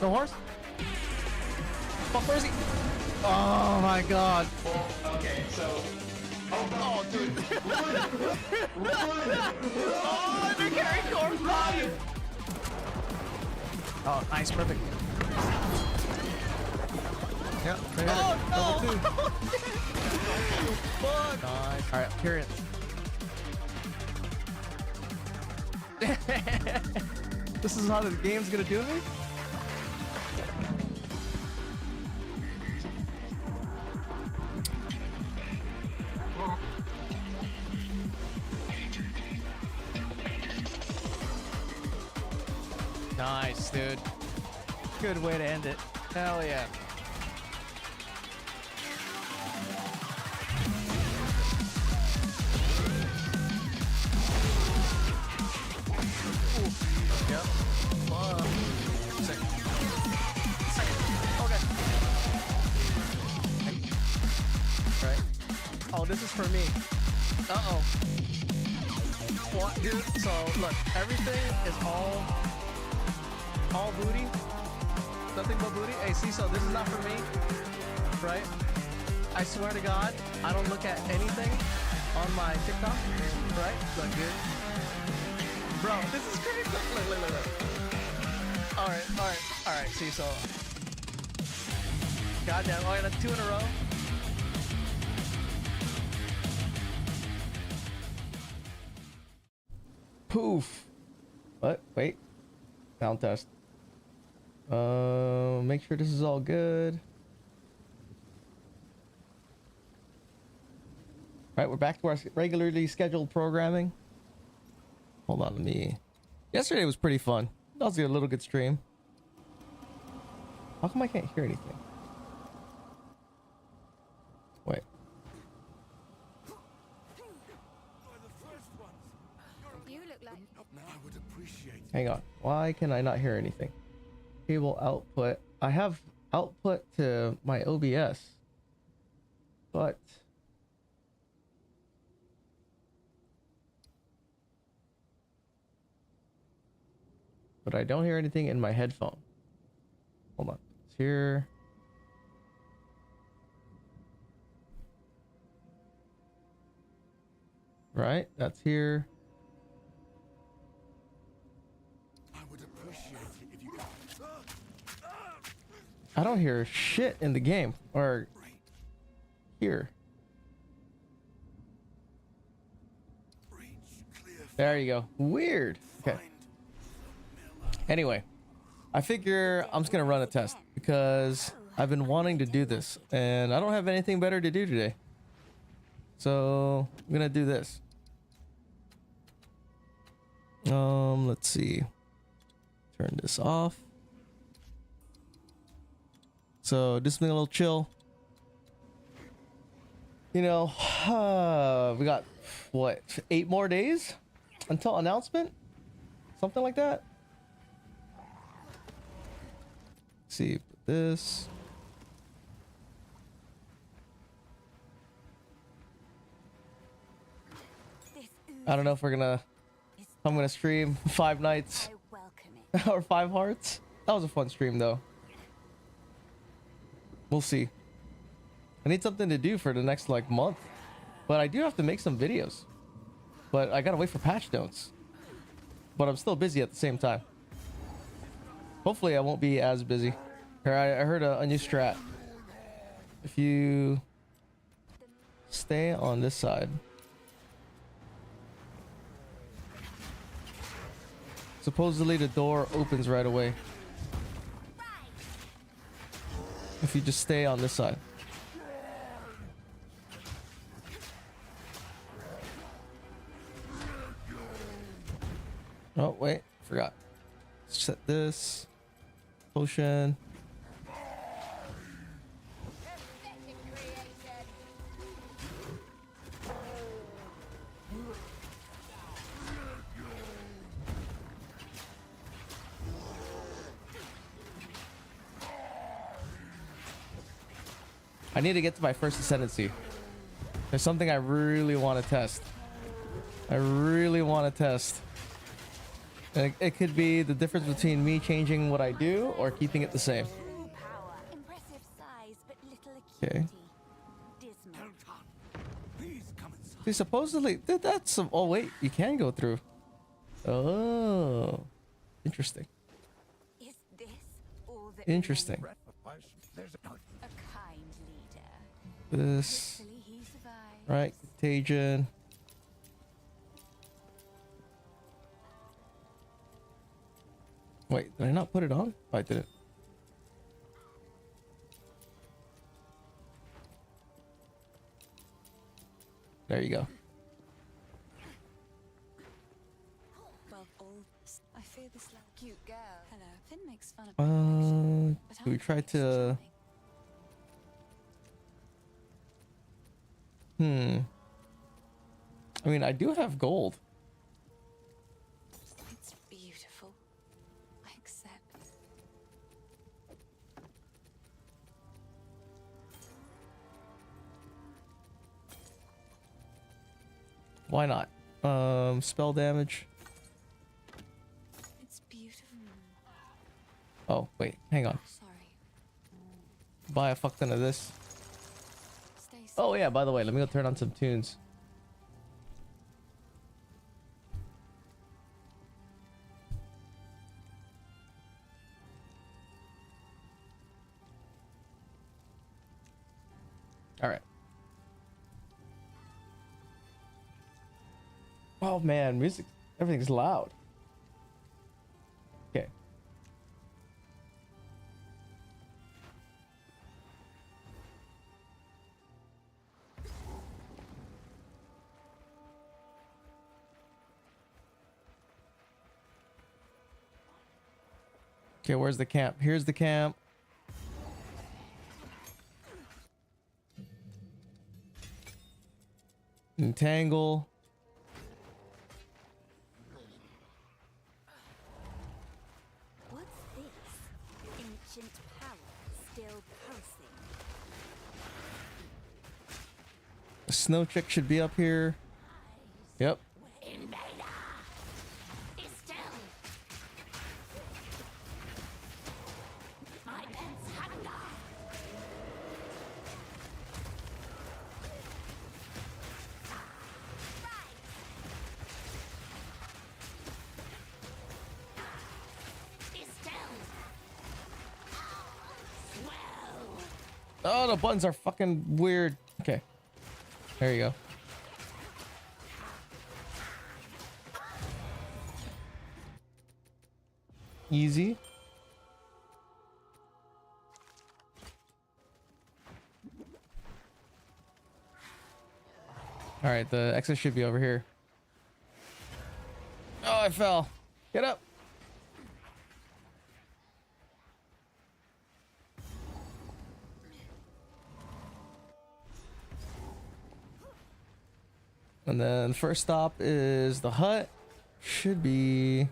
No horse? Fuck, where is he? Oh my god. Okay, so. Oh, dude. Oh, they're carrying corpse. Run! Oh, nice, perfect. Yeah, oh, no! Fuck! Nice. Alright, period. This is how the game's gonna do me? Nice, dude. Good way to end it. Hell yeah. Yep. Second. Okay. Right. Oh, this is for me. Uh-oh. What, dude? So, look, everything is all booty. Nothing but booty. Hey, see, so this is not for me. Right? I swear to God, I don't look at anything on my TikTok. Right? Look, dude. Bro, this is crazy. Look. Alright, see, so. Goddamn, oh yeah, that's 2 in a row. Poof. What? Wait. Sound test. Make sure this is all good. Right, we're back to our regularly scheduled programming. Hold on, yesterday was pretty fun. That was a little good stream. How come I can't hear anything? Wait. You look like... I would appreciate. Hang on. Why can I not hear anything? Cable output. I have output to my OBS. But... I don't hear anything in my headphone. Hold on. It's here. Right? That's here. I would appreciate it if you could. I don't hear shit in the game. Or here. There you go. Weird. Okay. Anyway, I figure I'm just gonna run a test because I've been wanting to do this and I don't have anything better to do today. So I'm gonna do this. Let's see. Turn this off. So just being a little chill. You know, we got what, 8 more days until announcement? Something like that. See, put this. I don't know if I'm gonna stream 5 nights or 5 hearts. That was a fun stream though. We'll see. I need something to do for the next like month, but I do have to make some videos, but I gotta wait for patch notes, but I'm still busy at the same time. Hopefully I won't be as busy. Here, I heard a new strat. If you stay on this side, supposedly the door opens right away. If you just stay on this side. Oh, wait, forgot. Set this potion. I need to get to my first ascendancy. There's something I really want to test. And it could be the difference between me changing what I do or keeping it the same. True power. Impressive size, but little Okay. acuity. Dismal. Don't come. Please come inside. See, supposedly that's some. Oh wait, you can go through. Oh, interesting. Is this all that Interesting. Breath of fire. There's a note. a kind leader? This Hopefully he survives. right, contagion. Wait, did I not put it on? Oh, I didn't. There you go. Well, I fear this cute girl. Hello. Finn makes fun of Do we try to? I mean, I do have gold. It's beautiful. I accept. Why not? Spell damage. It's beautiful. Oh, wait, hang on. Sorry. Buy a fuck ton of this. Stay safe. Oh yeah, by the way, let me go turn on some tunes. All right. Oh man, music, everything's loud. Okay. Okay, where's the camp? Here's the camp. Entangle. What's this? Ancient power still pulsing. The snow chick should be up here. Yep. Oh, the buttons are fucking weird. Okay. There you go. Easy. All right, the exit should be over here. Oh, I fell. Get up. And then first stop is the hut. Should be, I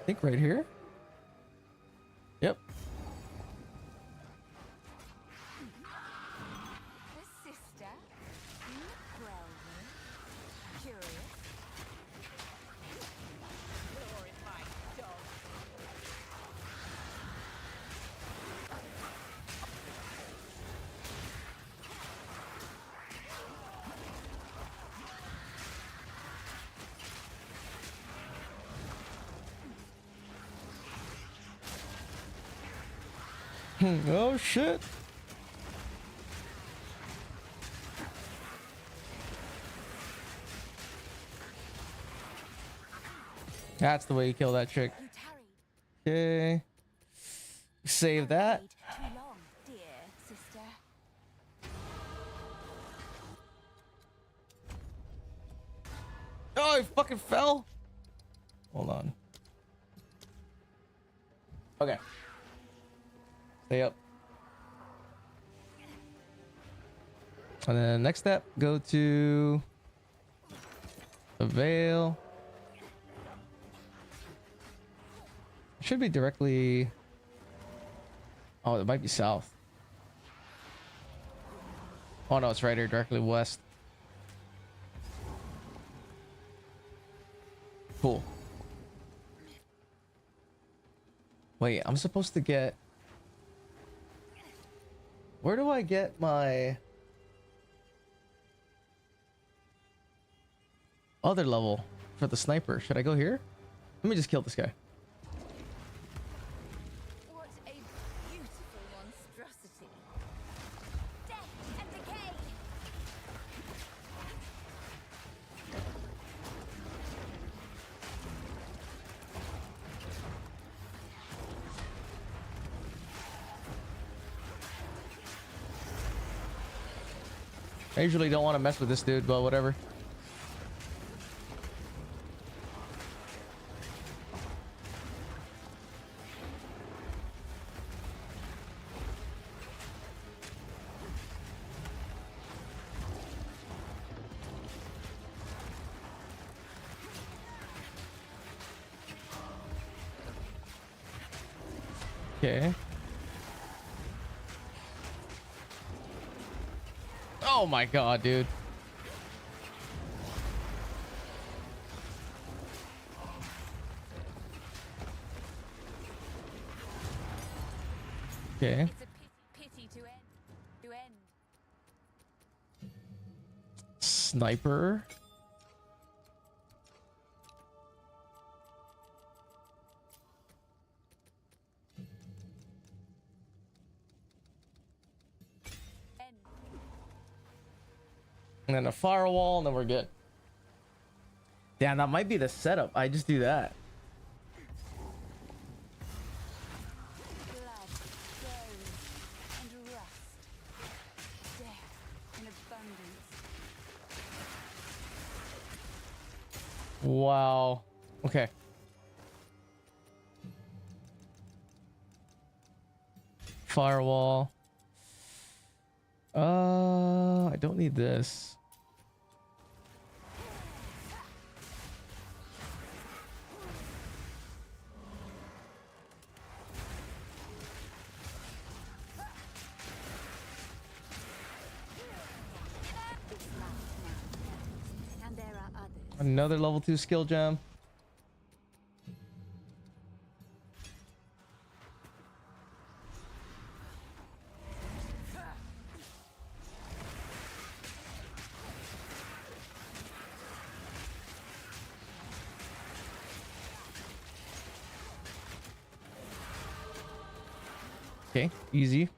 think, right here. Yep. The sister? Well, curious. Oh shit. That's the way you kill that chick. You tarried. Okay. Save that. Wait too long, dear sister. Oh, I fucking fell. Hold on. Okay. Stay up. And then next step, go to the veil. Should be directly. Oh, it might be south. Oh no, it's right here, directly west. Cool. Wait, I'm supposed to get... Where do I get my other level for the sniper? Should I go here? Let me just kill this guy. What a beautiful monstrosity. Death and decay. I usually don't want to mess with this dude, but whatever. Okay. Oh my god, dude. Okay. It's a pity to end. To end. Sniper. End. And then a firewall, and then we're good. Damn, that might be the setup. I just do that. Blood, bones, and rust. Death in abundance. Wow. Okay. Firewall. I don't need this. This last man. And there are others. Another level 2 skill gem. Okay, easy.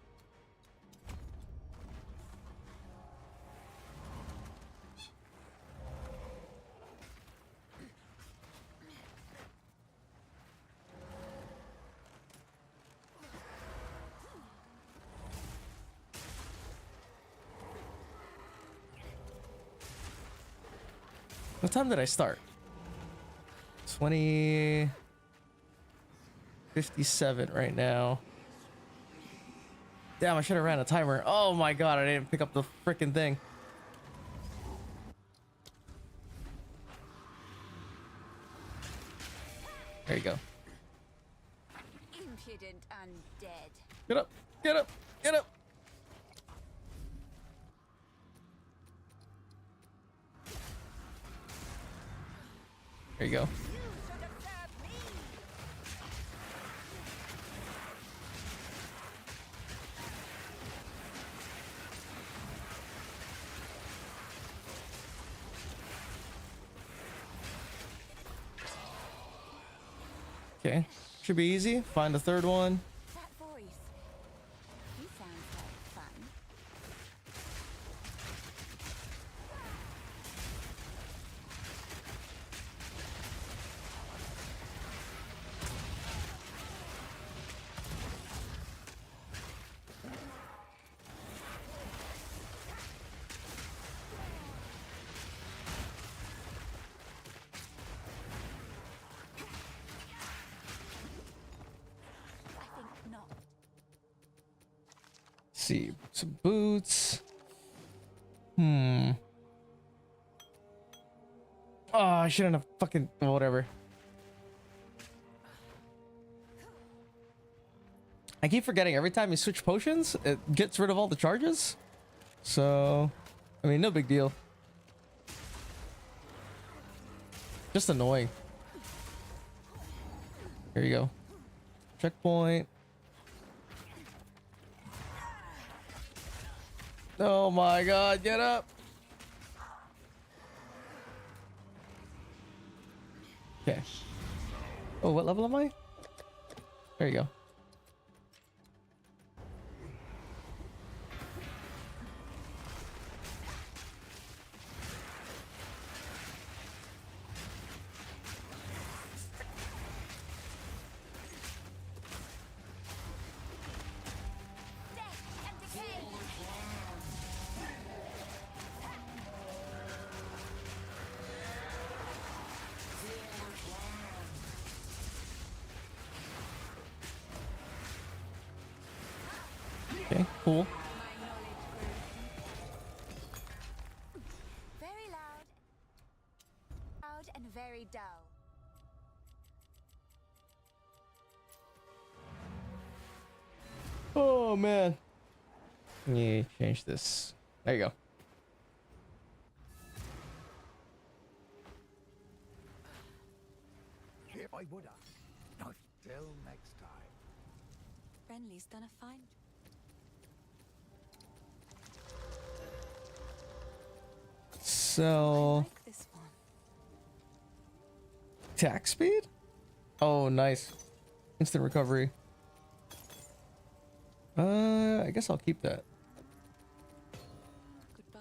What time did I start? 20:57 right now. Damn, I should have ran a timer. Oh my god, I didn't pick up the freaking thing. There you go. Impudent undead. Get up, get up, get up. There you go. You should have served me. Okay, should be easy. Find the third one. That voice. He sounds like fun. I think not. See, some boots. Oh, I shouldn't have fucking whatever. I keep forgetting every time you switch potions, it gets rid of all the charges. So, I mean, no big deal. Just annoying. Here you go. checkpoint. Oh my god, get up. Okay. Oh, what level am I? There you go. Okay, cool. Very loud. Loud and very dull. Oh man. Let me change this. There you go. If I would have. Not till next time. Friendly's done a fine. I So like this one. attack speed? Oh, nice. Instant recovery. I guess I'll keep that. Goodbye.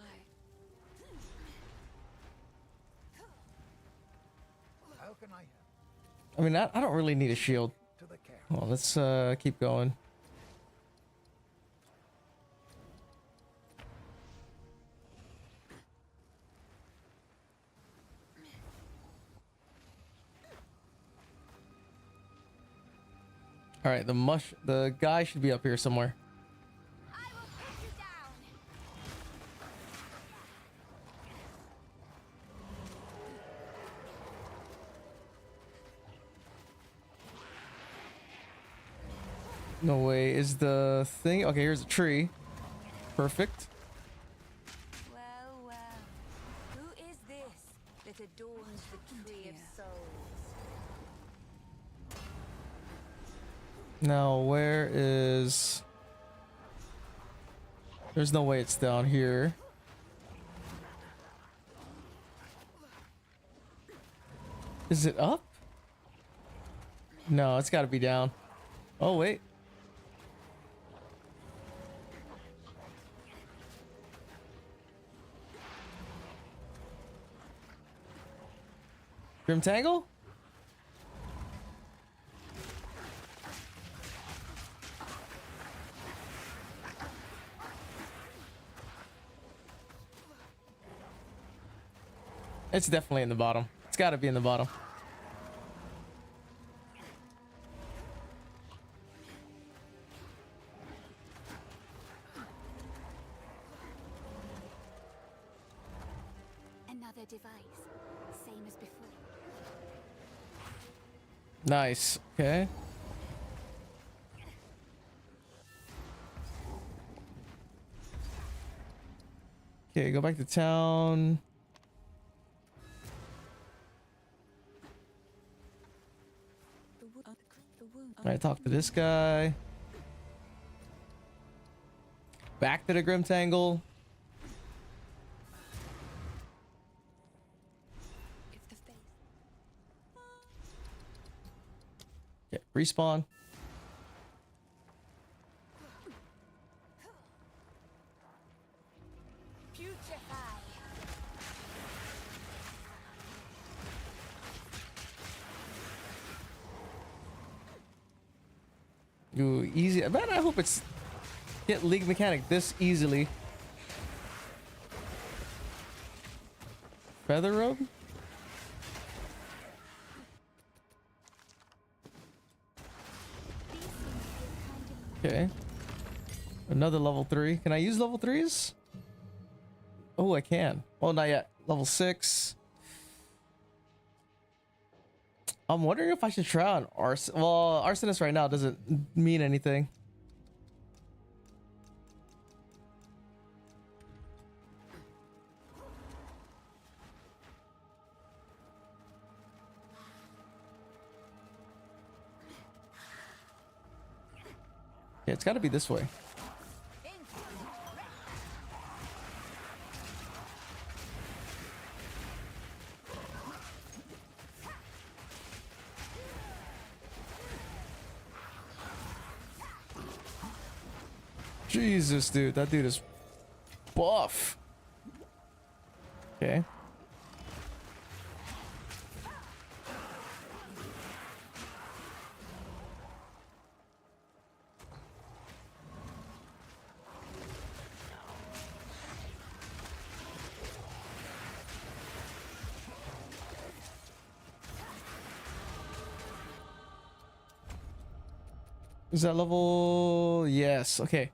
How can I help? I mean, I don't really need a shield. To the care. Well, let's keep going. All right, the guy should be up here somewhere. I will put you down. No way. Is the thing okay? Here's a tree. Perfect. Well, well. Who is this that adorns the tree of souls? Now, where is? There's no way it's down here. Is it up? No, it's got to be down. Oh, wait. Grim Tangle? It's definitely in the bottom. It's got to be in the bottom. Another device, same as before. Nice. Okay. Okay, go back to town. All right, talk to this guy. Back to the Grim Tangle. If the face. Yeah, respawn. Putrefy. Ooh, easy. Man, I hope it's get League Mechanic this easily. Feather robe? Okay. Another level 3. Can I use level 3s? Oh, I can. Oh, not yet. Level 6. I'm wondering if I should try on Arson. Well, Arsonist right now doesn't mean anything. Yeah, it's got to be this way. Jesus, dude, that dude is buff. Okay. Is that level? Yes. Okay.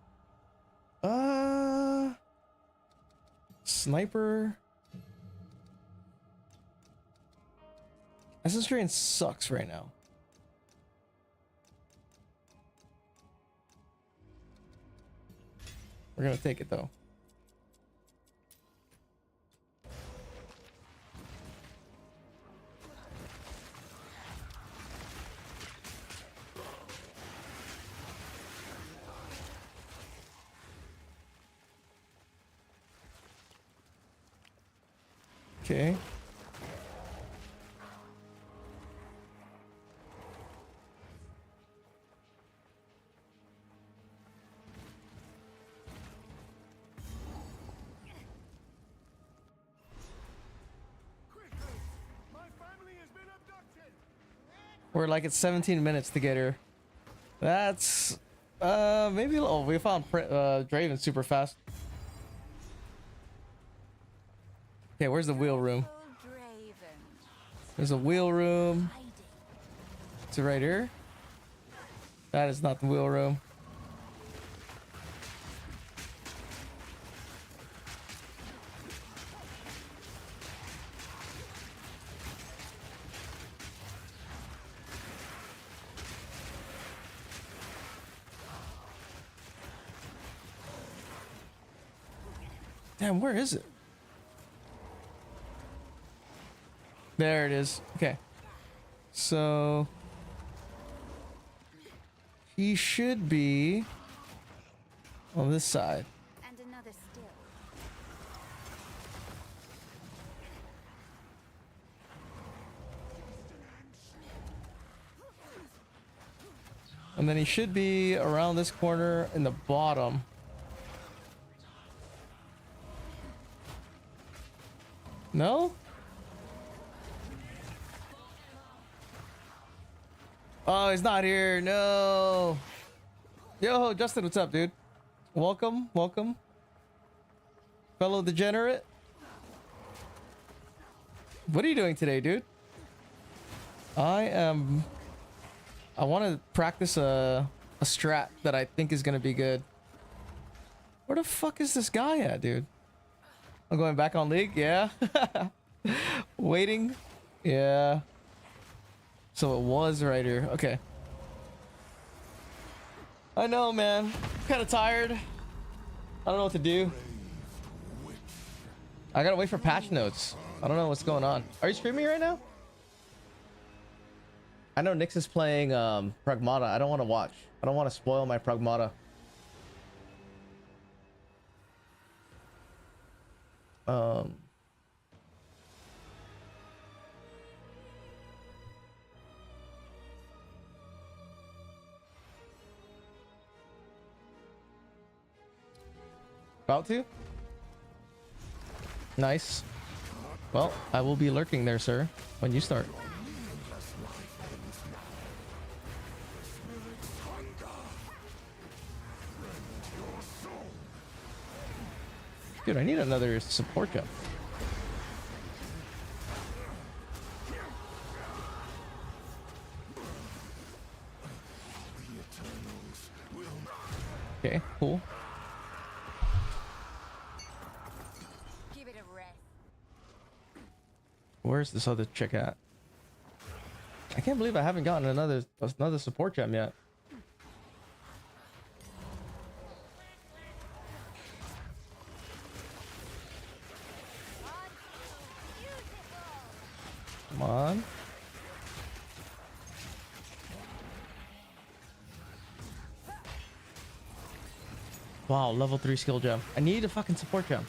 Sniper. Assassin's Creed sucks right now. We're gonna take it though. Okay. We're like at 17 minutes to get her. That's maybe. Oh, we found Draven super fast. Okay, where's the wheel room? There's a wheel room. Is it right here? That is not the wheel room. Damn, where is it? There it is. Okay. So he should be on this side. And another still. And then he should be around this corner in the bottom. No? Oh, he's not here. No. Yo, Justin, what's up, dude? Welcome, welcome. Fellow degenerate. What are you doing today, dude? I want to practice a strat that I think is going to be good. Where the fuck is this guy at, dude? I'm going back on League, yeah. Waiting, yeah. So it was right here. Okay. I know, man. I'm kind of tired. I don't know what to do. I gotta wait for patch notes. I don't know what's going on. Are you streaming right now? I know Nyx is playing Pragmata. I don't want to watch. I don't want to spoil my Pragmata. About to? Nice. Well, I will be lurking there, sir, when you start. Dude, I need another support jump. Okay, cool. Give it a rest. Where's this other chick at? I can't believe I haven't gotten another support gem yet. Come on. Wow, level 3 skill gem. I need a fucking support gem.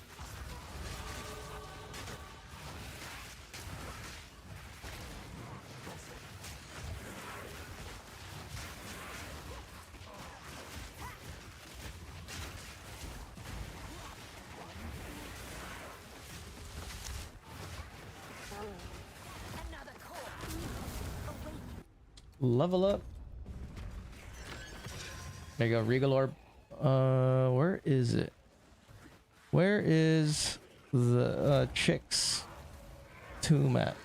Level up. There you go, Regal Orb. Where is it? Where is the chick's tomb at?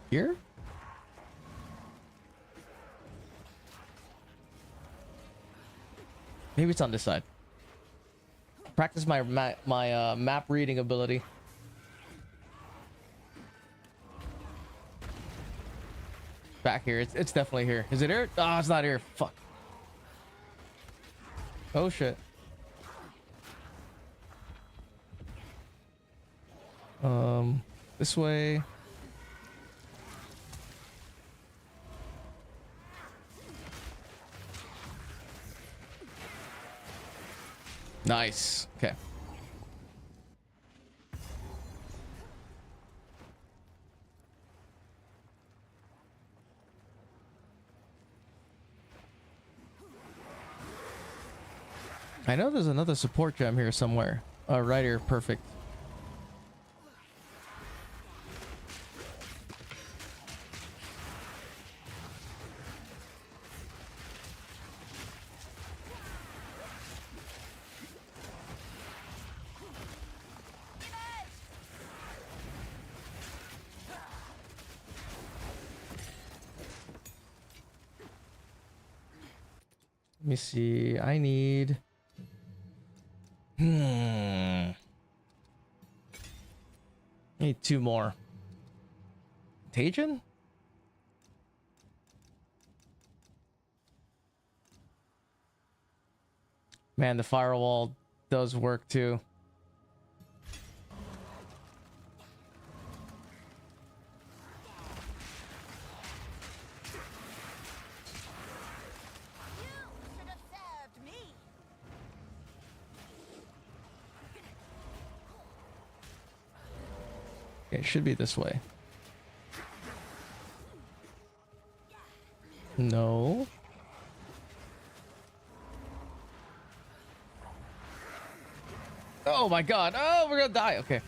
Here? Maybe it's on this side. Practice my map reading ability. Back here. It's definitely here. Is it here? Oh, it's not here. Fuck. Oh shit. This way. Nice. Okay. I know there's another support gem here somewhere. Right here. Perfect. Let me see. I need... I need 2 more. Contagion? Man, the firewall does work too. Okay, it should be this way. No. Oh my god. Oh, we're gonna die. Okay.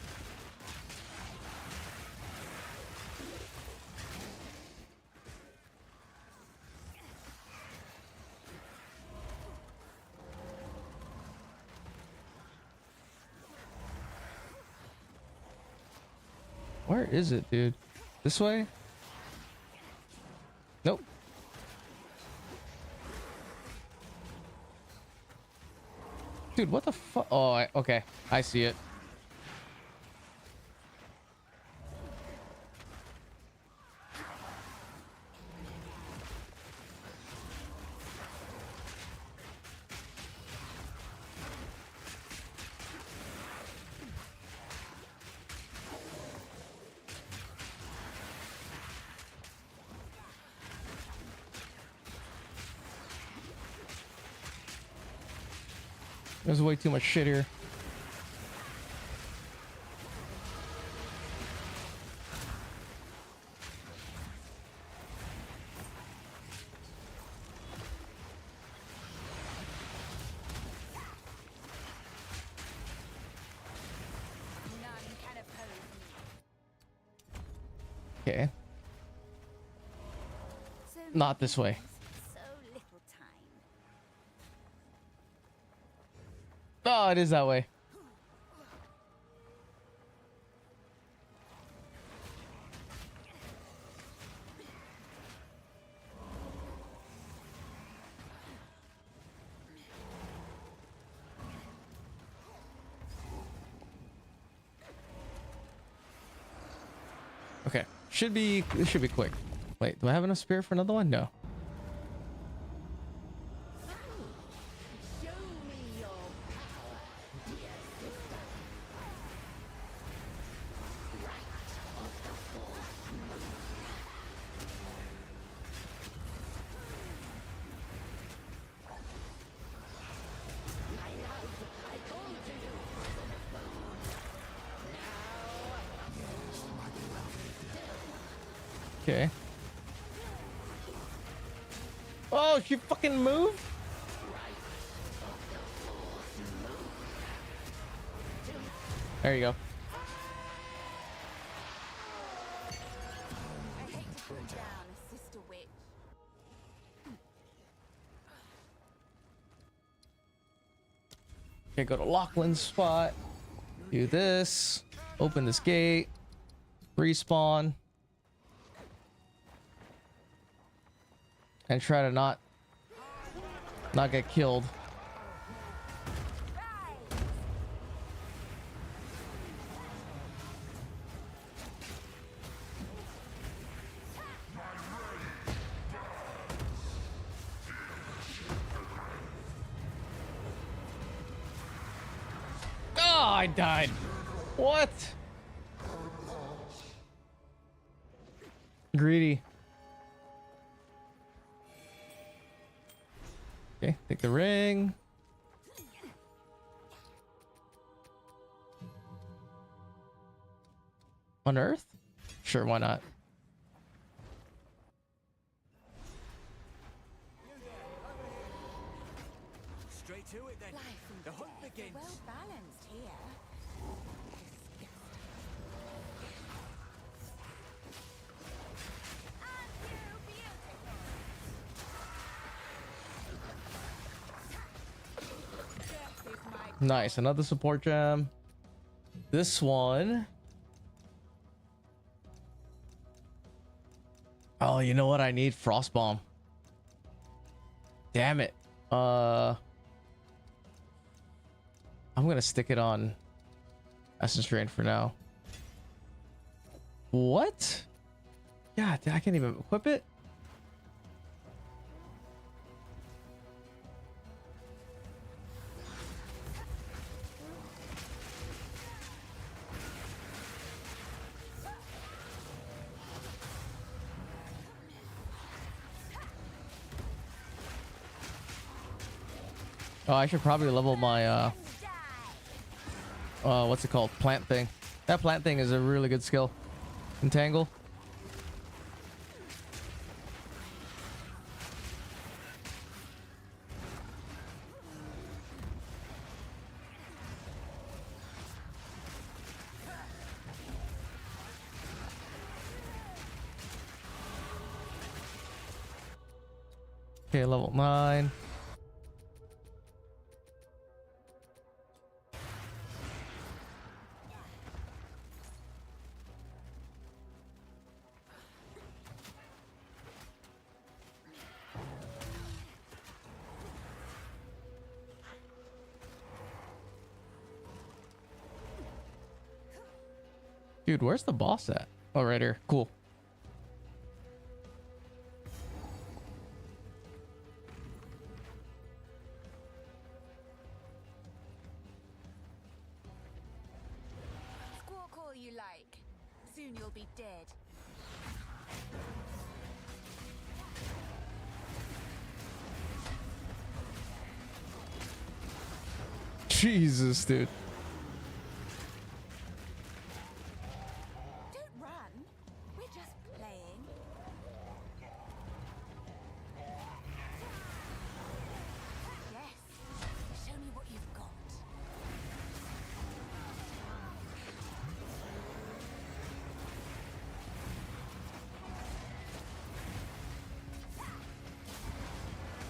Where is it, dude? This way? Nope. Dude, what the fuck? Oh, okay. I see it. There's way too much shit here. Okay. Not this way. Oh, it is that way. Okay. This should be quick. Wait, do I have enough spirit for another one? No. Okay. Oh, she fucking moved? There you go. I hate to put down a sister witch. Okay, go to Lachlan's spot. Do this. Open this gate. Respawn. And try to not get killed. Oh, I died. What? Greedy. Okay, take the ring. Unearth? Sure, why not? Straight to it then. Life and The hunt death begins. are well balanced here. Nice, another support gem. This one. Oh, you know what I need? Frost bomb. Damn it. I'm gonna stick it on Essence Drain for now. What? Yeah, I can't even equip it. Oh, I should probably level my what's it called? Plant thing. That plant thing is a really good skill. Entangle. Okay, level 9. Dude, where's the boss at? Oh, right here. Cool. Squawk all you like. Soon you'll be dead. Jesus, dude. Don't run. We're just playing. Yes. Show me what you've got.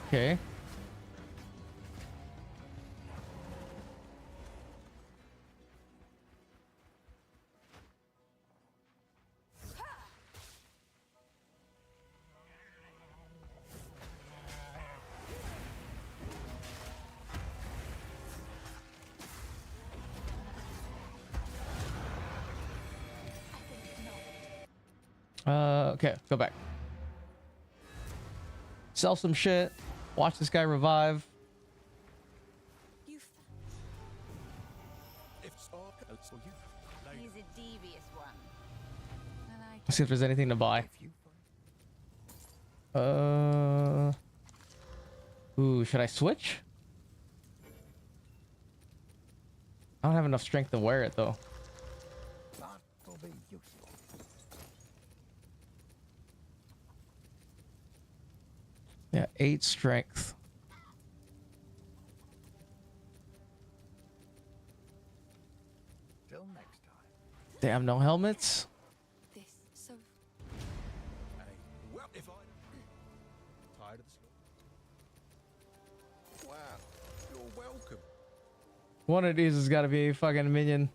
Okay. Okay, go back. Sell some shit. Watch this guy revive. You've... He's a devious one. I like Let's see if there's anything to buy. Ooh, should I switch? I don't have enough strength to wear it though. 8 strength. Till next time. They have no helmets. This so Hey, well, if I tired of the slow. Wow, you're welcome. One of these has got to be a fucking minion.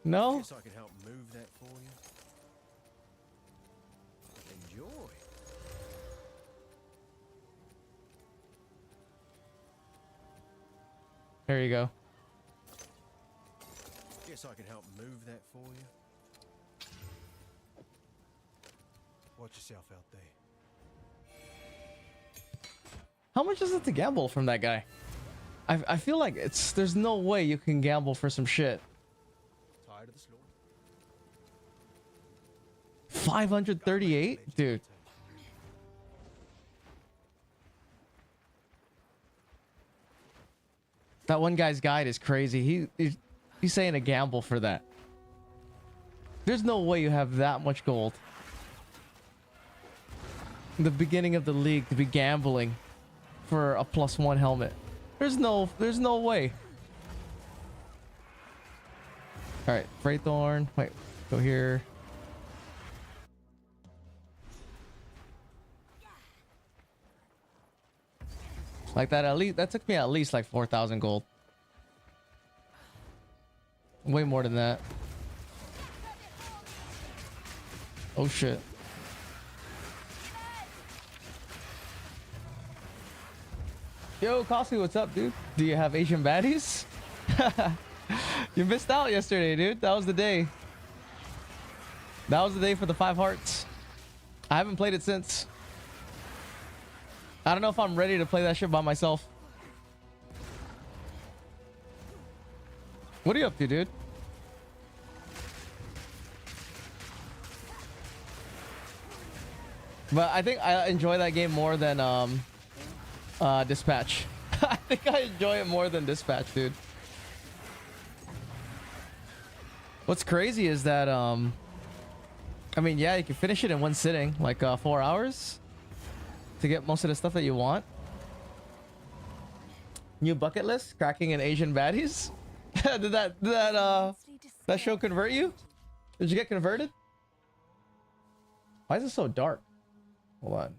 No? Guess I can help move that for you. Enjoy. There you go. Guess I can help move that for you. Watch yourself out there. How much is it to gamble from that guy? I feel like there's no way you can gamble for some shit. Tired of the slow. 538? Dude. That one guy's guide is crazy. He's saying a gamble for that. There's no way you have that much gold. In the beginning of the league to be gambling for a +1 helmet. There's no way. All right, Fraythorn. Wait, go here. Like that, at least that took me at least like 4,000 gold. Way more than that. Oh shit. Yo, Costly, what's up, dude? Do you have Asian baddies? You missed out yesterday, dude. That was the day. That was the day for the 5 hearts. I haven't played it since. I don't know if I'm ready to play that shit by myself. What are you up to, dude? But I think I enjoy that game more than Dispatch. I think I enjoy it more than Dispatch, dude. What's crazy is that I mean, yeah, you can finish it in one sitting, like 4 hours to get most of the stuff that you want. New bucket list, cracking in Asian baddies. did that show convert you? Did you get converted? Why is it so dark? Hold on.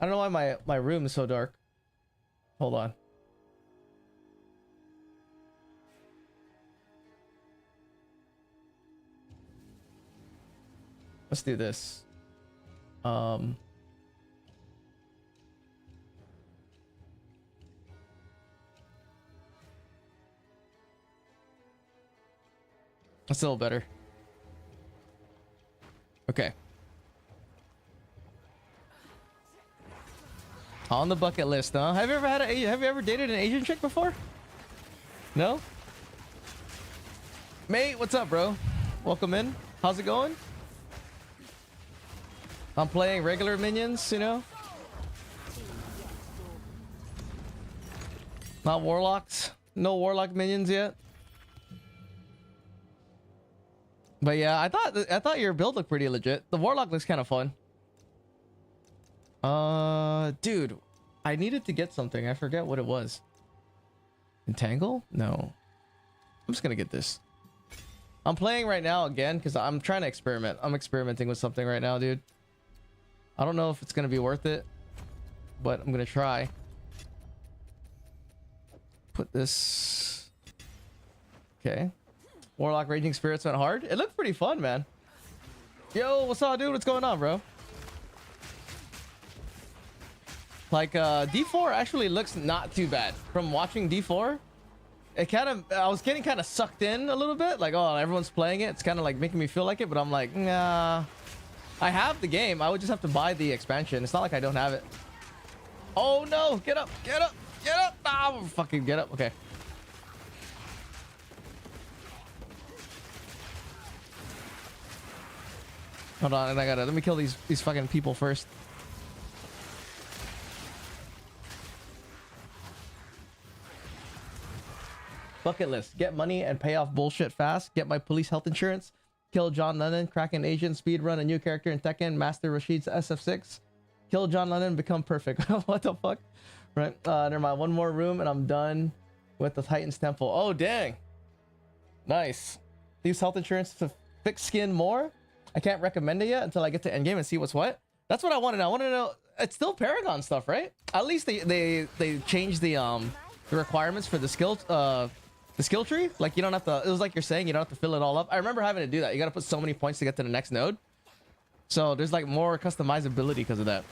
I don't know why my room is so dark. Hold on. Let's do this. That's a little better. Okay. On the bucket list, huh? Have you ever dated an Asian chick before? No? Mate, what's up, bro? Welcome in. How's it going? I'm playing regular minions, you know? Not warlocks. No warlock minions yet. But yeah, I thought your build looked pretty legit. The warlock looks kind of fun. Dude, I needed to get something. I forget what it was. Entangle? No. I'm just gonna get this. I'm playing right now again because I'm trying to experiment. I'm experimenting with something right now, dude. I don't know if it's gonna be worth it, but I'm gonna try. Put this. Okay. Warlock Raging Spirits went hard. It looked pretty fun, man. Yo, what's up, dude? What's going on, bro? Like, D4 actually looks not too bad. From watching D4, it kind of, I was getting kind of sucked in a little bit. Like, oh, everyone's playing it. It's kind of like making me feel like it, but I'm like, nah. I have the game. I would just have to buy the expansion. It's not like I don't have it. Oh, no. Get up. Get up. Get up. Ah, fucking get up. Okay. Hold on, and let me kill these fucking people first. Bucket list. Get money and pay off bullshit fast. Get my police health insurance. Kill John Lennon, crack an Asian, speedrun a new character in Tekken, master Rashid's SF6. Kill John Lennon, become perfect. What the fuck? Right. Never mind. One more room and I'm done with the Titan's Temple. Oh, dang. Nice. Use health insurance to fix skin more. I can't recommend it yet until I get to endgame and see what's what. That's what I want to know. I want to know. It's still Paragon stuff, right? At least they changed the requirements for the skill tree. Like you don't have to. It was like you're saying you don't have to fill it all up. I remember having to do that. You got to put so many points to get to the next node. So there's like more customizability because of that.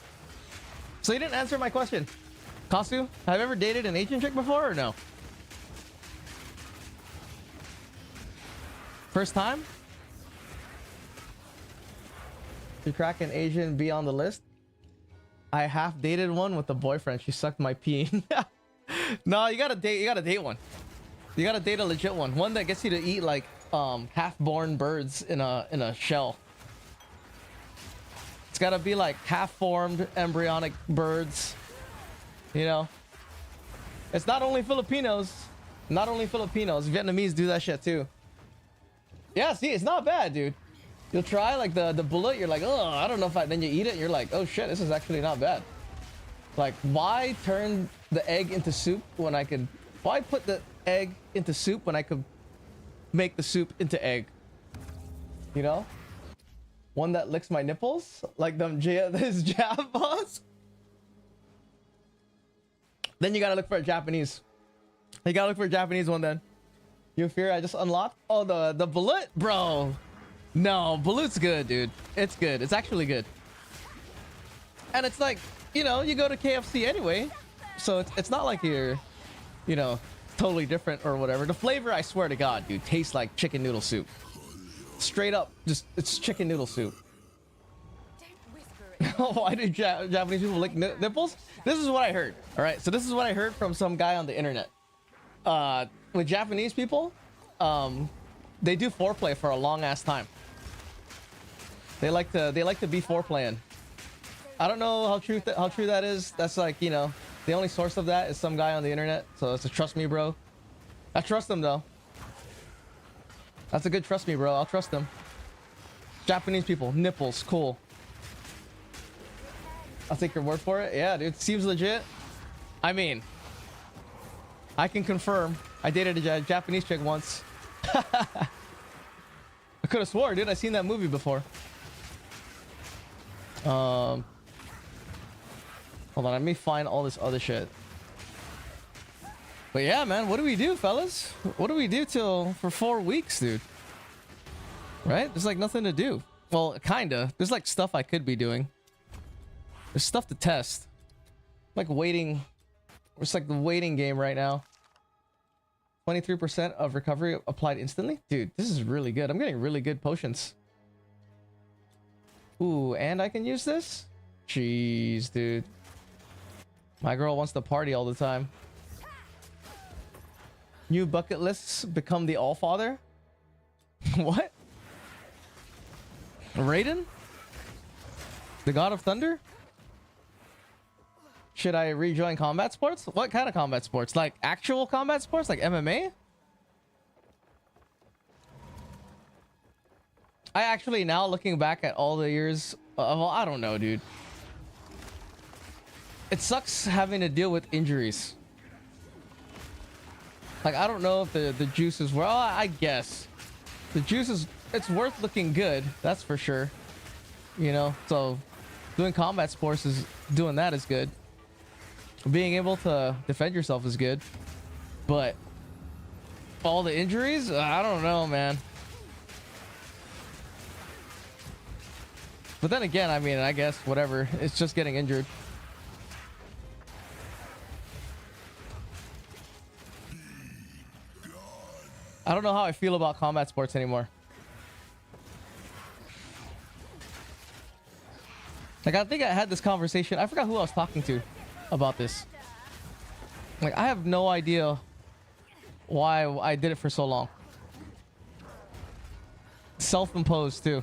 So you didn't answer my question. Kasu, have you ever dated an Asian chick before or no? First time? To crack an Asian, be on the list. I half dated one with a boyfriend. She sucked my pee. No, you gotta date. You gotta date one. You gotta date a legit one. One that gets you to eat like half-born birds in a shell. It's gotta be like half-formed embryonic birds. You know, it's not only Filipinos. Not only Filipinos. Vietnamese do that shit too. Yeah, see, it's not bad, dude. You'll try like the bullet. You're like, oh, I don't know if I. Then you eat it. And you're like, oh shit, this is actually not bad. Like, why turn the egg into soup when I could? Why put the egg into soup when I could make the soup into egg? You know, one that licks my nipples like them. This jab boss. Then you gotta look for a Japanese. You gotta look for a Japanese one then. You fear I just unlocked? Oh, the bullet, bro. No, bullet's good, dude. It's good. It's actually good. And it's like, you know, you go to KFC anyway, so it's not like you're, you know, totally different or whatever. The flavor, I swear to God, dude, tastes like chicken noodle soup. Straight up, just it's chicken noodle soup. Why do Japanese people lick nipples? This is what I heard. All right, so this is what I heard from some guy on the internet. With Japanese people, they do foreplay for a long ass time. They like to be foreplaying. I don't know how true that is. That's like, you know, the only source of that is some guy on the internet. So it's a trust me, bro. I trust them though. That's a good trust me, bro. I'll trust them. Japanese people, nipples, cool. I'll take your word for it. Yeah, dude, seems legit. I mean, I can confirm. I dated a Japanese chick once. I could have swore, dude. I seen that movie before. Hold on, let me find all this other shit. But yeah, man, what do we do, fellas? What do we do for 4 weeks, dude? Right? There's like nothing to do. Well, kinda. There's like stuff I could be doing. There's stuff to test. Like waiting. It's like the waiting game right now. 23% of recovery applied instantly. Dude, this is really good. I'm getting really good potions. Ooh, and I can use this? Jeez, dude. My girl wants to party all the time. New bucket lists become the Allfather? What? Raiden? The God of Thunder? Should I rejoin combat sports? What kind of combat sports? Like actual combat sports? Like MMA? I actually, now looking back at all the years, well, I don't know, dude. It sucks having to deal with injuries. Like, I don't know if the juices were, I guess. The juices, it's worth looking good, that's for sure. You know, so doing combat sports doing that is good. Being able to defend yourself is good. But all the injuries, I don't know, man. But then again, I mean, I guess whatever. It's just getting injured. I don't know how I feel about combat sports anymore. Like, I think I had this conversation. I forgot who I was talking to about this. Like, I have no idea why I did it for so long. Self-imposed too.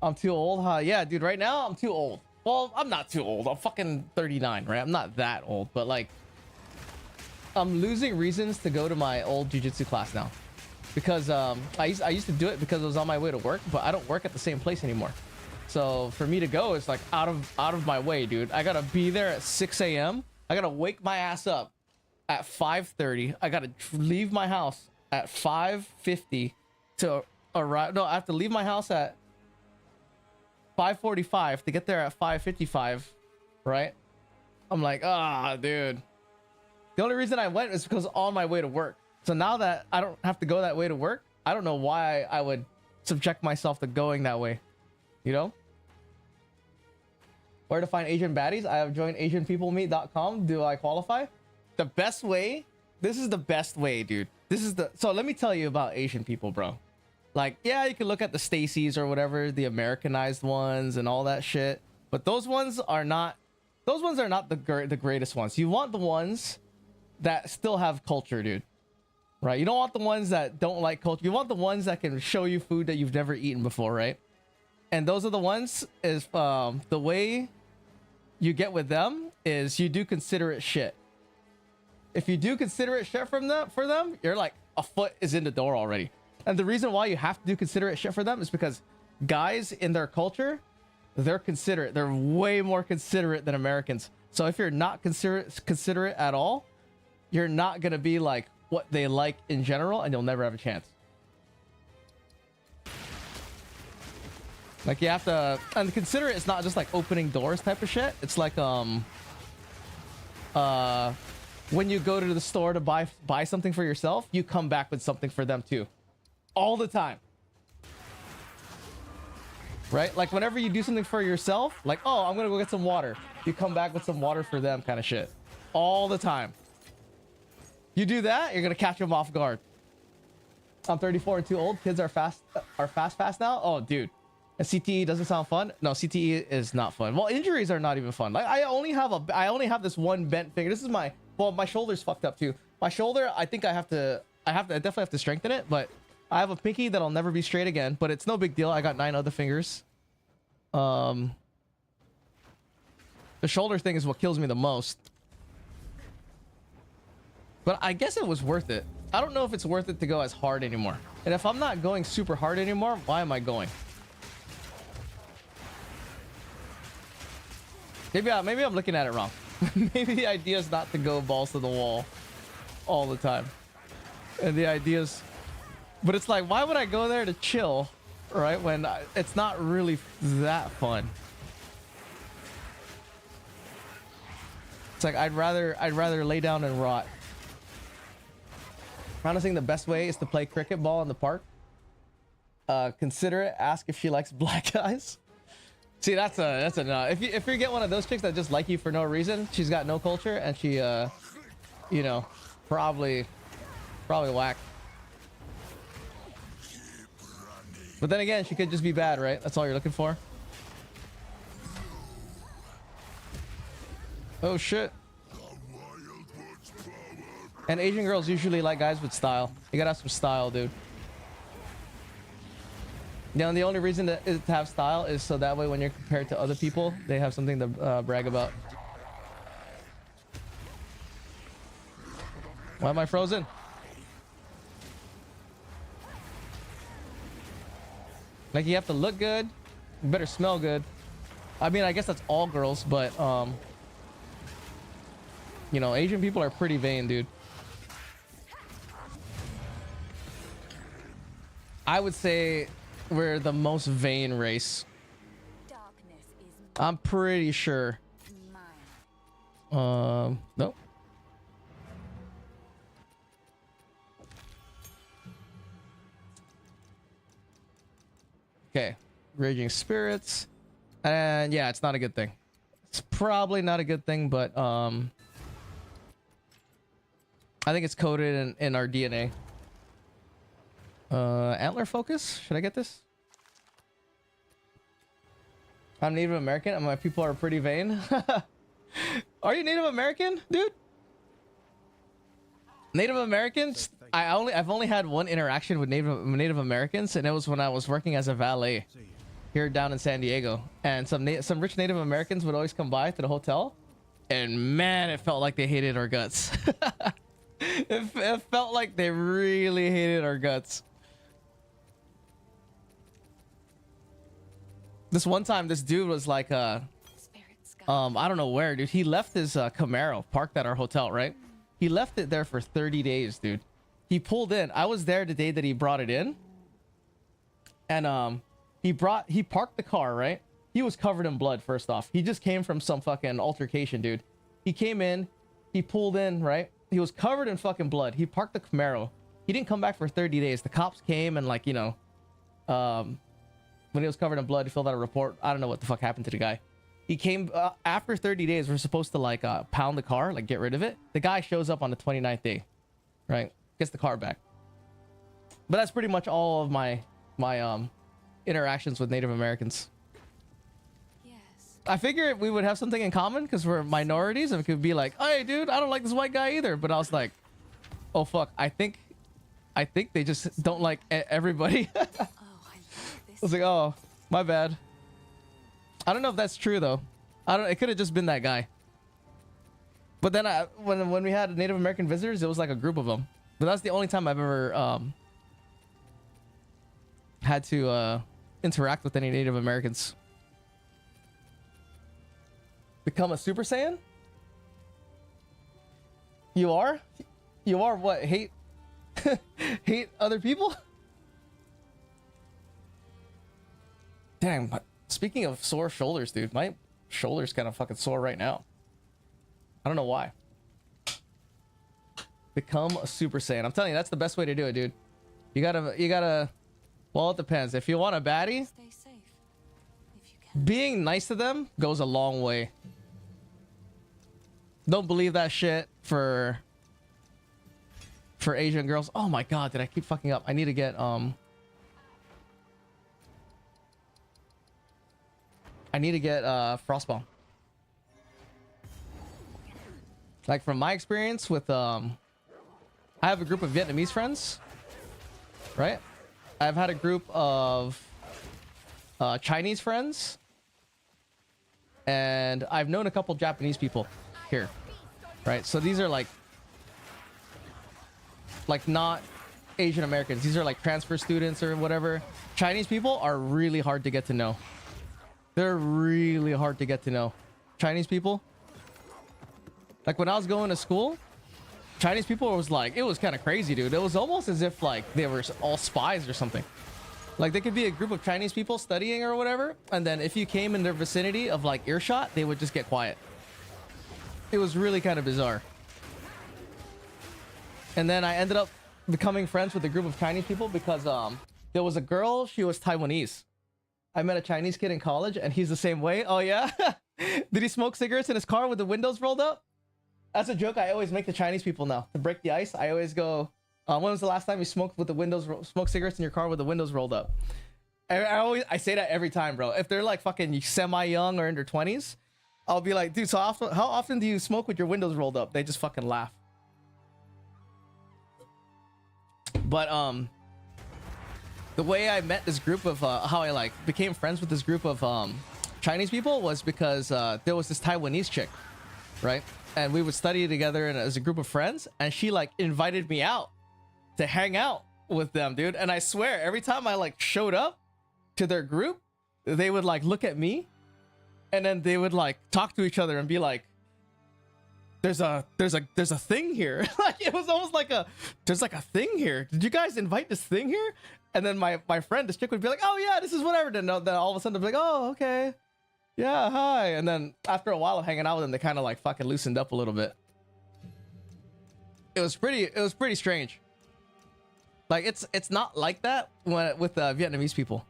I'm too old, huh? Yeah, dude, right now I'm too old. Well, I'm not too old. I'm fucking 39, right? I'm not that old, but like, I'm losing reasons to go to my old jiu-jitsu class now. because I used to do it because it was on my way to work, but I don't work at the same place anymore. So for me to go, it's like out of my way, dude. I gotta be there at 6 a.m. I gotta wake my ass up at 5:30. I gotta leave my house at 5:50 to arrive. No, I have to leave my house at 5:45 to get there at 5:55, right? I'm like, dude. The only reason I went is because on my way to work. So now that I don't have to go that way to work, I don't know why I would subject myself to going that way. You know? Where to find Asian baddies? I have joined AsianPeopleMeet.com. Do I qualify? The best way? This is the best way, dude. So let me tell you about Asian people, bro. Like, yeah, you can look at the Stacy's or whatever, the Americanized ones and all that shit. But those ones are not the greatest ones. You want the ones that still have culture, dude. Right? You don't want the ones that don't like culture. You want the ones that can show you food that you've never eaten before, right? And those are the ones is the way you get with them is you do considerate shit. If you do considerate shit for them, you're like a foot is in the door already. And the reason why you have to do considerate shit for them is because guys in their culture, they're considerate. They're way more considerate than Americans. So if you're not considerate at all, you're not going to be like what they like in general, and you'll never have a chance. Like you have to, and considerate it's not just like opening doors type of shit. It's like when you go to the store to buy something for yourself, you come back with something for them too. All the time. Right? Like whenever you do something for yourself, like, oh, I'm gonna go get some water. You come back with some water for them kind of shit. All the time. You do that, you're gonna catch them off guard. I'm 34 and too old. Kids are fast now. Oh, dude. And CTE doesn't sound fun. No, CTE is not fun. Well, injuries are not even fun. Like I only have this one bent finger. This is my shoulder's fucked up too. My shoulder, I think I definitely have to strengthen it, but I have a pinky that'll never be straight again, but it's no big deal. I got 9 other fingers. The shoulder thing is what kills me the most. But I guess it was worth it. I don't know if it's worth it to go as hard anymore. And if I'm not going super hard anymore, why am I going? Maybe I'm looking at it wrong. Maybe the idea is not to go balls to the wall all the time. And the idea is... But it's like, why would I go there to chill, right? When it's not really that fun. It's like, I'd rather lay down and rot. Honestly, the best way is to play cricket ball in the park. Consider it. Ask if she likes black guys. See, that's a no. If you get one of those chicks that just like you for no reason, she's got no culture and she, you know, probably whack. But then again, she could just be bad, right? That's all you're looking for. Oh shit. And Asian girls usually like guys with style. You gotta have some style, dude. Yeah, and the only reason to have style is so that way when you're compared to other people, they have something to brag about. Why am I frozen? Like, you have to look good. You better smell good. I mean, I guess that's all girls, but, you know, Asian people are pretty vain, dude. I would say we're the most vain race. Darkness is I'm pretty sure. mine. Nope. Okay, raging spirits, and yeah, it's not a good thing. It's probably not a good thing, but I think it's coded in our DNA. Antler focus. Should I get this? I'm Native American, and my people are pretty vain. Are you Native American, dude? Native Americans, I've only had one interaction with Native Americans, and it was when I was working as a valet here down in San Diego. And some rich Native Americans would always come by to the hotel, and man, it felt like they hated our guts. It felt like they really hated our guts. This one time, this dude was like, I don't know where, dude. He left his Camaro parked at our hotel, right? He left it there for 30 days, dude. He pulled in. I was there the day that he brought it in. And he parked the car, right? He was covered in blood, first off. He just came from some fucking altercation, dude. He came in, he pulled in, right? He was covered in fucking blood. He parked the Camaro. He didn't come back for 30 days. The cops came and, like, you know, when he was covered in blood, he filled out a report. I don't know what the fuck happened to the guy. He came after 30 days. We're supposed to like pound the car, like get rid of it. The guy shows up on the 29th day, right? Gets the car back. But that's pretty much all of my interactions with Native Americans. Yes. I figured we would have something in common because we're minorities and it could be like, hey, dude, I don't like this white guy either. But I was like, oh fuck, I think they just don't like everybody. Oh, I love this. I was like, oh, my bad. I don't know if that's true though. It could have just been that guy. But then when we had Native American visitors, it was like a group of them. But that's the only time I've ever had to interact with any Native Americans. Become a Super Saiyan? You are? You are what? Hate hate other people? Dang, but speaking of sore shoulders, dude, my shoulder's kind of fucking sore right now. I don't know why. Become a Super Saiyan. I'm telling you, that's the best way to do it, dude. You gotta, well, it depends. If you want a baddie, Stay safe. If you can. being nice to them goes a long way. Don't believe that shit for Asian girls. Oh my god, did I keep fucking up? I need to get Frostbomb. Like from my experience with I have a group of Vietnamese friends, right? I've had a group of Chinese friends, and I've known a couple Japanese people here, right? So these are like not Asian Americans. These are like transfer students or whatever. Chinese people are really hard to get to know. They're really hard to get to know. Chinese people. Like when I was going to school, Chinese people was like, it was kind of crazy, dude. It was almost as if like they were all spies or something. Like they could be a group of Chinese people studying or whatever. And then if you came in their vicinity of like earshot, they would just get quiet. It was really kind of bizarre. And then I ended up becoming friends with a group of Chinese people because there was a girl, she was Taiwanese. I met a Chinese kid in college and he's the same way. Oh yeah? Did he smoke cigarettes in his car with the windows rolled up? That's a joke I always make to Chinese people now. To break the ice, I always go, when was the last time you smoked cigarettes in your car with the windows rolled up? I say that every time, bro. If they're like fucking semi-young or in their 20s, I'll be like, dude, so how often do you smoke with your windows rolled up? They just fucking laugh. But the way I met this group of how I like became friends with this group of Chinese people was because there was this Taiwanese chick, right? And we would study together and as a group of friends, and she like invited me out to hang out with them, dude. And I swear every time I like showed up to their group, they would like look at me and then they would like talk to each other and be like, there's a thing here. Like it was almost like there's like a thing here. Did you guys invite this thing here? And then my friend, this chick would be like, oh yeah, this is whatever. Then all of a sudden they'd be like, oh, okay. Yeah, hi. And then after a while of hanging out with them, they kind of like fucking loosened up a little bit. It was pretty strange. Like it's not like that with Vietnamese people.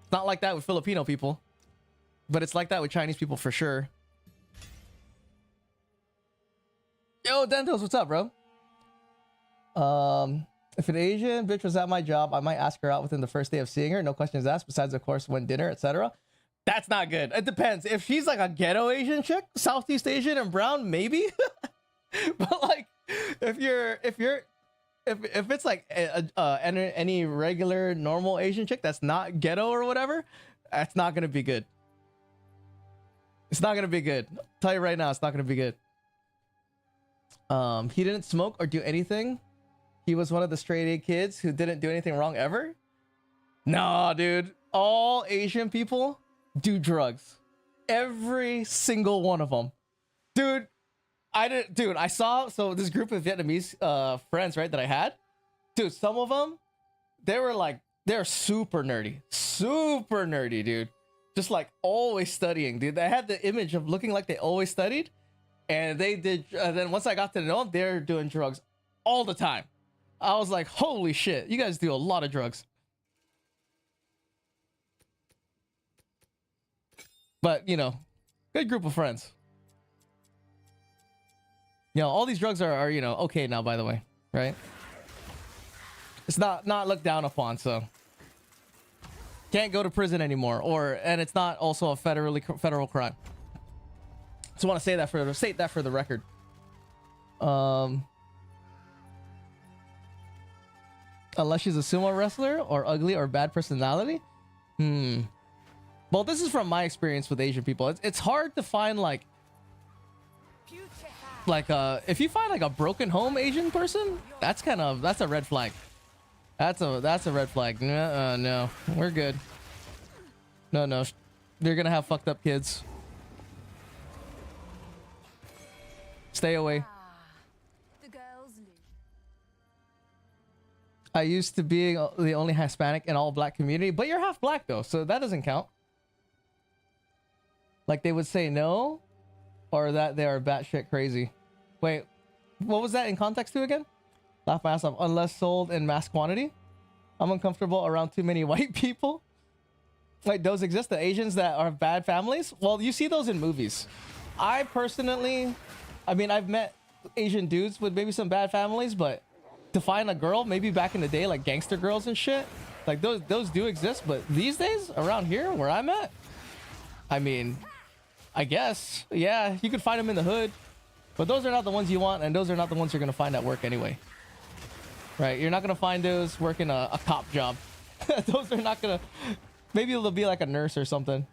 It's not like that with Filipino people, but it's like that with Chinese people for sure. Yo, Dentos, what's up, bro? If an Asian bitch was at my job, I might ask her out within the first day of seeing her. No questions asked. Besides, of course, when dinner, etc. That's not good. It depends. If she's like a ghetto Asian chick, Southeast Asian and brown, maybe. But like, if it's like any regular normal Asian chick that's not ghetto or whatever, that's not gonna be good. It's not gonna be good. I'll tell you right now, it's not gonna be good. He didn't smoke or do anything. He was one of the straight A kids who didn't do anything wrong ever. Nah, dude. All Asian people do drugs. Every single one of them. Dude, I saw this group of Vietnamese friends, right, that I had. Dude, some of them, they're super nerdy. Super nerdy, dude. Just like always studying, dude. They had the image of looking like they always studied. And they did, then once I got to know them, they're doing drugs all the time. I was like, holy shit, you guys do a lot of drugs. But, you know, good group of friends. You know, all these drugs are you know, okay now, by the way, right? It's not looked down upon, so. Can't go to prison anymore, and it's not also a federal crime. Just want to say that state that for the record. Unless she's a sumo wrestler or ugly or bad personality. Well, this is from my experience with Asian people. It's hard to find like if you find like a broken home Asian person, that's a red flag. That's a red flag. No, we're good. No, they're gonna have fucked up kids. Stay away. The girls lose. I used to be the only Hispanic in all black community, but you're half black though, so that doesn't count. Like they would say no, or that they are batshit crazy. Wait, what was that in context to again? Laugh my ass off. Unless sold in mass quantity. I'm uncomfortable around too many white people. Like those exist, the Asians that are bad families. Well, you see those in movies. I personally, I mean, I've met Asian dudes with maybe some bad families, but to find a girl, maybe back in the day, like gangster girls and shit, like those do exist. But these days, around here, where I'm at, I mean, I guess, yeah, you could find them in the hood, but those are not the ones you want, and those are not the ones you're gonna find at work anyway. Right? You're not gonna find those working a cop job. Those are not gonna. Maybe they'll be like a nurse or something.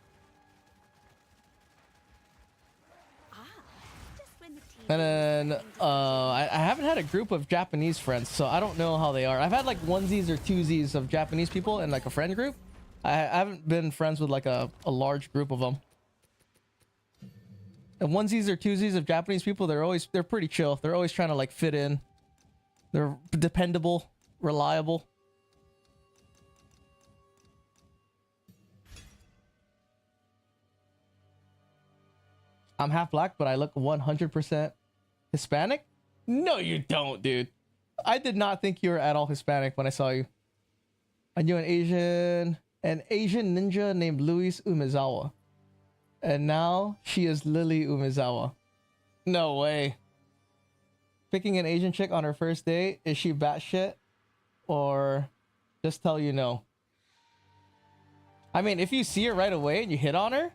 And then I haven't had a group of Japanese friends, so I don't know how they are. I've had like onesies or twosies of Japanese people in like a friend group. I haven't been friends with like a large group of them. And onesies or twosies of Japanese people, they're pretty chill. They're always trying to like fit in. They're dependable, reliable. I'm half black, but I look 100% Hispanic? No, you don't, dude. I did not think you were at all Hispanic when I saw you. I knew an Asian ninja named Luis Umezawa. And now she is Lily Umezawa. No way. Picking an Asian chick on her first date, is she batshit? Or just tell you no? I mean, if you see her right away and you hit on her,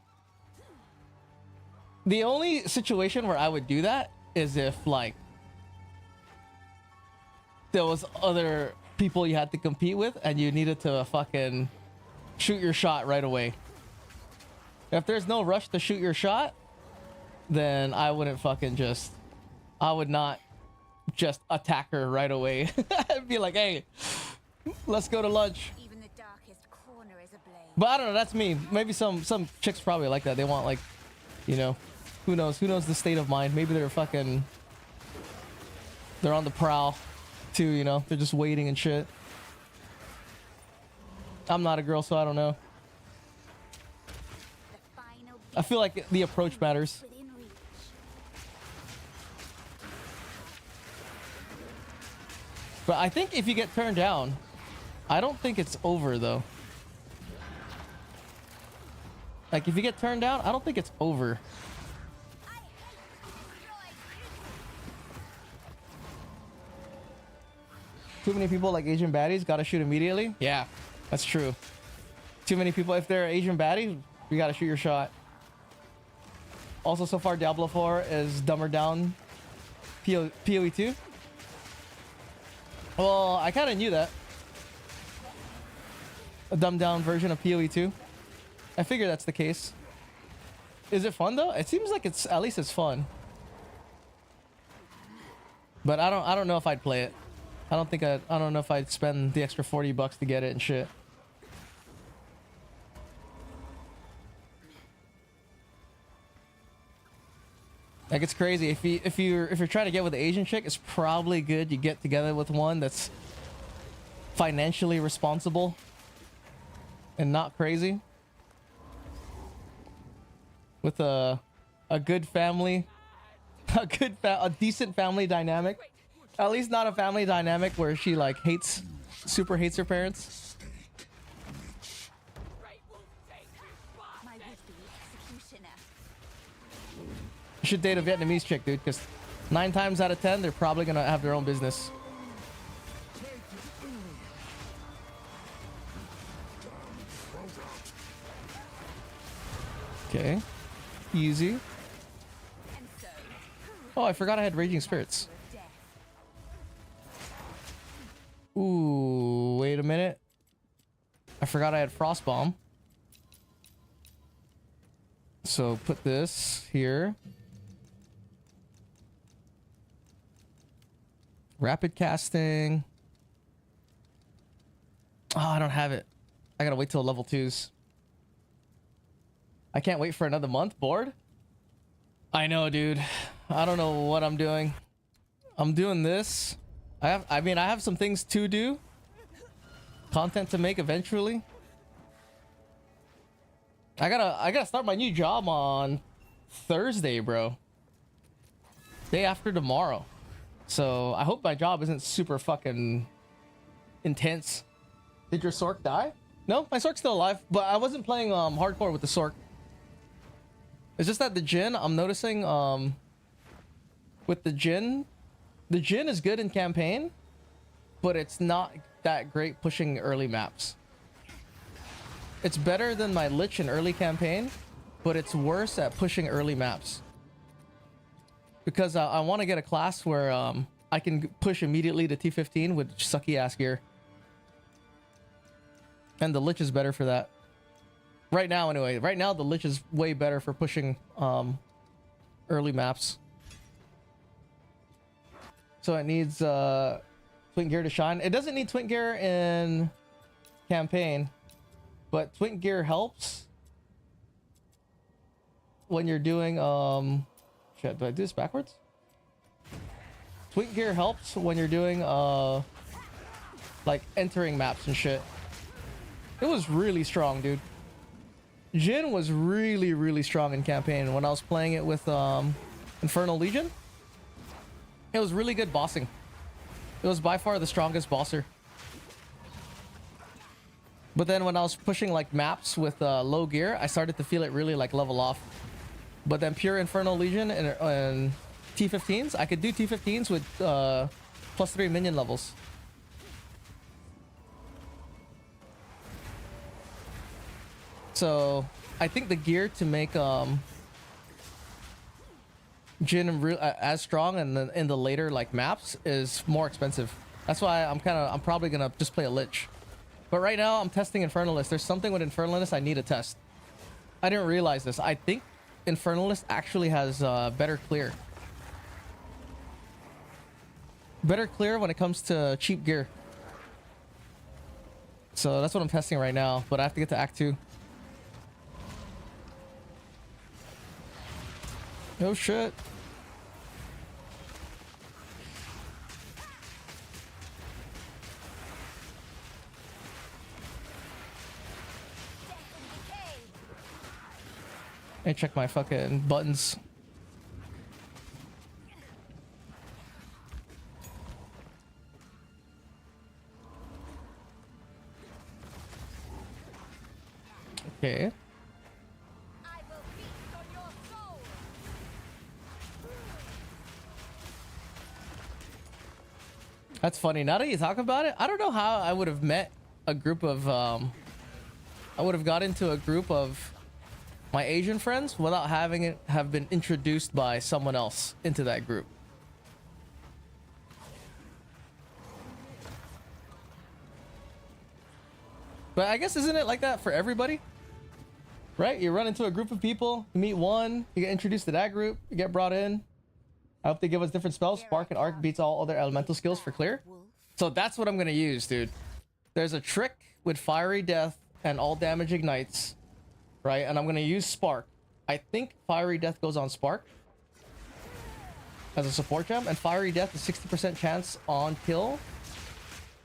the only situation where I would do that is if like there was other people you had to compete with and you needed to fucking shoot your shot right away. If there's no rush to shoot your shot, then I wouldn't fucking I would not just attack her right away. I'd be like, hey, let's go to lunch. Even the darkest corner is ablaze. But I don't know, that's me. Maybe some chicks probably like that. They want like, you know, who knows the state of mind. Maybe they're on the prowl too, you know, they're just waiting and shit. I'm not a girl, so I don't know. I feel like the approach matters. But I think if you get turned down, I don't think it's over though. Like if you get turned down, I don't think it's over. Too many people like Asian baddies, gotta shoot immediately. Yeah, that's true. Too many people, if they're Asian baddies, you gotta shoot your shot. Also, so far, Diablo 4 is dumber down PoE 2. Well, I kind of knew that. A dumbed down version of PoE 2. I figure that's the case. Is it fun though? It seems like at least it's fun. But I don't know if I'd play it. I don't know if I'd spend the extra $40 to get it and shit. Like, it's crazy. If you're trying to get with the Asian chick, it's probably good you get together with one that's financially responsible and not crazy. With a good family, a decent family dynamic. At least not a family dynamic where she like super hates her parents. My would-be executioner. You should date a Vietnamese chick, dude, because 9 times out of 10, they're probably gonna have their own business. Okay. Easy. And so, Oh, I forgot I had Raging Spirits. death. Ooh, wait a minute. I forgot I had Frost Bomb. So put this here. Rapid casting. Oh, I don't have it. I gotta wait till level 2s. I can't wait for another month. Bored? I know, dude. I don't know what I'm doing. I'm doing this. I mean, I have some things to do. Content to make eventually. I gotta start my new job on Thursday, bro. Day after tomorrow. So I hope my job isn't super fucking intense. Did your Sork die? No, my Sork's still alive, but I wasn't playing hardcore with the Sork. It's just that the Jin, I'm noticing with the Jin is good in campaign, but it's not that great pushing early maps. It's better than my Lich in early campaign, but it's worse at pushing early maps. Because I want to get a class where I can push immediately to T15 with sucky ass gear. And the Lich is better for that. Right now, anyway. Right now, the Lich is way better for pushing early maps. So it needs Twin Gear to shine. It doesn't need Twin Gear in campaign, but Twin Gear helps when you're doing shit, do I do this backwards? Twin Gear helps when you're doing like entering maps and shit. It was really strong, dude. Jin was really, really strong in campaign when I was playing it with Infernal Legion. It was really good bossing. It was by far the strongest bosser. But then when I was pushing like maps with low gear, I started to feel it really like level off. But then pure Infernal Legion and T15s, I could do T15s with +3 minion levels. So I think the gear to make Jin as strong and then in the later like maps is more expensive. That's why I'm probably gonna just play a Lich. But right now I'm testing Infernalist. There's something with Infernalist I need to test. I didn't realize this. I think Infernalist actually has better clear. Better clear when it comes to cheap gear. So that's what I'm testing right now. But I have to get to Act 2. Oh shit. I check my fucking buttons. Okay. I will feast on your soul. That's funny. Now that you talk about it, I don't know how I would have met a group of I would have got into a group of my Asian friends without having it have been introduced by someone else into that group. But I guess isn't it like that for everybody? Right? You run into a group of people, you meet one, you get introduced to that group, you get brought in. I hope they give us different spells. Spark and Arc beats all other elemental skills for clear. So that's what I'm gonna use, dude. There's a trick with Fiery Death and all damage ignites, right? And I'm gonna use Spark. I think Fiery Death goes on Spark as a support gem, and Fiery Death is 60% chance on kill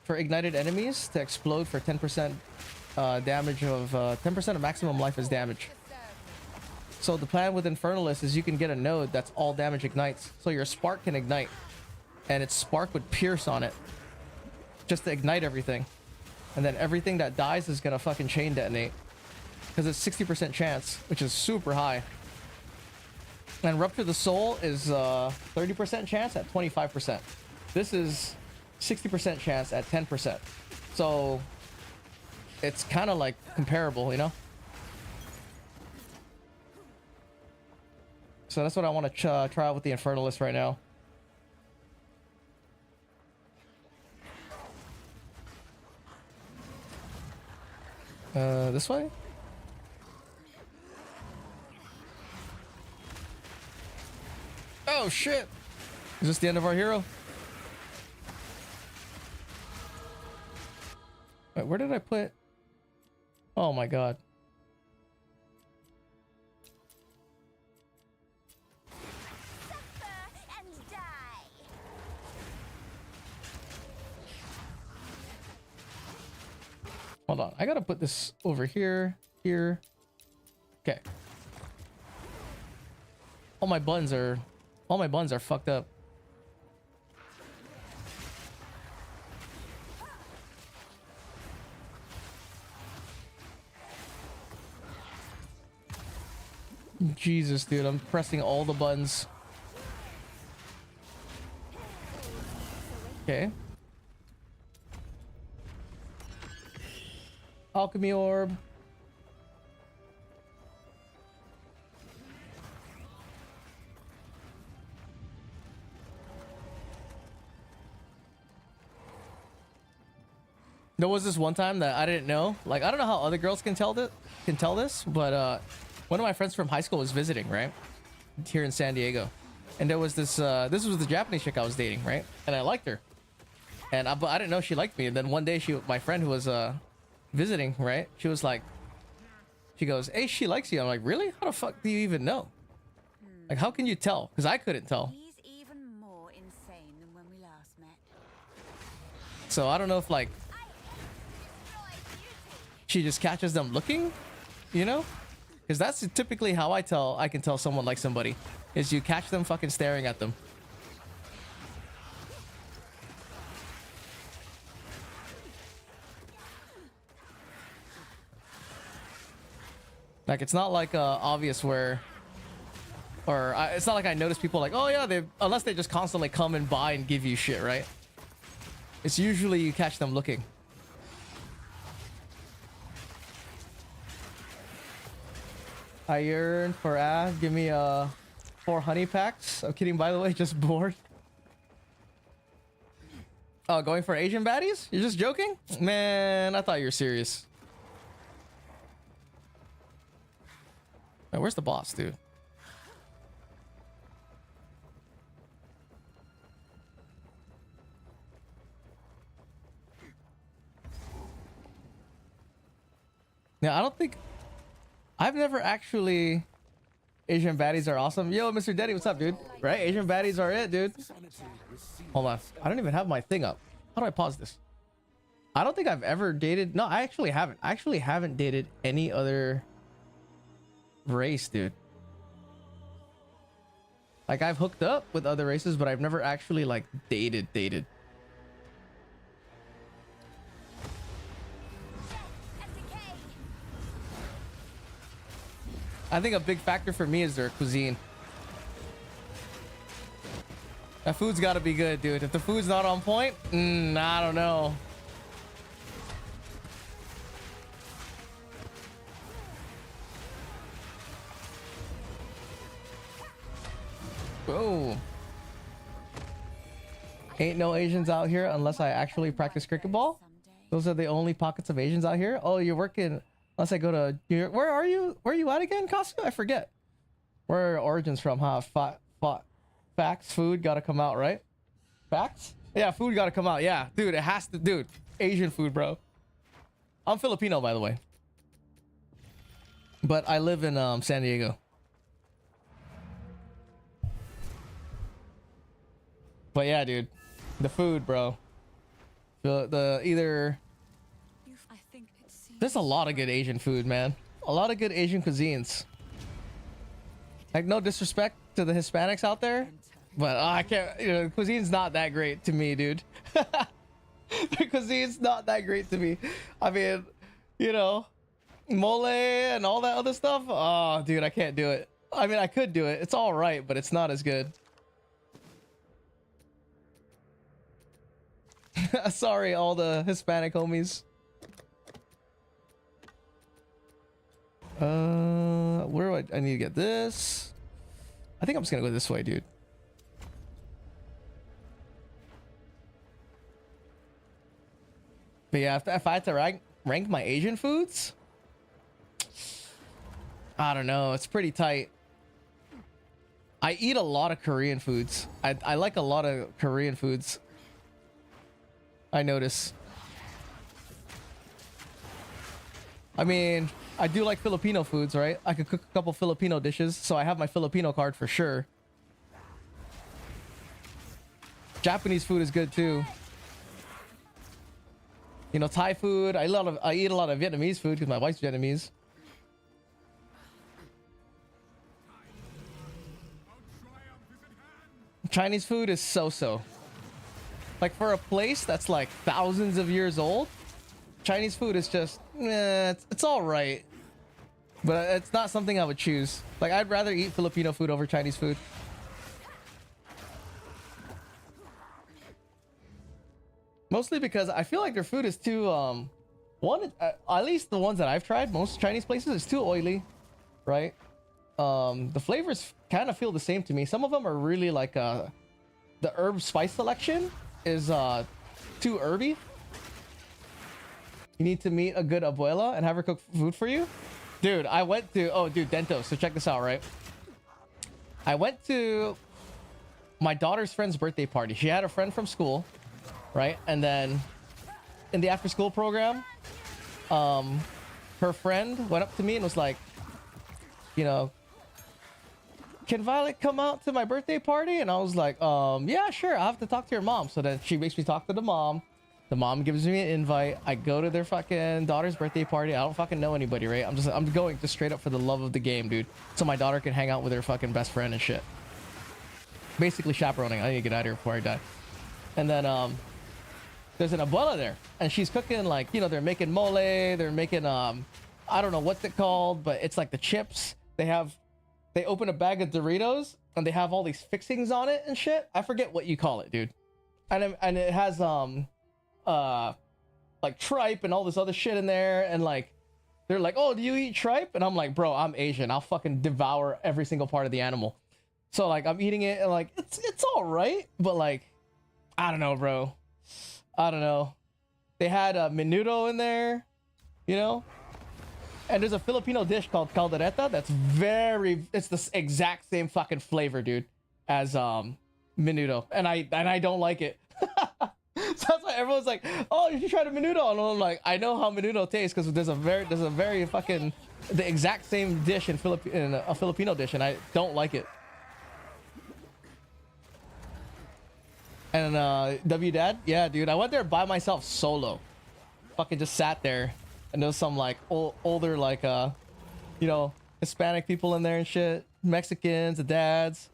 for ignited enemies to explode for 10% damage of 10% of maximum life as damage. So the plan with Infernalist is you can get a node that's all damage ignites, so your Spark can ignite, and its Spark would pierce on it just to ignite everything, and then everything that dies is gonna fucking chain detonate because it's 60% chance, which is super high. And Rupture the Soul is 30% chance at 25%. This is 60% chance at 10%. So it's kind of like comparable, you know? So that's what I want to try out with the Infernalist right now. This way? Oh shit! Is this the end of our hero? Wait, where did I put? Oh my god. Hold on, I gotta put this over here, here. Okay. All my buttons are fucked up. Jesus, dude, I'm pressing all the buttons. Okay. Alchemy orb. There was this one time that I didn't know. Like, I don't know how other girls can tell this, but one of my friends from high school was visiting, right? Here in San Diego. And there was this this was the Japanese chick I was dating, right? And I liked her. And but I didn't know she liked me. And then one day my friend who was visiting, right? She was like, she goes, "Hey, she likes you." I'm like, "Really? How the fuck do you even know? Like, how can you tell?" Because I couldn't tell. He's even more insane than when we last met. So I don't know if like she just catches them looking, you know? Because that's typically how I can tell someone likes somebody, is you catch them fucking staring at them. Like, it's not like obvious where, or it's not like I notice people like, oh yeah, unless they just constantly come and buy and give you shit, right? It's usually you catch them looking. I yearn for give me 4 honey packs. I'm kidding, by the way, just bored. Oh, going for Asian baddies? You're just joking? Man, I thought you were serious. Man, where's the boss, dude? Yeah, I don't think I've never actually. Asian baddies are awesome. Yo, Mr. Deddy, what's up, dude? Right? Asian baddies are it, dude. Hold on. I don't even have my thing up. How do I pause this? I don't think I've ever dated. No, I actually haven't. I actually haven't dated any other race, dude. Like, I've hooked up with other races, but I've never actually like dated. I think a big factor for me is their cuisine. That food's got to be good, dude. If the food's not on point, I don't know. Whoa. Ain't no Asians out here unless I actually practice cricket ball. Those are the only pockets of Asians out here. Oh, you're working. Unless I go to New York. Where are you? Where are you at again, Costco? I forget. Where are Origins from? Huh? Facts. Food gotta come out, right? Facts? Yeah, food gotta come out. Yeah, dude, it has to. Dude, Asian food, bro. I'm Filipino, by the way, but I live in San Diego. But yeah, dude, the food, bro. The either. I think it seems There's a lot of good Asian food, man. A lot of good Asian cuisines. Like, no disrespect to the Hispanics out there, but I can't. You know, cuisine's not that great to me, dude. The cuisine's not that great to me. I mean, you know, mole and all that other stuff. Oh, dude, I can't do it. I mean, I could do it. It's all right, but it's not as good. Sorry, all the Hispanic homies. Where do I need to get this? I think I'm just gonna go this way, dude. But yeah, if I had to rank my Asian foods, I don't know. It's pretty tight. I eat a lot of Korean foods. I like a lot of Korean foods. I notice. I mean, I do like Filipino foods, right? I could cook a couple Filipino dishes, so I have my Filipino card for sure. Japanese food is good too. You know, Thai food. I eat a lot of Vietnamese food because my wife's Vietnamese. Chinese food is so-so. Like, for a place that's like thousands of years old, Chinese food is just, it's all right. But it's not something I would choose. Like, I'd rather eat Filipino food over Chinese food. Mostly because I feel like their food is too, at least the ones that I've tried, most Chinese places, is too oily, right? The flavors kind of feel the same to me. Some of them are really like, the herb spice selection is, too herby. You need to meet a good abuela and have her cook food for you. Dude, I went to, oh dude, Dento, so check this out, right? I went to my daughter's friend's birthday party. She had a friend from school, right? And then in the after school program, her friend went up to me and was like, you know, can Violet come out to my birthday party? And I was like, yeah, sure. I'll have to talk to your mom. So then she makes me talk to the mom. The mom gives me an invite. I go to their fucking daughter's birthday party. I don't fucking know anybody, right? I'm going just straight up for the love of the game, dude. So my daughter can hang out with her fucking best friend and shit. Basically chaperoning. I need to get out of here before I die. And then, there's an abuela there. And she's cooking, like, you know, they're making mole. They're making, I don't know what's it called, but it's like the chips. They open a bag of Doritos and they have all these fixings on it and shit. I forget what you call it, dude. And it has, like tripe and all this other shit in there, and like they're like, oh, do you eat tripe? And I'm like, bro, I'm Asian, I'll fucking devour every single part of the animal. So like I'm eating it and like it's all right, but like I don't know, bro. I don't know. They had a menudo in there, you know, and there's a Filipino dish called caldereta that's it's the exact same fucking flavor, dude, as menudo, and I don't like it. So that's why everyone's like, oh, you should try the menudo. And I'm like, I know how menudo tastes because there's a very fucking the exact same dish in a Filipino dish, and I don't like it. And W Dad, yeah, dude, I went there by myself solo. Fucking just sat there, and there was some like older like you know, Hispanic people in there and shit, Mexicans, the dads.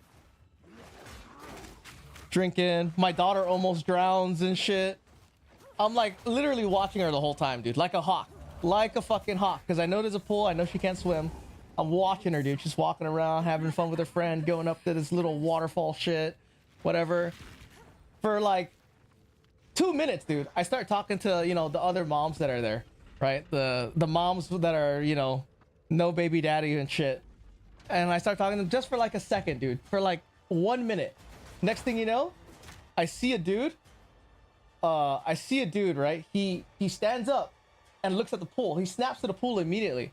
Drinking. My daughter almost drowns and shit. I'm like literally watching her the whole time, dude, like a hawk, like a fucking hawk, because I know there's a pool. I know she can't swim. I'm watching her, dude. She's walking around having fun with her friend, going up to this little waterfall shit, whatever. For like 2 minutes, dude, I start talking to, you know, the other moms that are there, right? The moms that are, you know, no baby daddy and shit. And I start talking to them just for like a second, dude, for like 1 minute. Next thing you know, I see a dude, right? He stands up and looks at the pool. He snaps to the pool immediately,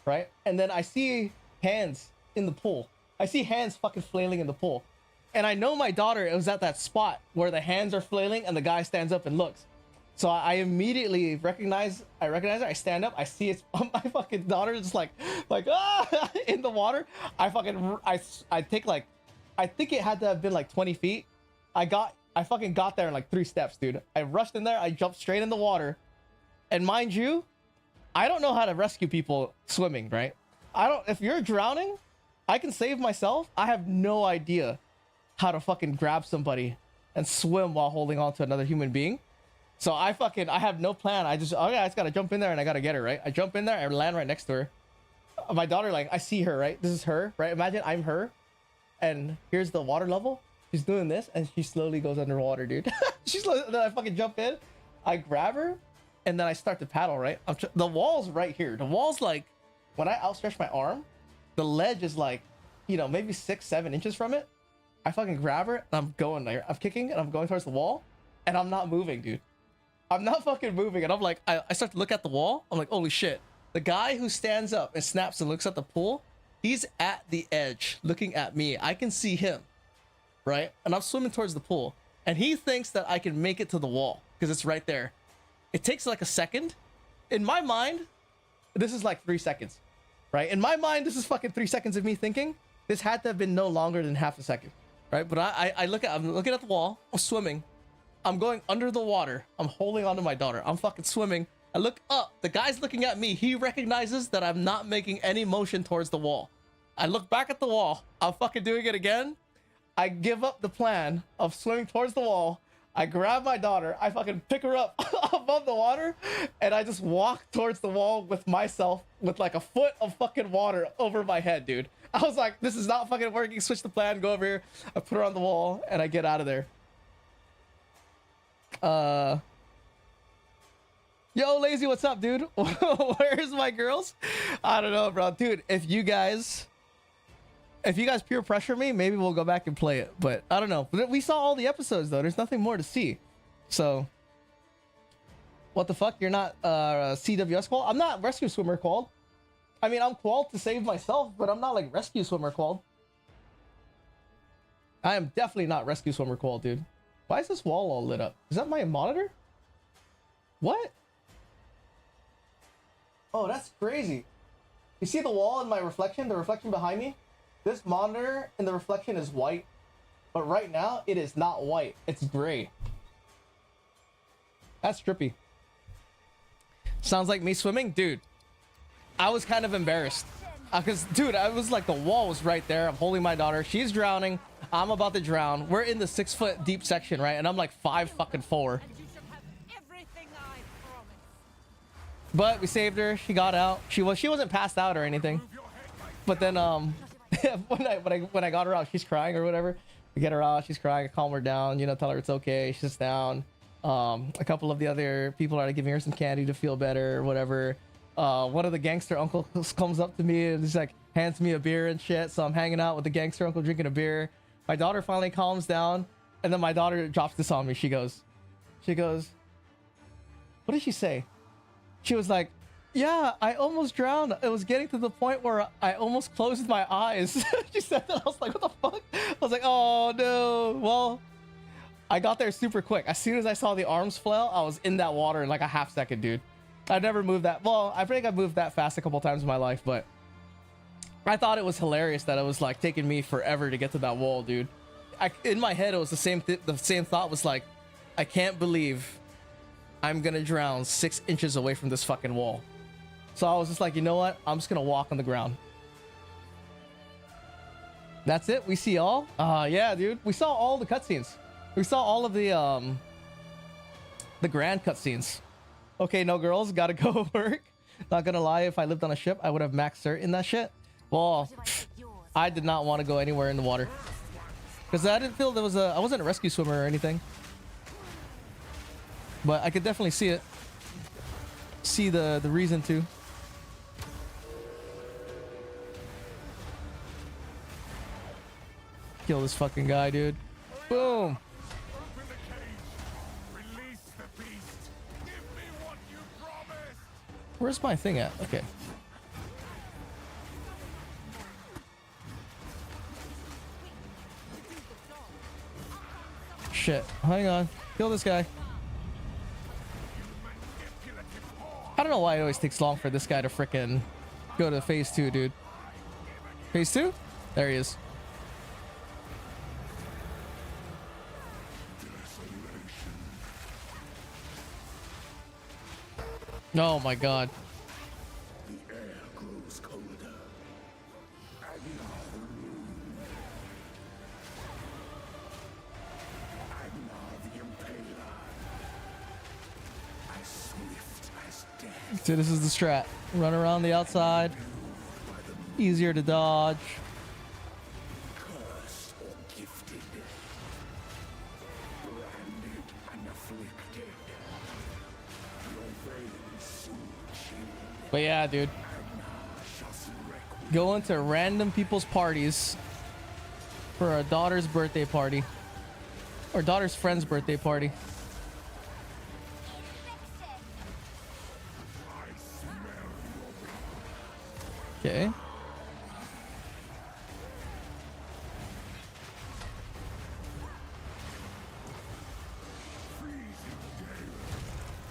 right? And then I see hands in the pool. I see hands fucking flailing in the pool. And I know my daughter, it was at that spot where the hands are flailing and the guy stands up and looks. So I immediately recognize her. I stand up. I see it's my fucking daughter just like ah in the water. I take like, I think it had to have been like 20 feet. I fucking got there in like 3 steps, dude. I rushed in there. I jumped straight in the water. And mind you, I don't know how to rescue people swimming, right? If you're drowning, I can save myself. I have no idea how to fucking grab somebody and swim while holding on to another human being. So I have no plan. I just gotta jump in there and I gotta get her, right? I jump in there and land right next to her. My daughter, like, I see her, right? This is her, right? Imagine I'm her and here's the water level. She's doing this and she slowly goes underwater, dude. Then I fucking jump in, I grab her, and then I start to paddle, right? The wall's right here. The wall's like, when I outstretch my arm, the ledge is like, you know, maybe 6-7 inches from it. I fucking grab her and I'm going there. I'm kicking and I'm going towards the wall and I'm not moving, dude. I'm not fucking moving. And I'm like, I start to look at the wall. I'm like, holy shit. The guy who stands up and snaps and looks at the pool, he's at the edge looking at me. I can see him, right? And I'm swimming towards the pool and he thinks that I can make it to the wall because it's right there. It takes like a second. In my mind, this is like 3 seconds, right? In my mind, this is fucking 3 seconds of me thinking. This had to have been no longer than half a second, right? But I'm looking at the wall. I'm swimming. I'm going under the water. I'm holding onto my daughter. I'm fucking swimming. I look up. The guy's looking at me. He recognizes that I'm not making any motion towards the wall. I look back at the wall. I'm fucking doing it again. I give up the plan of swimming towards the wall. I grab my daughter. I fucking pick her up above the water. And I just walk towards the wall with myself with like a foot of fucking water over my head, dude. I was like, this is not fucking working. Switch the plan. Go over here. I put her on the wall and I get out of there. Yo, Lazy, what's up, dude? Where's my girls? I don't know, bro. Dude, if you guys peer pressure me, maybe we'll go back and play it. But I don't know. We saw all the episodes, though. There's nothing more to see. So, what the fuck? You're not CWS qual? I'm not rescue swimmer qual. I mean, I'm qual to save myself, but I'm not like rescue swimmer qual. I am definitely not rescue swimmer qual, dude. Why is this wall all lit up? Is that my monitor? What? Oh, that's crazy. You see the wall in my reflection? The reflection behind me? This monitor in the reflection is white, but right now it is not white. It's gray. That's trippy. Sounds like me swimming? Dude, I was kind of embarrassed. Because, dude, I was like, the wall was right there. I'm holding my daughter. She's drowning. I'm about to drown. We're in the 6-foot deep section, right? And I'm like 5 fucking 4. But we saved her. She got out. She wasn't passed out or anything. But then when I got her out, she's crying or whatever. We get her out. She's crying. I calm her down. You know, tell her it's okay. She sits down. A couple of the other people are giving her some candy to feel better or whatever. One of the gangster uncles comes up to me and he's like hands me a beer and shit. So I'm hanging out with the gangster uncle drinking a beer. My daughter finally calms down, and then my daughter drops this on me. She goes, what did she say? She was like, yeah, I almost drowned. It was getting to the point where I almost closed my eyes. She said that. I was like, what the fuck? I was like, oh no. Well, I got there super quick. As soon as I saw the arms flail, I was in that water in like a half second, dude. I've never moved that. Well, I think I've moved that fast a couple times in my life, but I thought it was hilarious that it was like taking me forever to get to that wall, dude. In my head, it was the same thought was like, I can't believe I'm gonna drown 6 inches away from this fucking wall. So I was just like, you know what? I'm just gonna walk on the ground. That's it. We see all. Yeah, dude. We saw all the cutscenes. We saw all of the grand cutscenes. Okay, no girls, gotta go work. Not gonna lie, if I lived on a ship, I would have max cert in that shit. Well, I did not want to go anywhere in the water because I didn't feel there was I wasn't a rescue swimmer or anything. But I could definitely see it. See the reason to. Kill this fucking guy, dude. Boom. Where's my thing at? Okay. shit. Hang on. Kill this guy. I don't know why it always takes long for this guy to frickin' go to phase 2, dude. Phase 2? There he is. Oh my god. The air grows colder. And now the moon. And now the impaler. As swift as death. Dude, this is the strat. Run around the outside. Easier to dodge. Cursed or gifted. Branded and afflicted. Your veins soon chill. But yeah, dude. Go into random people's parties for a daughter's birthday party. Or daughter's friend's birthday party. Okay.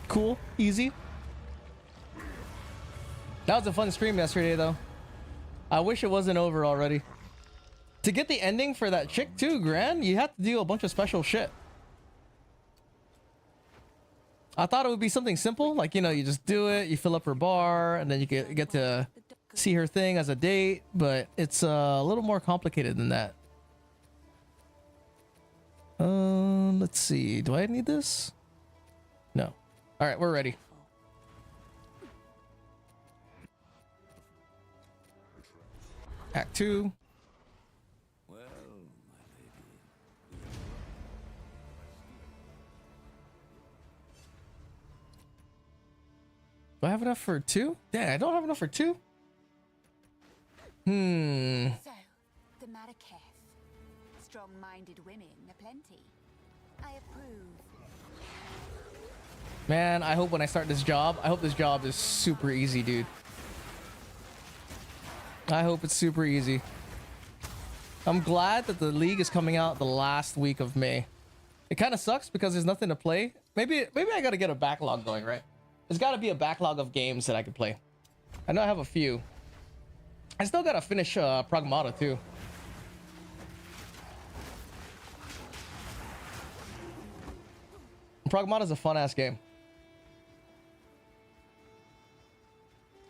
Cool. Easy. That was a fun stream yesterday, though. I wish it wasn't over already. To get the ending for that chick, too, Gran, you have to do a bunch of special shit. I thought it would be something simple. Like, you know, you just do it, you fill up her bar, and then you get to see her thing as a date. But it's a little more complicated than that. Let's see. Do I need this? No. All right, we're ready. Act 2. Well, my lady. Do I have enough for 2? Damn, I don't have enough for 2? So, the Marrakech. Strong-minded women aplenty. I approve. Man, I hope when I start this job, I hope this job is super easy, dude. I hope it's super easy. I'm glad that the league is coming out the last week of May. It kind of sucks because there's nothing to play. Maybe I gotta get a backlog going, right? There's gotta be a backlog of games that I can play. I know I have a few. I still gotta finish Pragmata too. Pragmata's a fun ass game.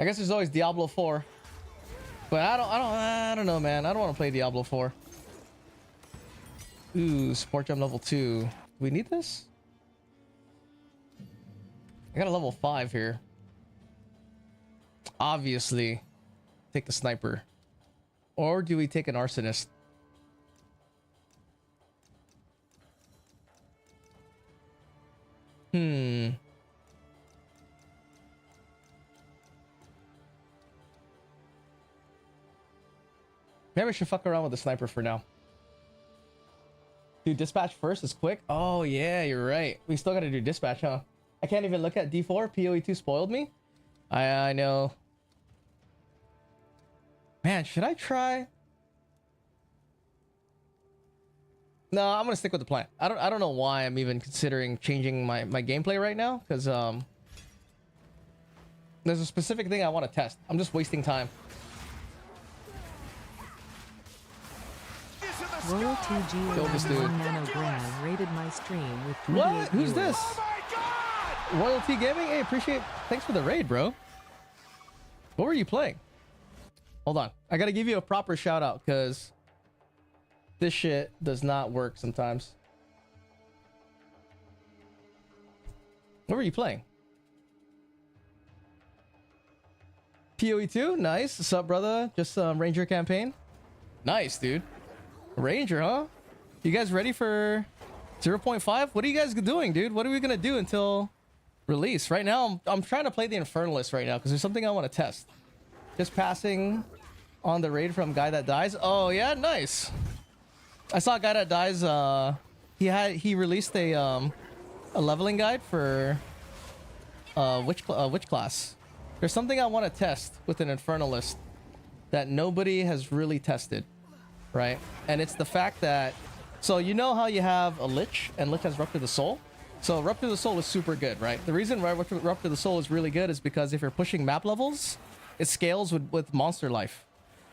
I guess there's always Diablo 4. But I don't know, man. I don't want to play Diablo 4. Ooh, support jump level 2. Do we need this? I got a level 5 here. Obviously, take the sniper. Or do we take an arsonist? Maybe I should fuck around with the sniper for now. Dude, dispatch first is quick. Oh, yeah, you're right. We still gotta do dispatch, huh? I can't even look at D4. PoE2 spoiled me. I know. Man, should I try? No, I'm gonna stick with the plan. I don't know why I'm even considering changing my gameplay right now, because there's a specific thing I want to test. I'm just wasting time. Royalty Kill this dude. Nanogram rated my stream with 28 What? Who's viewers. this? Oh my God! Royalty Gaming? Hey, appreciate. Thanks for the raid, bro. What were you playing? Hold on. I gotta give you a proper shout out because this shit does not work sometimes. What were you playing? PoE2? Nice. Sup, brother? Just Ranger campaign? Nice, dude. Ranger, huh? You guys ready for 0.5? What are you guys doing, dude? What are we gonna do until release? Right now, I'm trying to play the infernalist right now because there's something I want to test. Just passing on the raid from Guy That Dies. Oh yeah, nice. I saw a Guy That Dies. He released a leveling guide for which class. There's something I want to test with an infernalist that nobody has really tested. Right, and it's the fact that So you know how you have a Lich, and Lich has Rupture the Soul? So Rupture the Soul is super good, right? The reason why Rupture the Soul is really good is because if you're pushing map levels, it scales with monster life.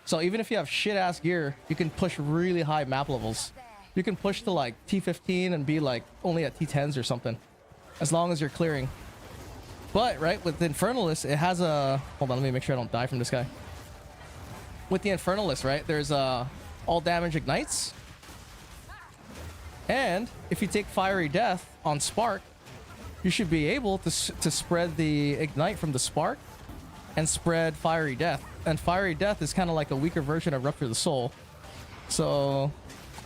So even if you have shit-ass gear, you can push really high map levels. You can push to like T15 and be like only at T10s or something, as long as you're clearing. But, right, with the Infernalist, it has a... Hold on, let me make sure I don't die from this guy. With the Infernalist, right, there's all damage ignites. And if you take Fiery Death on Spark, you should be able to spread the Ignite from the Spark and spread Fiery Death. And Fiery Death is kind of like a weaker version of Rupture the Soul. So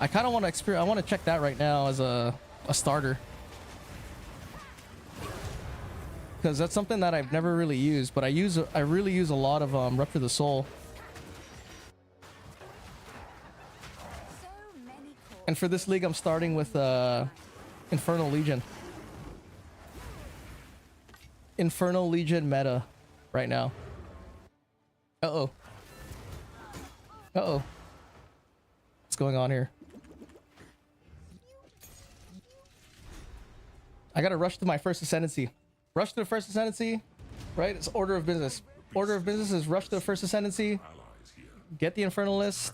I kind of want to experience... I want to check that right now as a starter. Because that's something that I've never really used, but I really use a lot of Rupture the Soul. And for this league, I'm starting with Infernal Legion. Infernal Legion meta right now. Uh-oh. Uh-oh. What's going on here? I gotta rush to my first ascendancy. Rush to the first ascendancy, right? It's order of business. Order of business is rush to the first ascendancy, get the Infernalist,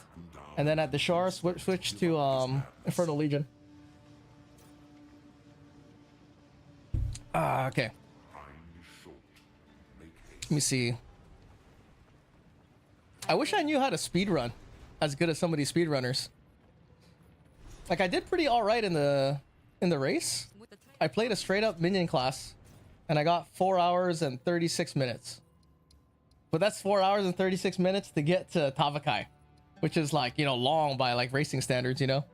and then at the Shar, switch to Infernal Legion. Okay. Let me see. I wish I knew how to speedrun as good as some of these speedrunners. Like, I did pretty alright in the race. I played a straight up minion class, and I got 4 hours and 36 minutes. But that's 4 hours and 36 minutes to get to Tavakai, which is like, you know, long by like racing standards, you know?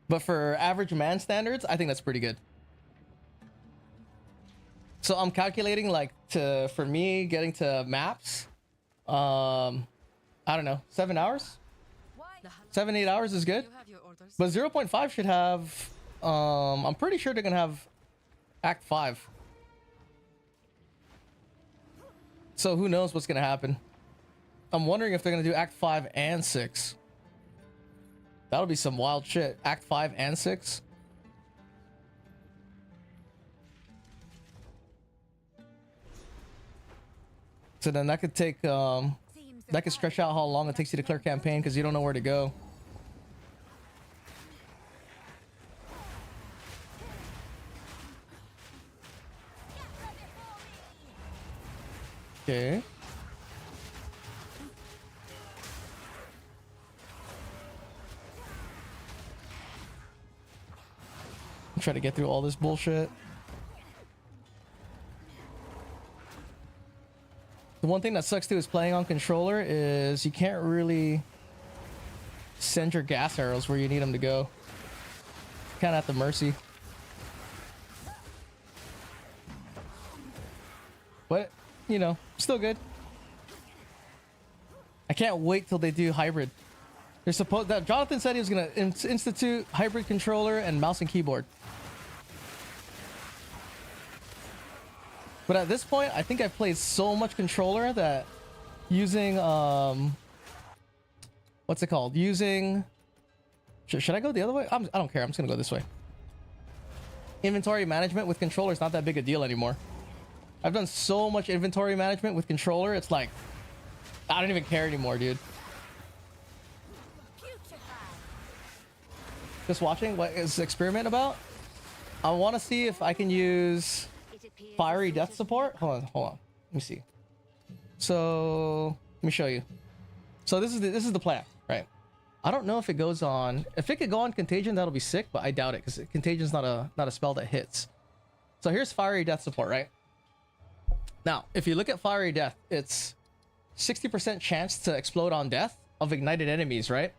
But for average man standards, I think that's pretty good. So I'm calculating like for me getting to maps, I don't know, 7 hours? 7-8 hours is good. But 0.5 should have, I'm pretty sure they're gonna have Act 5. So who knows what's gonna happen. I'm wondering if they're gonna do Act 5 and 6. That'll be some wild shit. Act 5 and 6. So then that could take, that could stretch out how long it takes you to clear campaign because you don't know where to go. Okay. Try to get through all this bullshit. The one thing that sucks too is playing on controller is you can't really send your gas arrows where you need them to go. Kind of at the mercy. But, you know, still good. I can't wait till they do hybrid. They're supposed that Jonathan said he was gonna institute hybrid controller and mouse and keyboard. But at this point, I think I've played so much controller that using what's it called? Using should I go the other way? I don't care. I'm just gonna go this way. Inventory management with controller is not that big a deal anymore. I've done so much inventory management with controller. It's like I don't even care anymore, dude. Just watching what is the experiment about? I want to see if I can use Fiery Death support. Hold on. Let me see. So let me show you. So this is the plan, right? I don't know if it goes on. If it could go on Contagion, that'll be sick, but I doubt it because Contagion's not a spell that hits. So here's Fiery Death support, right? Now, if you look at Fiery Death, it's 60% chance to explode on death of ignited enemies, right?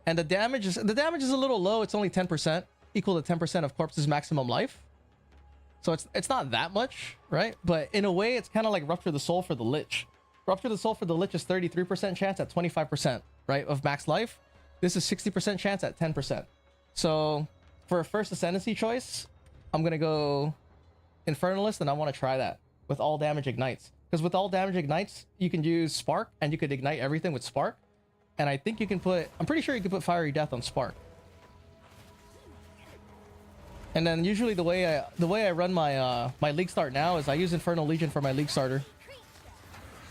And the damage is a little low. It's only 10%, equal to 10% of corpse's maximum life. So it's not that much, right? But in a way, it's kind of like Rupture the Soul for the Lich. Rupture the Soul for the Lich is 33% chance at 25%, right, of max life. This is 60% chance at 10%. So for a first ascendancy choice, I'm gonna go Infernalist, and I want to try that with all damage ignites. Because with all damage ignites, you can use Spark, and you could ignite everything with Spark. And I think you can put, I'm pretty sure you can put Fiery Death on Spark. And then usually the way I run my my league start now is I use Infernal Legion for my league starter.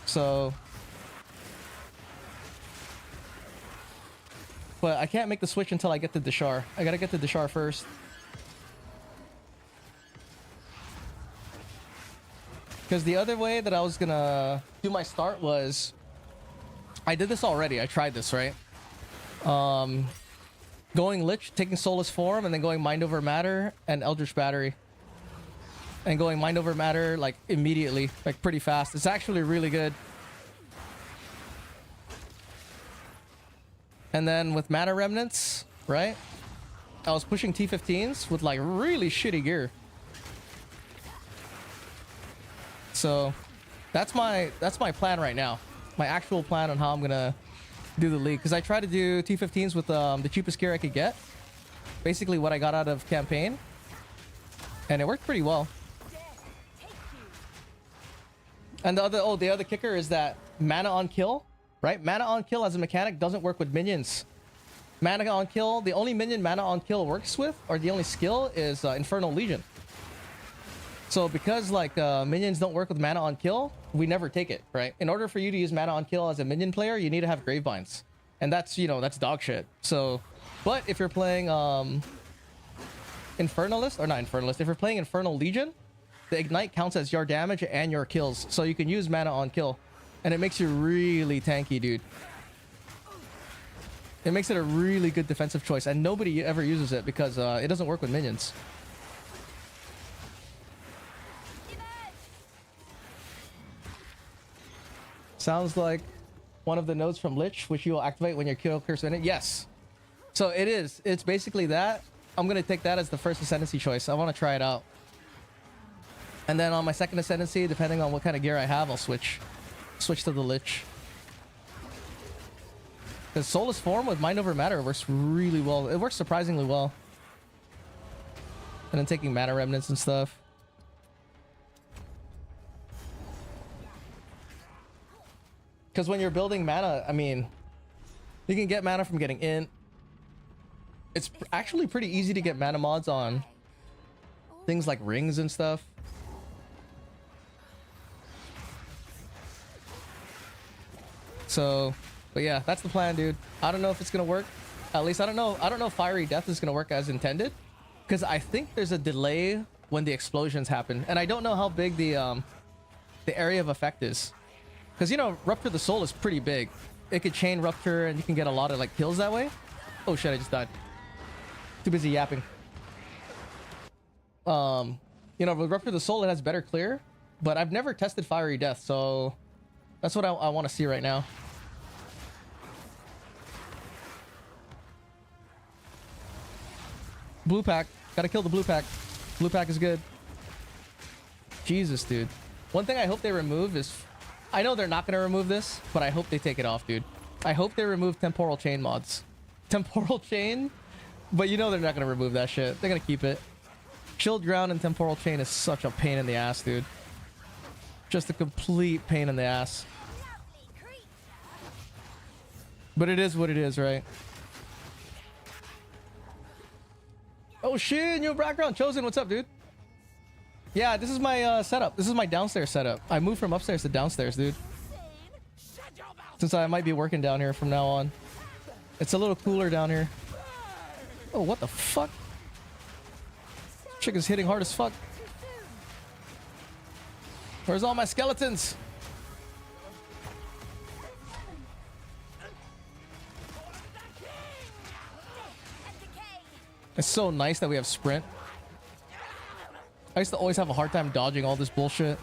So, but I can't make the switch until I get to Deshar. I gotta get to Deshar first. Because the other way that I was gonna do my start was, I did this already. I tried this, right? Going Lich, taking Soulless Form, and then going Mind Over Matter and Eldritch Battery. And going Mind Over Matter, like, immediately. Like, pretty fast. It's actually really good. And then with Mana Remnants, right? I was pushing T15s with, like, really shitty gear. So, that's my plan right now. My actual plan on how I'm gonna do the league, because I try to do T15s with the cheapest gear I could get, basically what I got out of campaign, and it worked pretty well. And the other kicker is that mana on kill, right? Mana on kill as a mechanic doesn't work with minions. Mana on kill, the only minion mana on kill works with, or the only skill, is Infernal Legion. So because like minions don't work with mana on kill, we never take it, right? In order for you to use mana on kill as a minion player, you need to have Gravebinds. And that's, you know, that's dog shit. So, but if you're playing Infernalist, or not Infernalist, if you're playing Infernal Legion, the Ignite counts as your damage and your kills. So you can use mana on kill. And it makes you really tanky, dude. It makes it a really good defensive choice. And nobody ever uses it because it doesn't work with minions. Sounds like one of the nodes from Lich, which you will activate when your kill occurs in it. Yes. So it is. It's basically that. I'm going to take that as the first ascendancy choice. I want to try it out. And then on my second ascendancy, depending on what kind of gear I have, I'll switch to the Lich. Because Soulless Form with Mind Over Matter works really well. It works surprisingly well. And then taking Mana Remnants and stuff. Because when you're building mana, I mean, you can get mana from getting in. It's actually pretty easy to get mana mods on things like rings and stuff. So, but yeah, that's the plan, dude. I don't know if it's gonna work. At least I don't know if Fiery Death is gonna work as intended, because I think there's a delay when the explosions happen, and I don't know how big the area of effect is. Because, you know, Rupture the Soul is pretty big. It could chain Rupture and you can get a lot of, like, kills that way. Oh, shit, I just died. Too busy yapping. You know, with Rupture the Soul, it has better clear. But I've never tested Fiery Death, so that's what I want to see right now. Blue pack. Gotta kill the blue pack. Blue pack is good. Jesus, dude. One thing I hope they remove is... I know they're not going to remove this, but I hope they take it off, dude. I hope they remove Temporal Chain mods. Temporal Chain? But you know they're not going to remove that shit. They're going to keep it. Chilled Ground and Temporal Chain is such a pain in the ass, dude. Just a complete pain in the ass. But it is what it is, right? Oh shit, new background. Chosen, what's up, dude? Yeah, this is my setup. This is my downstairs setup. I moved from upstairs to downstairs, dude. Since I might be working down here from now on. It's a little cooler down here. Oh, what the fuck? Chick is hitting hard as fuck. Where's all my skeletons? It's so nice that we have sprint. I used to always have a hard time dodging all this bullshit.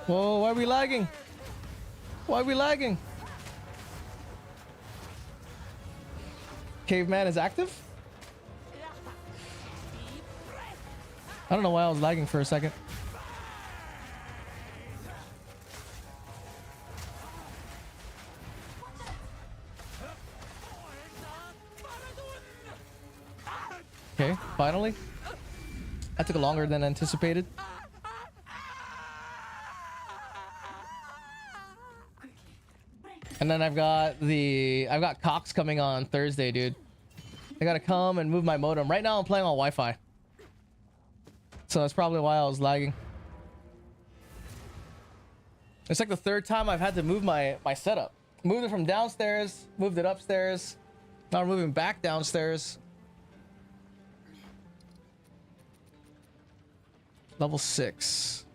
Whoa, why are we lagging? Why are we lagging? Caveman is active? I don't know why I was lagging for a second. Okay, finally. That took longer than anticipated. And then I've got Cox coming on Thursday, dude. I gotta come and move my modem. Right now I'm playing on Wi-Fi. So that's probably why I was lagging. It's like the third time I've had to move my setup. Moved it from downstairs, moved it upstairs. Now we're moving back downstairs. Level 6.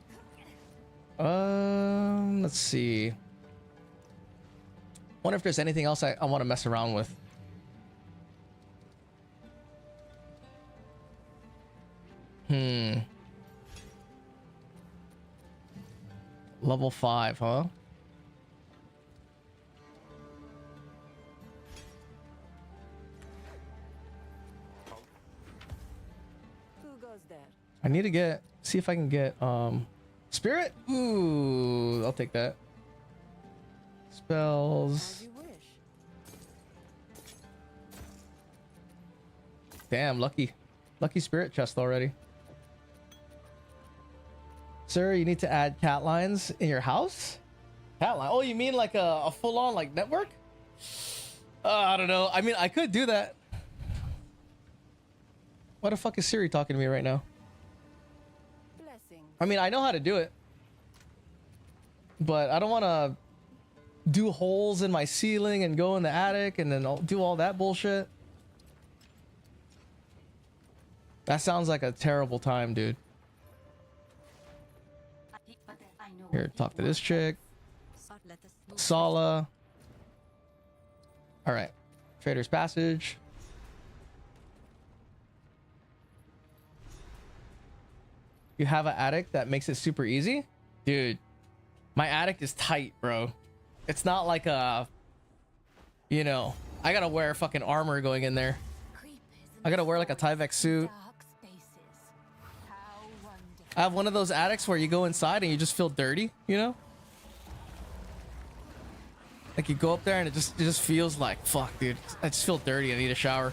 Let's see. Wonder if there's anything else I want to mess around with. Level 5, huh? Who goes there? I need to see if I can get Spirit. Ooh, I'll take that. Spells. As you wish. Damn, lucky Spirit chest already. Sir, you need to add cat lines in your house? Cat line? Oh, you mean like a full-on like network? I don't know. I mean, I could do that. What the fuck is Siri talking to me right now? Blessings. I mean, I know how to do it. But I don't want to do holes in my ceiling and go in the attic and then do all that bullshit. That sounds like a terrible time, dude. Here, talk to this chick. Sala. Alright. Trader's Passage. You have an attic that makes it super easy? Dude, my attic is tight, bro. It's not like a... You know, I gotta wear fucking armor going in there. I gotta wear like a Tyvek suit. I have one of those attics where you go inside and you just feel dirty, you know? Like you go up there and it just feels like, fuck, dude. I just feel dirty. I need a shower.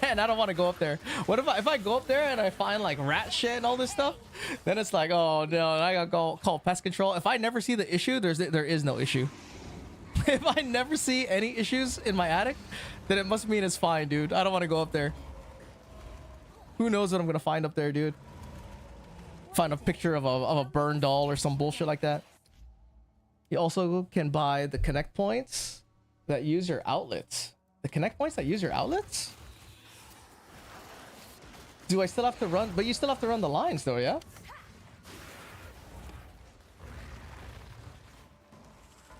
And I don't want to go up there. What if I go up there and I find like rat shit and all this stuff? Then it's like, oh no, I gotta go call pest control. If I never see the issue, there is no issue. If I never see any issues in my attic, then it must mean it's fine, dude. I don't want to go up there. Who knows what I'm gonna find up there, dude? Find a picture of a burned doll or some bullshit like that. You also can buy the connect points that use your outlets. The connect points that use your outlets? Do I still have to run? But you still have to run the lines though, yeah?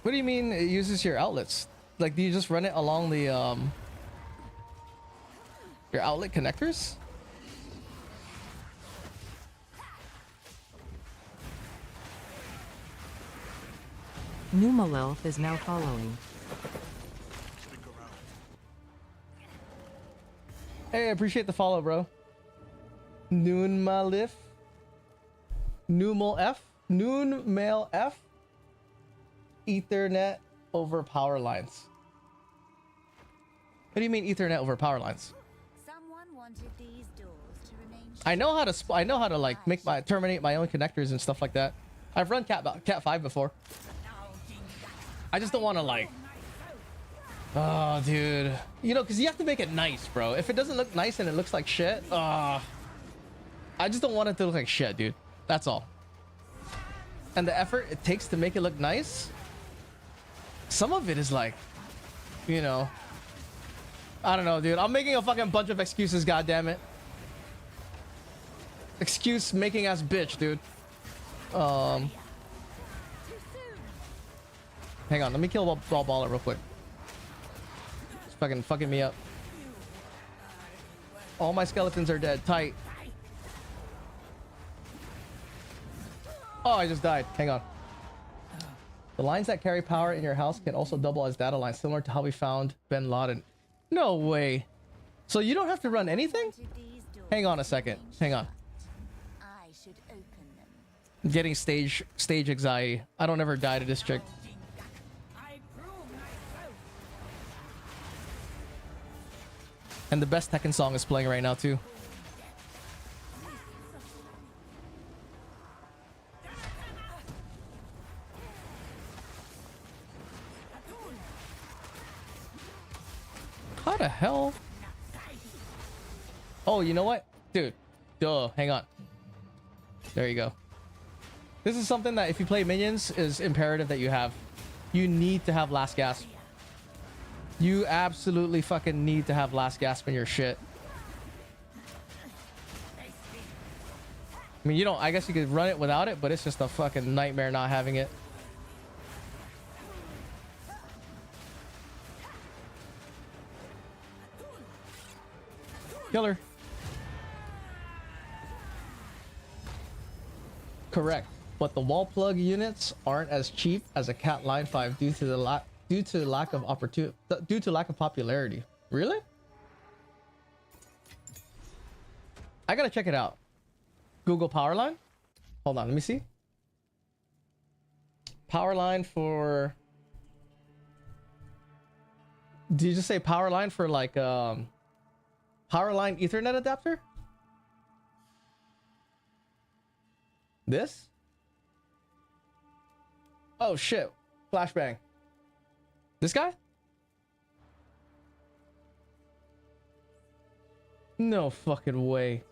What do you mean it uses your outlets? Like, do you just run it along the your outlet connectors? Numalelf is now following. Hey, I appreciate the follow, bro. Noonmalif. Numal F. Noonmail F. Ethernet over power lines. What do you mean Ethernet over power lines? Someone wanted these doors to remain I know how to like terminate my own connectors and stuff like that. I've run Cat 5 before. I just don't want to like... Oh, dude. You know, because you have to make it nice, bro. If it doesn't look nice and it looks like shit, I just don't want it to look like shit, dude. That's all. And the effort it takes to make it look nice, some of it is like, you know... I don't know, dude. I'm making a fucking bunch of excuses, goddammit. Excuse making ass bitch, dude. Hang on, let me kill Ball Baller real quick. It's fucking me up. All my skeletons are dead. Tight. Oh, I just died. Hang on. The lines that carry power in your house can also double as data lines, similar to how we found Bin Laden. No way. So you don't have to run anything? Hang on a second. Hang on. I should open them. I'm getting stage anxiety. I don't ever die to this chick. And the best Tekken song is playing right now too. What the hell? Oh, you know what? Dude. Duh, hang on. There you go. This is something that if you play minions is imperative that you have. You need to have last gasp. You absolutely fucking need to have last gasp in your shit. I mean, you don't, I guess you could run it without it, but it's just a fucking nightmare not having it. Killer. Correct, but the wall plug units aren't as cheap as a cat line 5 due to lack of popularity. Really? I gotta check it out. Google Powerline. Hold on, let me see. Powerline for. Did you just say Powerline for like Powerline Ethernet adapter? This? Oh shit. Flashbang. This guy? No fucking way.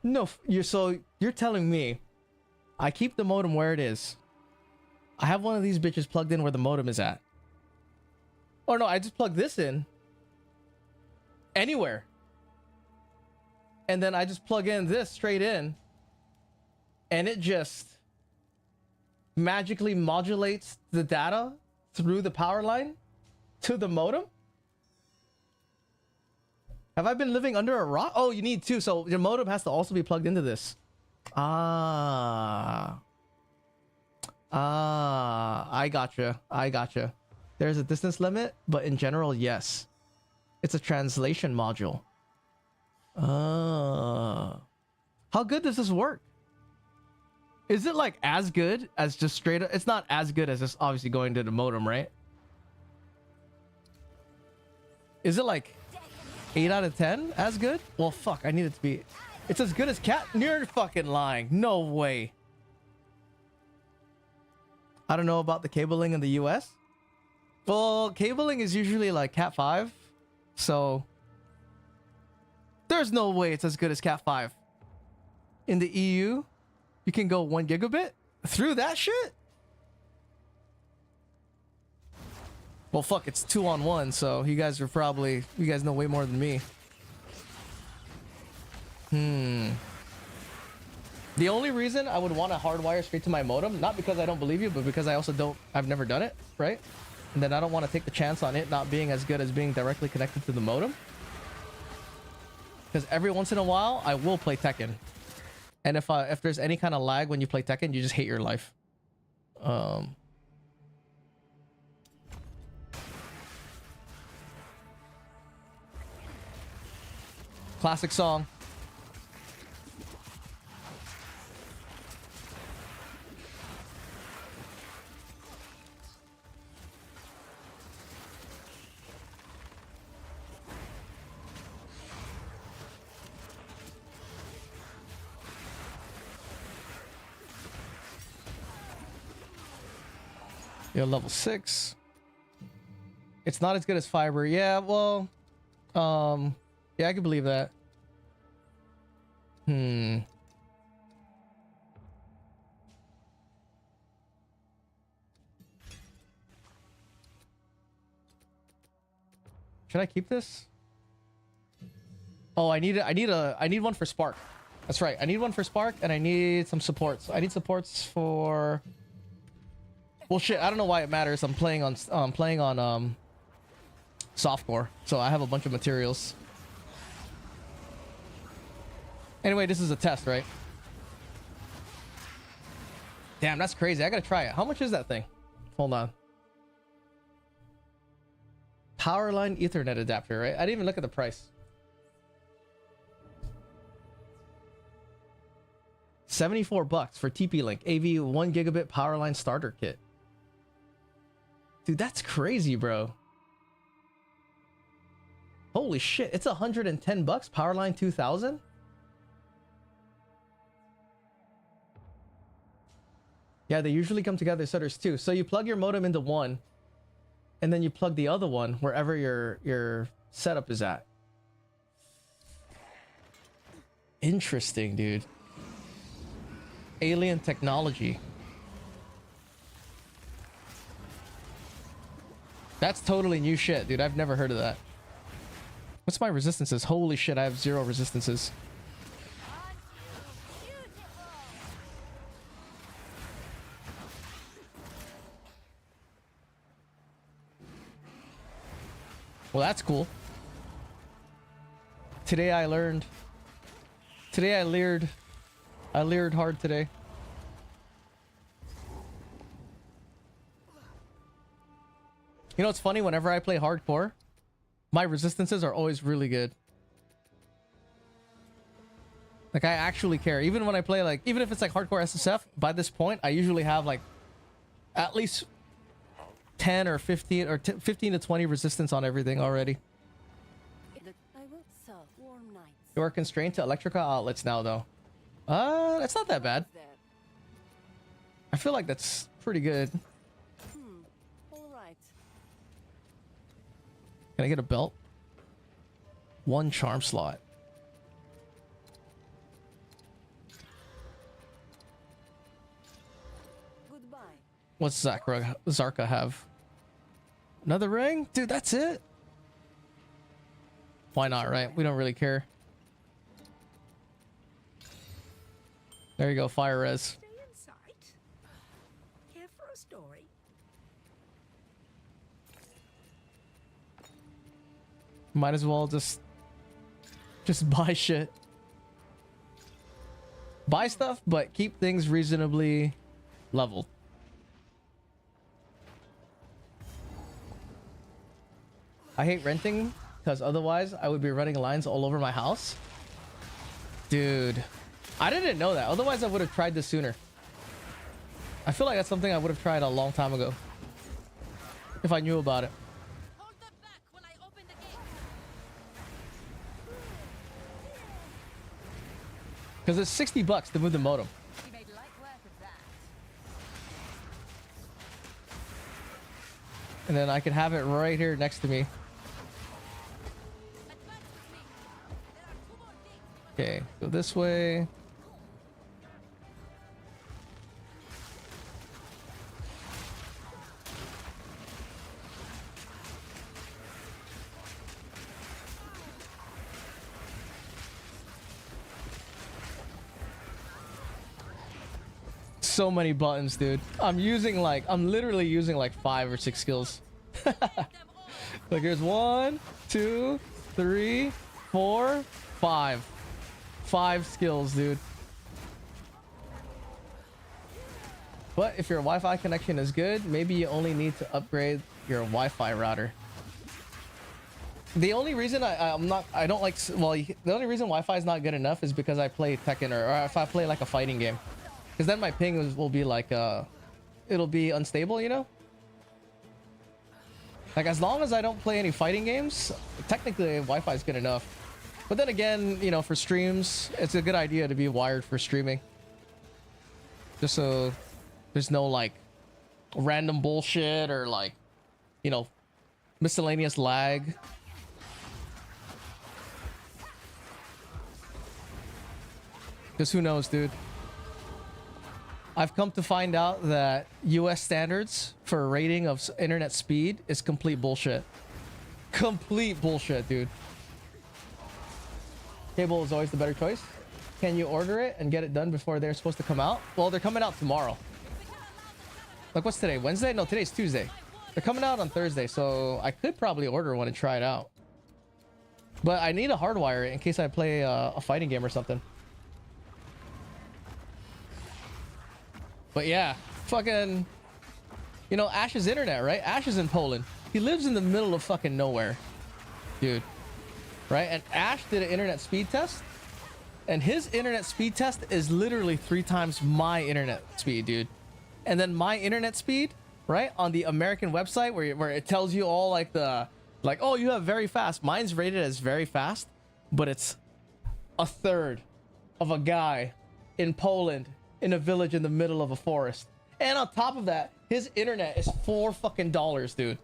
No, you're telling me I keep the modem where it is. I have one of these bitches plugged in where the modem is at. Or no, I just plug this in anywhere. And then I just plug in this straight in, and it just magically modulates the data through the power line to the modem. Have I been living under a rock? Oh, you need two, so your modem has to also be plugged into this. I gotcha. There's a distance limit, but in general, yes. It's a translation module. How good does this work? Is it like as good as just straight up? It's not as good as just obviously going to the modem, right? Is it like 8 out of 10 as good? Well, fuck, I need it to be. It's as good as cat. You're fucking lying. No way. I don't know about the cabling in the US. Well, cabling is usually like Cat 5. So there's no way it's as good as Cat 5. In the EU, you can go 1 gigabit through that shit. Well, fuck, it's 2 on 1, so you guys know way more than me. The only reason I would want to hardwire straight to my modem, not because I don't believe you, but because I've never done it, right? And then I don't want to take the chance on it not being as good as being directly connected to the modem. Because every once in a while, I will play Tekken. And if there's any kind of lag when you play Tekken, you just hate your life. Classic song. You're level 6. It's not as good as fiber. Yeah, well, yeah, I can believe that. Should I keep this? Oh, I need one for Spark. That's right. I need one for Spark, and I need some supports. I need supports for. Well, shit. I don't know why it matters. I'm playing on softcore, so I have a bunch of materials. Anyway, this is a test, right? Damn, that's crazy. I gotta try it. How much is that thing? Hold on. Powerline Ethernet adapter, right? I didn't even look at the price. 74 bucks for TP-Link AV 1 gigabit Powerline starter kit. Dude, that's crazy, bro. Holy shit, it's 110 bucks Powerline 2000? Yeah, they usually come together, so there's two. So you plug your modem into one, and then you plug the other one wherever your setup is at. Interesting, dude. Alien technology. That's totally new shit, dude. I've never heard of that. What's my resistances? Holy shit, I have 0 resistances. Well, that's cool. Today I learned. Today I leered. I leered hard today. You know, it's funny, whenever I play hardcore, my resistances are always really good. Like, I actually care. Even when I play, like, even if it's like hardcore SSF, by this point, I usually have like at least 10 or 15 or 15 to 20 resistance on everything already. You are constrained to electrical outlets now, though. That's not that bad. I feel like that's pretty good. Can I get a belt? 1 charm slot. Goodbye. What's Zarka have? Another ring? Dude, that's it? Why not, right? We don't really care. There you go, fire res. Stay in sight. Care for a story? Might as well just buy shit. Buy stuff, but keep things reasonably leveled. I hate renting because otherwise I would be running lines all over my house. Dude, I didn't know that. Otherwise I would have tried this sooner. I feel like that's something I would have tried a long time ago if I knew about it. Because it's $60 to move the modem. And then I can have it right here next to me. Okay, go this way. So many buttons, dude. I'm literally using like 5 or 6 skills. Like, here's 1, 2, 3, 4, 5. 5 skills, dude. But if your Wi-Fi connection is good, maybe you only need to upgrade your Wi-Fi router. The only reason the only reason Wi-Fi is not good enough is because I play Tekken or if I play like a fighting game. Because then my ping will be like, it'll be unstable, you know? Like, as long as I don't play any fighting games, technically Wi-Fi is good enough. But then again, you know, for streams, it's a good idea to be wired for streaming. Just so there's no, like, random bullshit or, like, you know, miscellaneous lag. Because who knows, dude? I've come to find out that US standards for rating of internet speed is complete bullshit. Complete bullshit, dude. Cable is always the better choice. Can you order it and get it done before they're supposed to come out? Well, they're coming out tomorrow. Like, what's today? Wednesday? No, today's Tuesday. They're coming out on Thursday, so I could probably order one and try it out. But I need to hardwire it in case I play a fighting game or something. But yeah, fucking, you know, Ash's internet, right? Ash is in Poland. He lives in the middle of fucking nowhere, dude. Right? And Ash did an internet speed test, and his internet speed test is literally 3 times my internet speed, dude. And then my internet speed, right, on the American website where it tells you all like oh, you have very fast. Mine's rated as very fast, but it's a third of a guy in Poland in a village in the middle of a forest. And on top of that, his internet is $4 fucking, dude.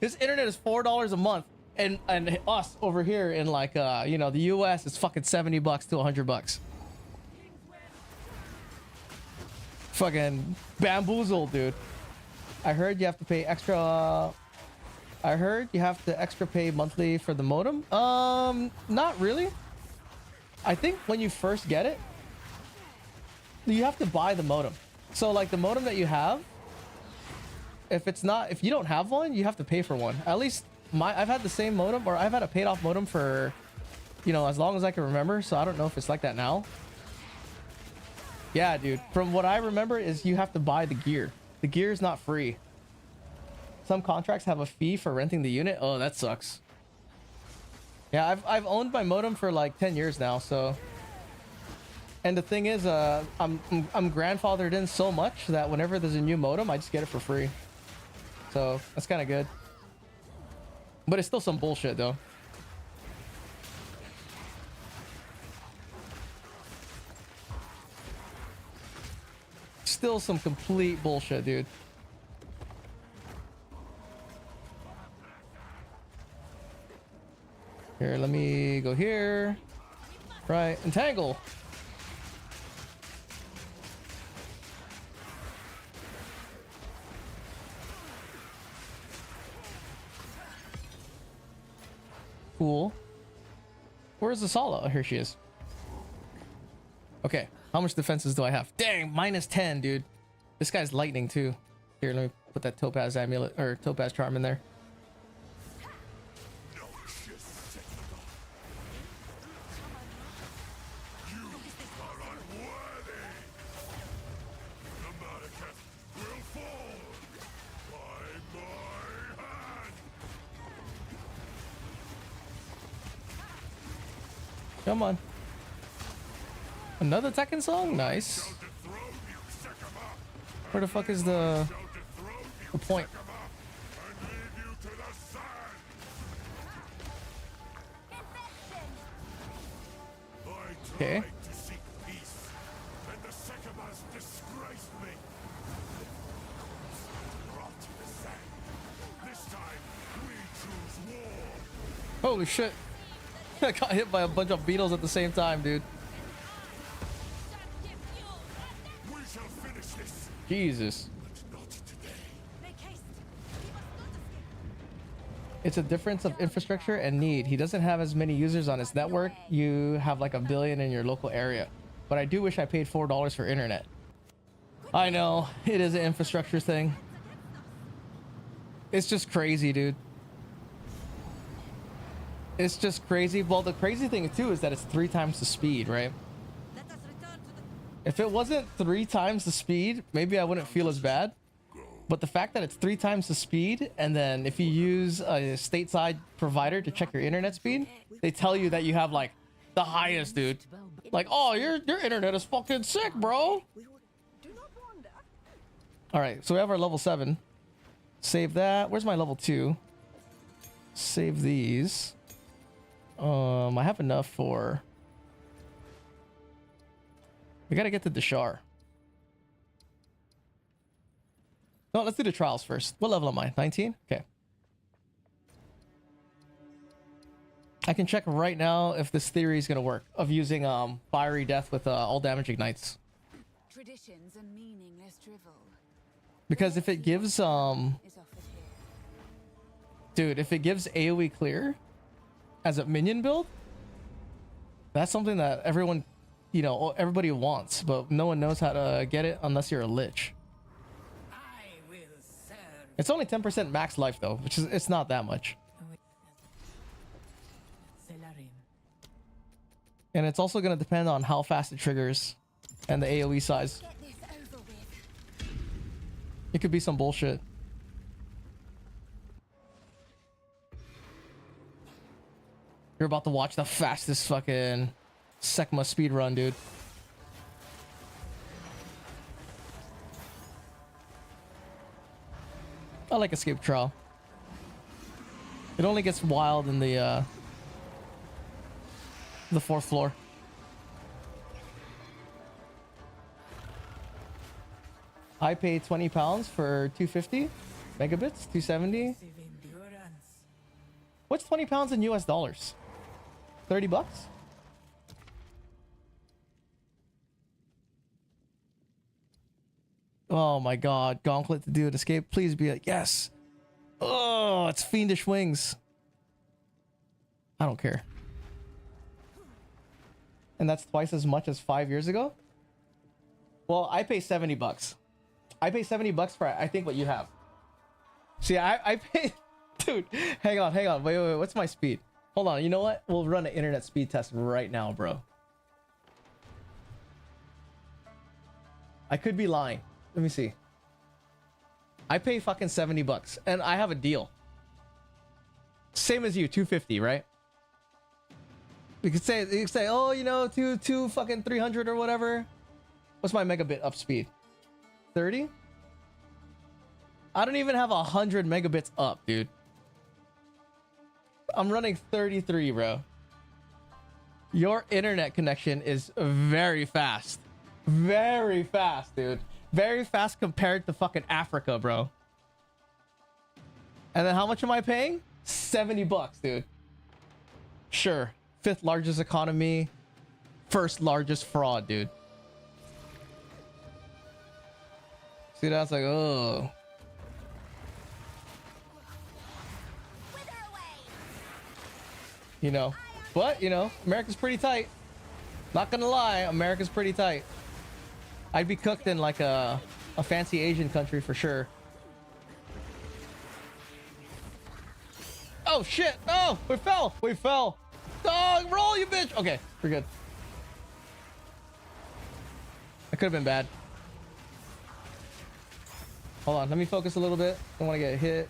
His internet is $4 a month, and us over here in like you know, the US is fucking $70 to $100. Fucking bamboozled, dude. I heard you have to pay extra. I heard you have to extra pay monthly for the modem. Not really. I think when you first get it, you have to buy the modem. So like the modem that you have, if you don't have one, you have to pay for one. At least I've had the same modem, or I've had a paid off modem for, you know, as long as I can remember. So I don't know if it's like that now. Yeah, dude. From what I remember is you have to buy the gear. The gear is not free. Some contracts have a fee for renting the unit. Oh, that sucks. Yeah, I've owned my modem for like 10 years now, so. And the thing is, I'm grandfathered in so much that whenever there's a new modem, I just get it for free. So that's kind of good. But it's still some bullshit though. Still some complete bullshit, dude. Here, let me go here. Right, entangle. Cool. Where's the Sala? Oh, here she is. Okay, how much defenses do I have? Dang, -10, dude. This guy's lightning too. Here, let me put that topaz amulet or topaz charm in there. Come on. Another Tekken song? Nice. Where the fuck is the point? Okay. Holy shit. I got hit by a bunch of beetles at the same time, dude. Jesus. It's a difference of infrastructure and need. He doesn't have as many users on his network. You have like 1 billion in your local area. But I do wish I paid $4 for internet. I know, it is an infrastructure thing. It's just crazy, dude. It's just crazy. Well, the crazy thing too is that it's 3 times the speed, right? If it wasn't 3 times the speed, maybe I wouldn't feel as bad. But the fact that it's 3 times the speed, and then if you use a stateside provider to check your internet speed, they tell you that you have like the highest, dude. Like, oh, your internet is fucking sick, bro. All right, so we have our level 7. Save that. Where's my level 2? Save these. I have enough for. We gotta get to the Deshar. No, let's do the trials first. What level am I? 19? Okay. I can check right now if this theory is gonna work of using fiery death with all damage ignites. Traditions and meaningless drivel. Because if it gives dude, if it gives AoE clear as a minion build, that's something that everyone, you know, everybody wants, but no one knows how to get it unless you're a lich. It's only 10% max life though, which is, it's not that much. And it's also going to depend on how fast it triggers and the AoE size. It could be some bullshit. You're about to watch the fastest fucking Sekma speedrun, dude. I like Escape Trial. It only gets wild in the 4th floor. I paid £20 for 250 megabits, 270. What's 20 pounds in US dollars? 30 bucks? Oh my god, gauntlet to do it. Escape. Please be like, yes. Oh, it's fiendish wings. I don't care. And that's twice as much as 5 years ago? Well, I pay 70 bucks. I pay 70 bucks for, I think, what you have. See, I pay... Dude, hang on. Wait. What's my speed? Hold on. You know what? We'll run an internet speed test right now, bro. I could be lying. Let me see. I pay fucking 70 bucks and I have a deal. Same as you, 250, right? You could say, oh, you know, two fucking 300 or whatever. What's my megabit up speed? 30? I don't even have 100 megabits up, dude. I'm running 33, bro. Your internet connection is very fast. Very fast, dude. Very fast compared to fucking Africa, bro. And then how much am I paying? 70 bucks, dude. Sure. 5th largest economy. 1st largest fraud, dude. See, that's like, oh. You know. But, you know, America's pretty tight. Not gonna lie, America's pretty tight. I'd be cooked in like a fancy Asian country for sure. Oh shit! No! We fell! We fell! Dog, roll, you bitch! Okay, we're good. That could have been bad. Hold on, let me focus a little bit. Don't want to get hit.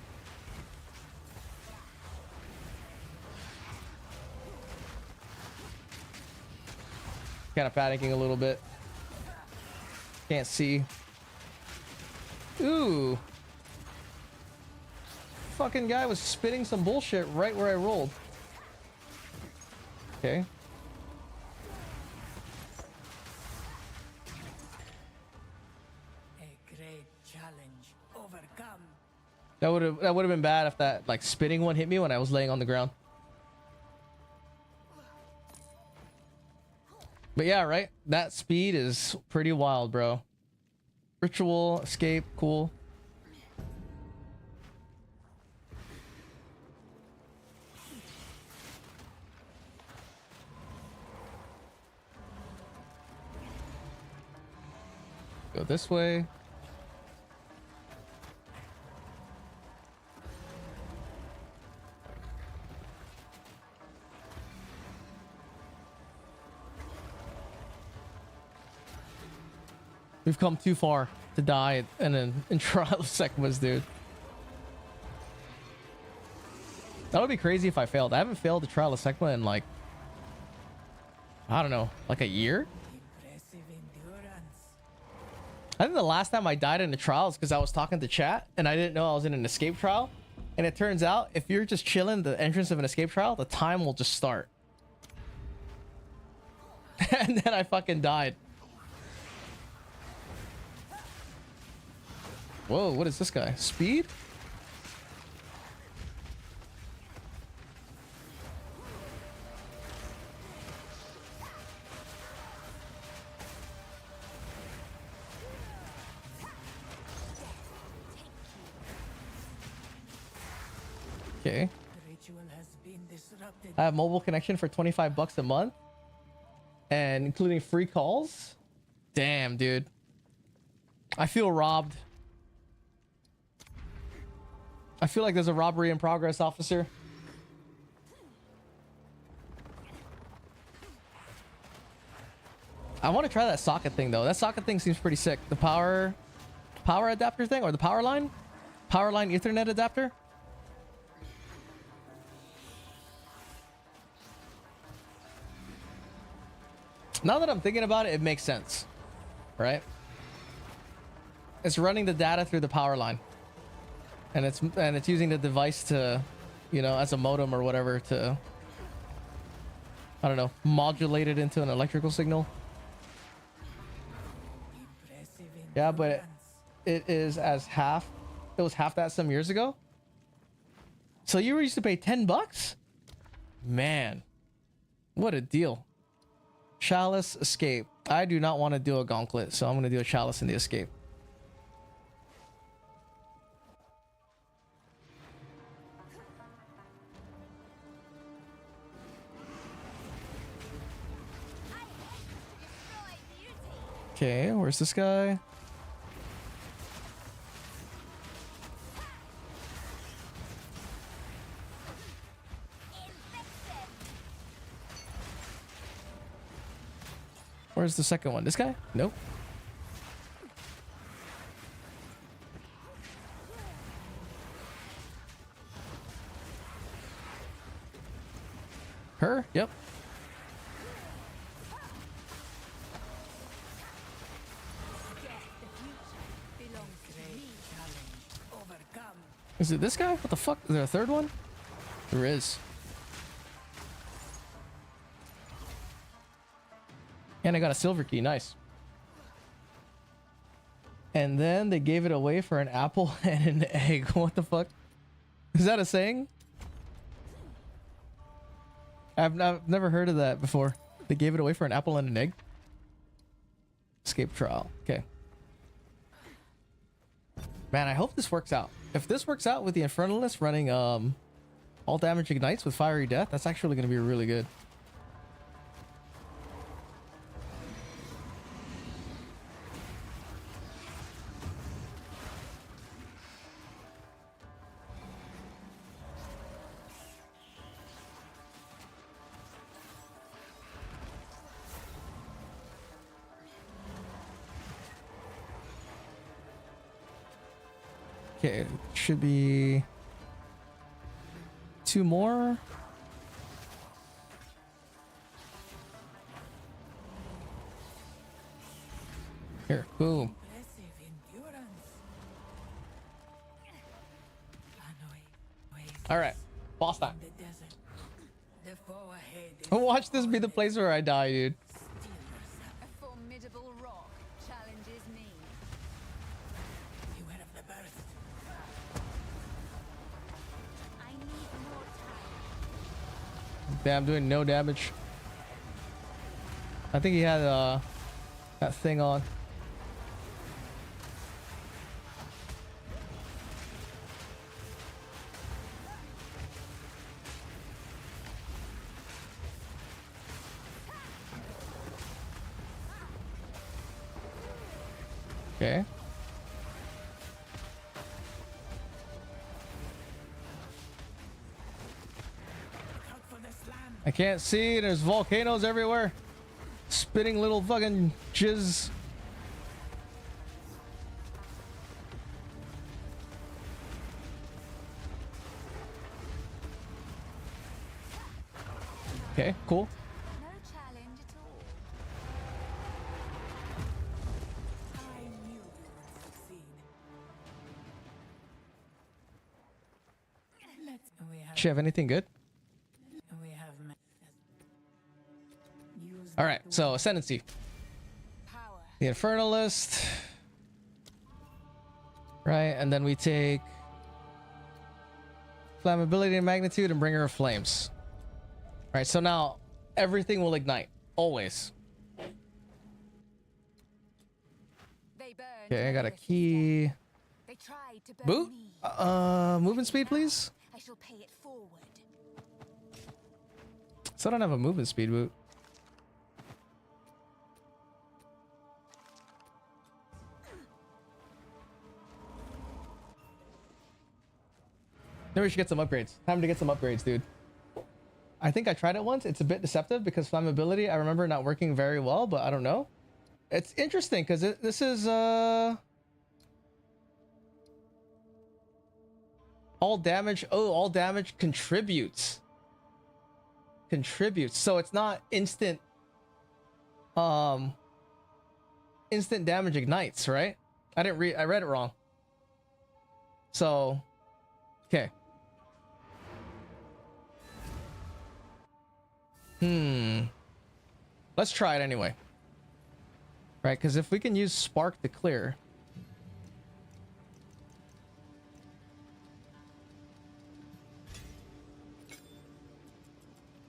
Kind of panicking a little bit. Can't see. Ooh. Fucking guy was spitting some bullshit right where I rolled. Okay. A great challenge overcome. That would have been bad if that like spitting one hit me when I was laying on the ground. But yeah, right? That speed is pretty wild, bro. Ritual, escape, cool. Go this way. We've come too far to die in trial of Sekmas, dude. That would be crazy if I failed. I haven't failed the trial of Sekma in like, I don't know, like a year? Impressive endurance. I think the last time I died in a trial is because I was talking to chat and I didn't know I was in an escape trial. And it turns out if you're just chilling the entrance of an escape trial, the time will just start. And then I fucking died. Whoa, what is this guy? Speed? Okay. The ritual has been disrupted. I have mobile connection for 25 bucks a month. And including free calls? Damn, dude. I feel robbed. I feel like there's a robbery in progress, officer. I want to try that socket thing though. That socket thing seems pretty sick. The power adapter thing, or the power line Ethernet adapter. Now that I'm thinking about it, it makes sense, right? It's running the data through the power line. And it's using the device to, you know, as a modem or whatever to, I don't know, modulate it into an electrical signal. Impressive Yeah, but endurance. it was half that some years ago. So you used to pay $10? Man, what a deal. Chalice, escape. I do not want to do a gauntlet, so I'm going to do a chalice in the escape. Okay, where's this guy? Where's the second one? This guy? Nope. Her? Yep. Is it this guy? What the fuck? Is there a third one? There is. And I got a silver key. Nice. And then they gave it away for an apple and an egg. What the fuck? Is that a saying? I've never heard of that before. They gave it away for an apple and an egg? Escape trial. Okay. Man, I hope this works out. If this works out with the infernalist running all damage ignites with fiery death, that's actually going to be really good. Okay, should be 2 more. Here, boom. All right, boss time. Watch this be the place where I die, dude. A formidable rock challenges me. I need more time. Damn, I'm doing no damage. I think he had that thing on. Okay. I can't see. There's volcanoes everywhere. Spitting little fucking jizz. Okay, cool. No challenge at all. I knew you would succeed. Does she have anything good? All right, so ascendancy. Power. The infernalist. Right, and then we take flammability and magnitude and bringer of flames. All right, so now everything will ignite always. They burned Okay, I got a Earth key. They tried to burn Boot. me. Movement speed, please. I shall pay it forward. So I don't have a movement speed boot. Maybe we should get some upgrades. Time to get some upgrades, dude. I think I tried it once. It's a bit deceptive because flammability, I remember not working very well, but I don't know. It's interesting because this is all damage. Oh, all damage contributes. So it's not instant instant damage ignites, right? I read it wrong. So okay. Let's try it anyway. Right, because if we can use spark to clear.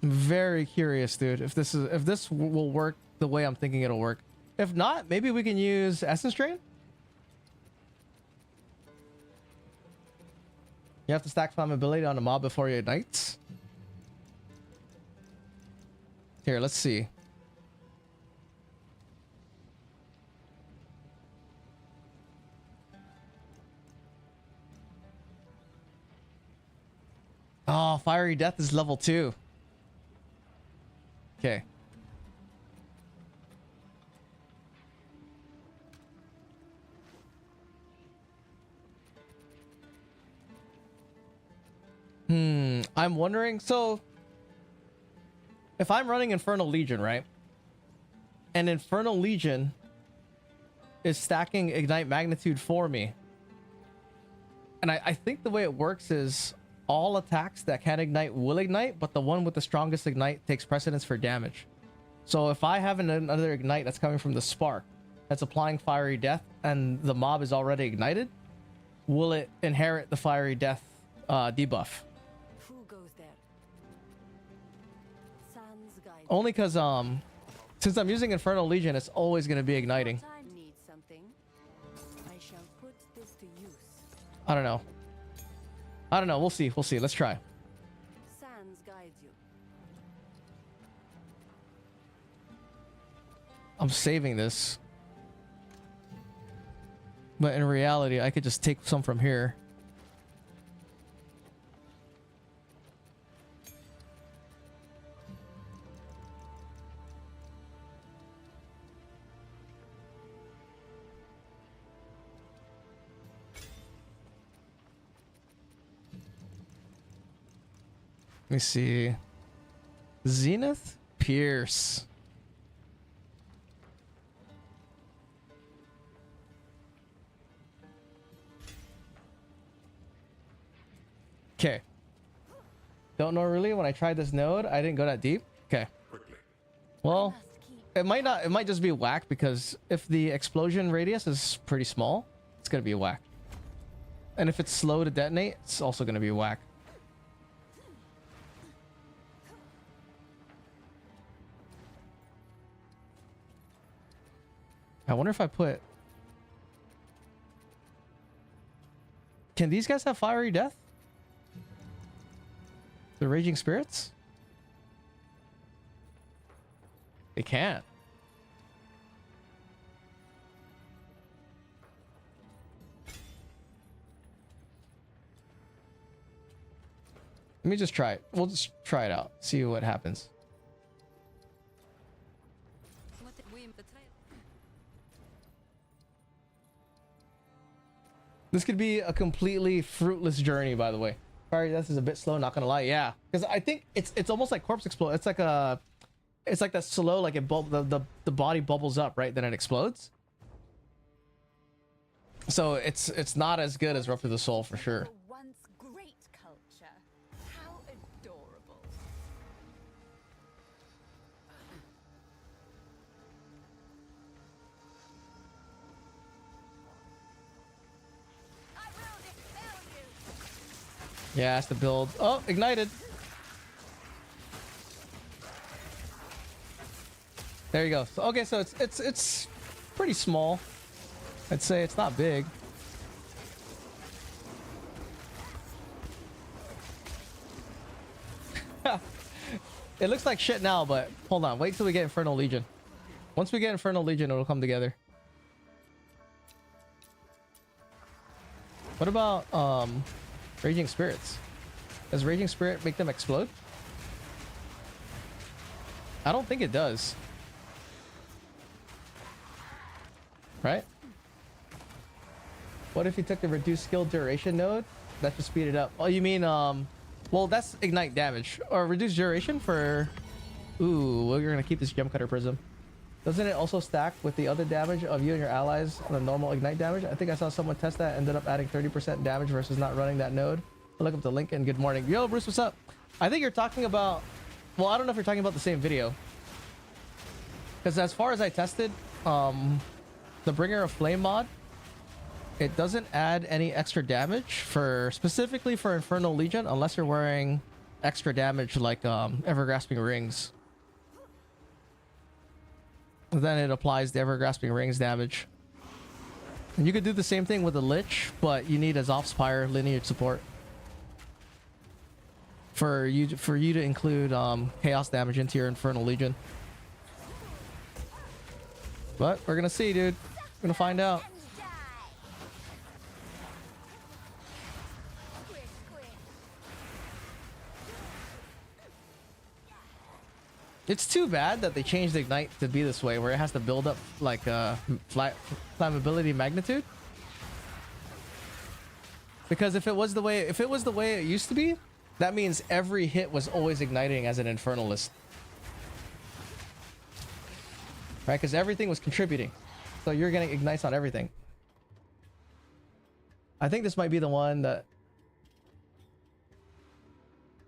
very curious, dude. If this will work the way I'm thinking it'll work. If not, maybe we can use Essence Drain. You have to stack flammability on a mob before it ignites. Here, let's see. Oh, Fiery Death is level 2. Okay. I'm wondering, so if I'm running Infernal Legion, right? And Infernal Legion is stacking Ignite Magnitude for me. And I think the way it works is all attacks that can ignite will ignite, but the one with the strongest ignite takes precedence for damage. So if I have another ignite that's coming from the spark that's applying Fiery Death and the mob is already ignited, will it inherit the Fiery Death debuff? Who goes there? Sans guide. Only because since I'm using Infernal Legion, it's always going to be igniting. Time needs something. I shall put this to use. I don't know. We'll see. Let's try. Sans guides you. I'm saving this. But in reality, I could just take some from here. Let me see. Zenith Pierce. Okay. Don't know really. When I tried this node, I didn't go that deep. Okay. Well, it might just be whack because if the explosion radius is pretty small, it's gonna be whack. And if it's slow to detonate, it's also gonna be whack. I wonder if I put... Can these guys have Fiery Death? The Raging Spirits? They can't. Let me just try it. We'll just try it out. See what happens. This could be a completely fruitless journey, by the way. Fiery Death is a bit slow, not gonna lie. Yeah, because I think it's almost like Corpse Explode. It's like that slow, like the body bubbles up, right? Then it explodes. So it's not as good as Rough Through the Soul for sure. Once great culture. How adorable. I will dispel you. Yeah, that's the build. Oh, ignited. There you go. So, okay, so it's pretty small. I'd say it's not big. It looks like shit now, but hold on. Wait till we get Infernal Legion. Once we get Infernal Legion, it'll come together. What about Raging Spirits? Does Raging Spirit make them explode? I don't think it does. Right? What if you took the reduced skill duration node? That should speed it up. Oh, you mean well, that's ignite damage or reduced duration for... Ooh, well, you're gonna keep this gem cutter prism. Doesn't it also stack with the other damage of you and your allies on the normal ignite damage? I think I saw someone test that, ended up adding 30% damage versus not running that node. I'll look up the link and good morning. Yo, Bruce, what's up? I think you're talking about... Well, I don't know if you're talking about the same video. Because as far as I tested, the Bringer of Flame mod, it doesn't add any extra damage for specifically for Infernal Legion unless you're wearing extra damage like ever-grasping rings. Then it applies the ever-grasping rings damage. And you could do the same thing with the Lich, but you need a Zofspire lineage support for you to include chaos damage into your Infernal Legion. But we're gonna see, dude. We're gonna find out. It's too bad that they changed Ignite to be this way, where it has to build up like flammability magnitude. Because if it was the way it used to be, that means every hit was always igniting as an Infernalist, right? Because everything was contributing, so you're getting ignites on everything. I think this might be the one that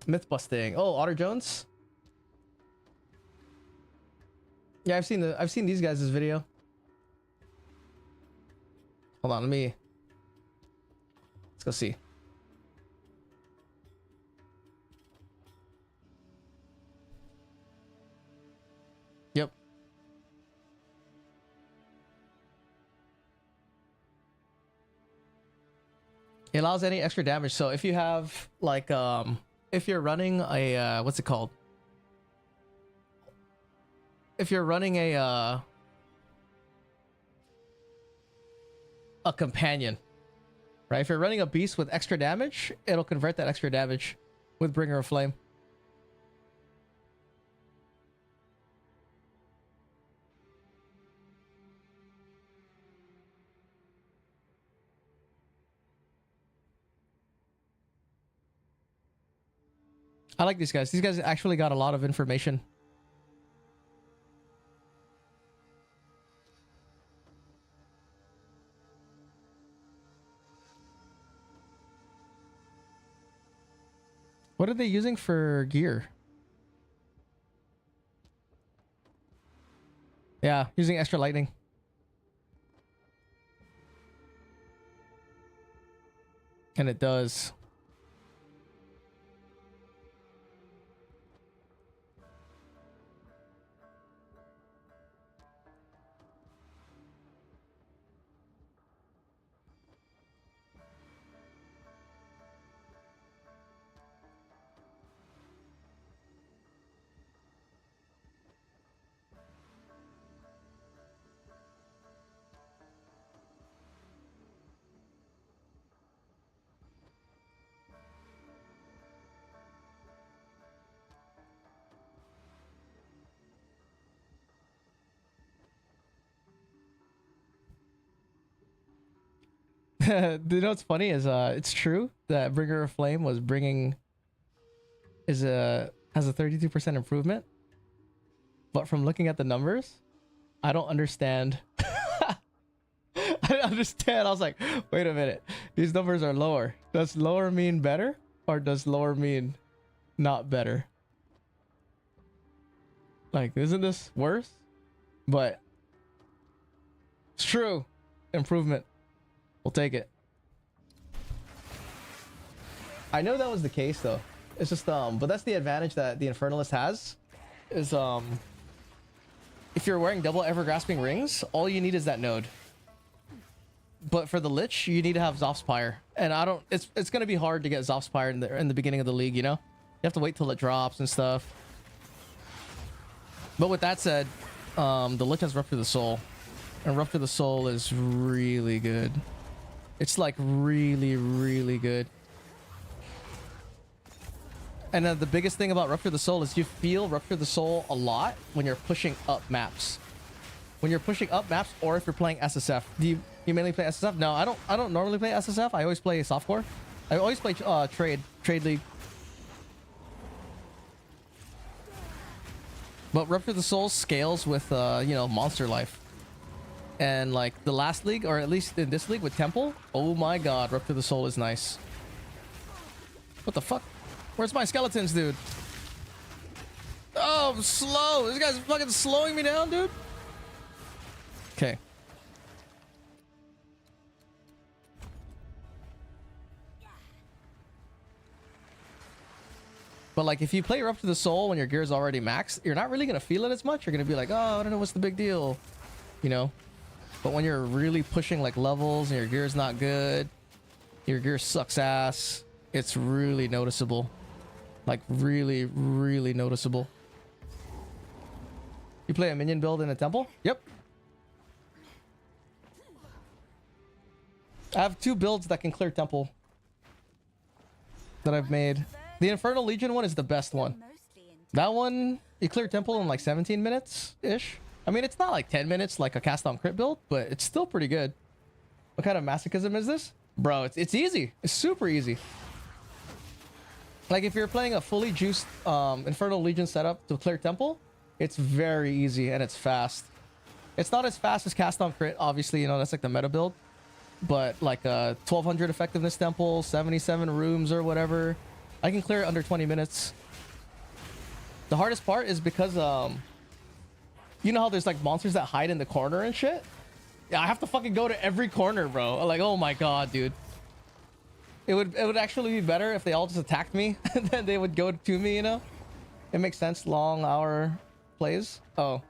myth busting. Oh, Otter Jones. Yeah, I've seen these guys' video. Hold on, let's go see. Yep. It allows any extra damage. So if you have like if you're running a what's it called? If you're running a companion, right? If you're running a beast with extra damage, it'll convert that extra damage with Bringer of Flame. I like these guys. These guys actually got a lot of information. What are they using for gear? Yeah, using extra lightning. And it does. You know what's funny is it's true that Bringer of Flame has a 32% improvement, but from looking at the numbers, I don't understand. I didn't understand. I was like, wait a minute, these numbers are lower. Does lower mean better, or does lower mean not better? Like, isn't this worse? But it's true. Improvement. We'll take it. I know that was the case though. It's just but that's the advantage that the Infernalist has is if you're wearing double ever-grasping rings, all you need is that node. But for the Lich, you need to have Zofspire. And it's gonna be hard to get Zofspire in the beginning of the league, you know? You have to wait till it drops and stuff. But with that said, the Lich has Rupture the Soul. And Rupture the Soul is really good. It's like really, really good. And the biggest thing about Rupture the Soul is you feel Rupture the Soul a lot when you're pushing up maps. When you're pushing up maps, or if you're playing SSF. Do you mainly play SSF? No, I don't normally play SSF. I always play softcore. I always play trade league. But Rupture the Soul scales with you know, monster life. And like the last league, or at least in this league with Temple, oh my god, Rupture the Soul is nice. What the fuck? Where's my skeletons, dude? Oh, I'm slow. This guy's fucking slowing me down, dude. Okay. But like if you play Erupt to the Soul when your gear is already maxed, you're not really gonna feel it as much. You're gonna be like, oh, I don't know what's the big deal, you know. But when you're really pushing like levels and your gear's not good, your gear sucks ass, it's really noticeable. Like really, really noticeable. You play a minion build in a temple? Yep. I have 2 builds that can clear temple that I've made. The Infernal Legion one is the best one. That one, you clear temple in like 17 minutes-ish. I mean, it's not like 10 minutes like a cast on crit build, but it's still pretty good. What kind of masochism is this? Bro, it's easy. It's super easy. Like if you're playing a fully juiced Infernal Legion setup to clear temple, it's very easy and it's fast. It's not as fast as cast on crit, obviously, you know, that's like the meta build. But like 1200 effectiveness temple, 77 rooms or whatever, I can clear it under 20 minutes. The hardest part is because you know how there's like monsters that hide in the corner and shit? Yeah, I have to fucking go to every corner, bro. Like, oh my god, dude. It would actually be better if they all just attacked me and then they would go to me, you know? It makes sense. Long hour plays. Oh.